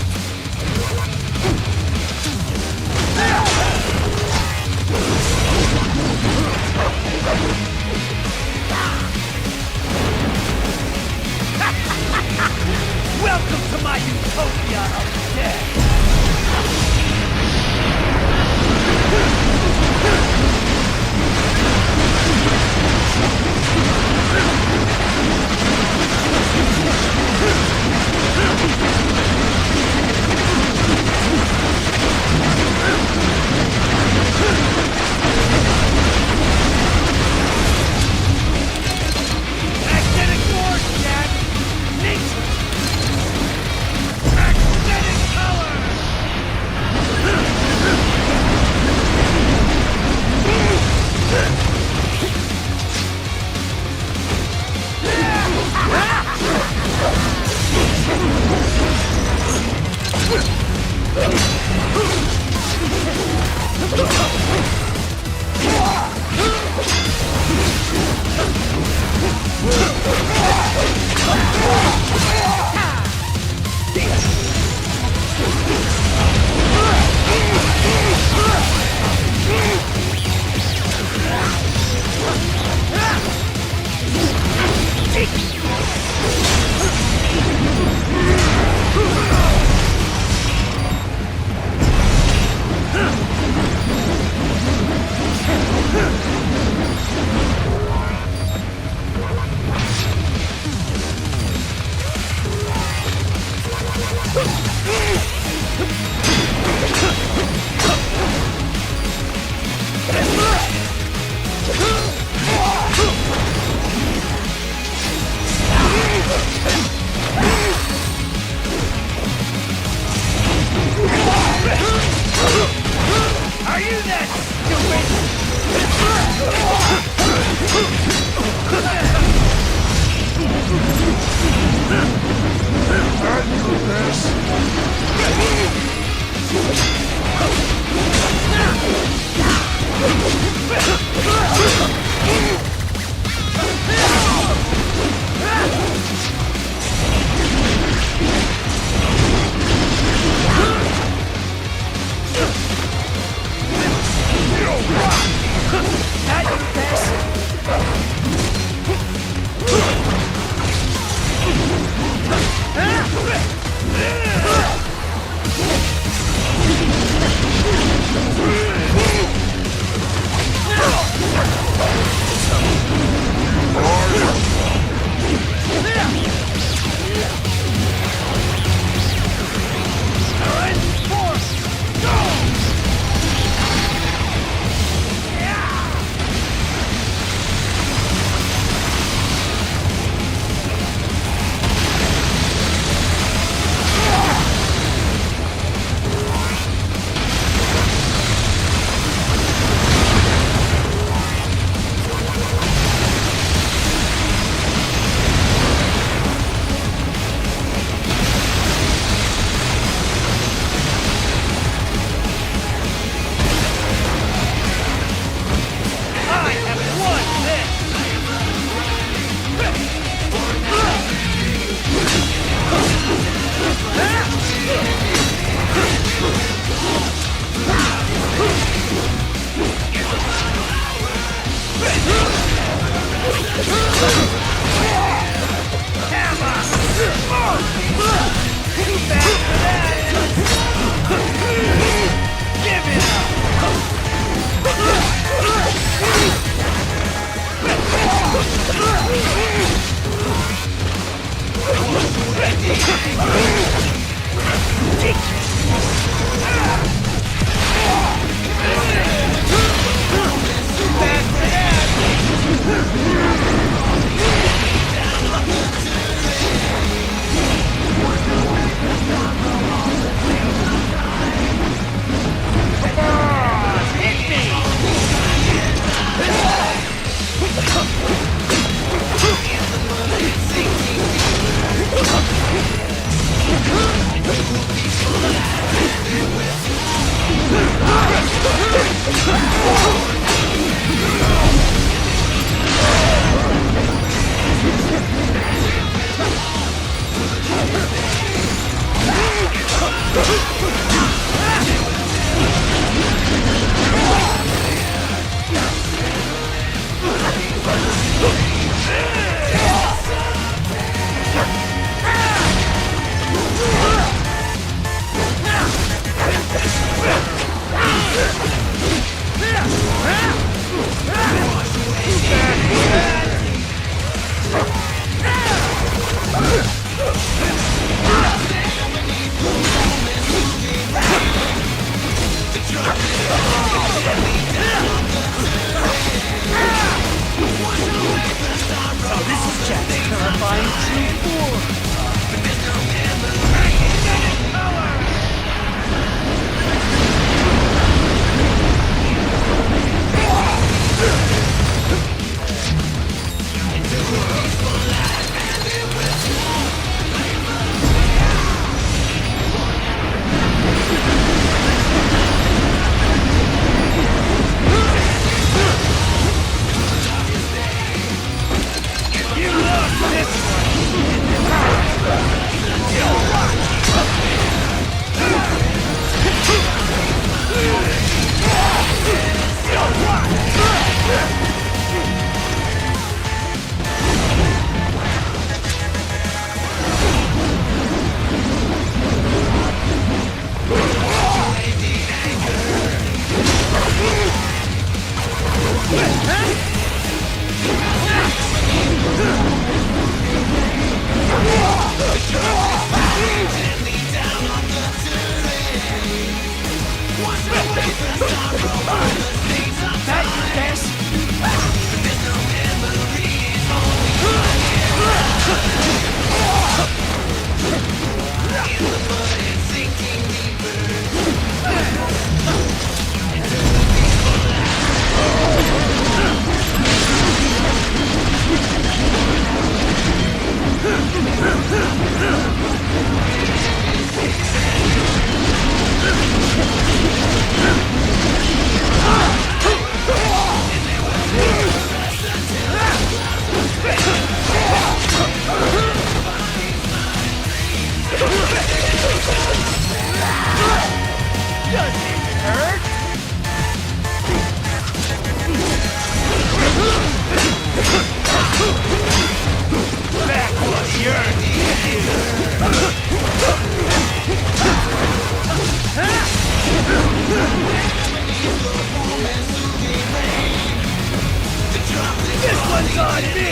one's on me!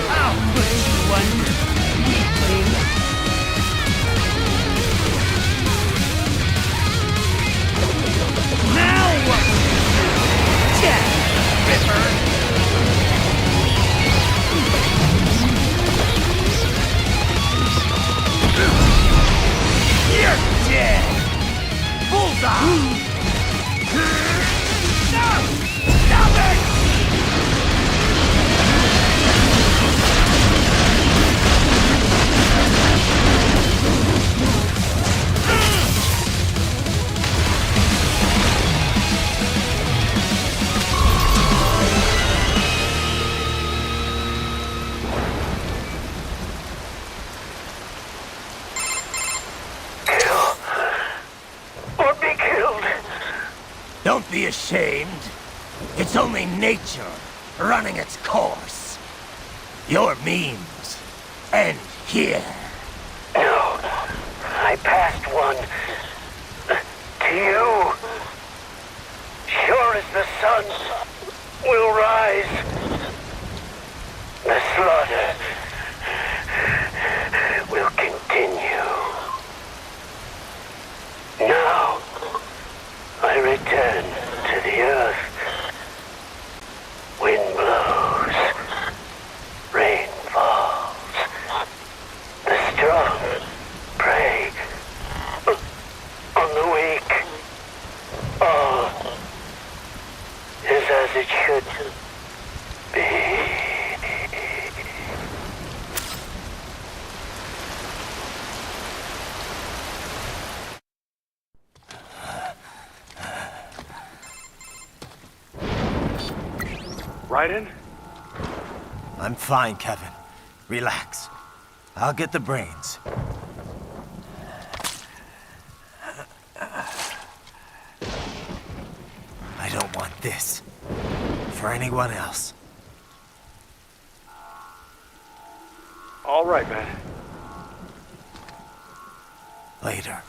I'll put you under, weakling. Now what will you do? Jack the Ripper! You're dead! Bullseye! No! Stop it! Or be killed! Don't be ashamed. It's only nature running its course. Your memes end here. No, I passed one. To you. Sure as the sun will rise. The slaughter will continue. Now, I return to the earth. Wind blows. Rain falls. The strong prey on the weak. All is as it should be. Raiden? I'm fine, Kevin. Relax. I'll get the brains. I don't want this. For anyone else. All right, man. Later.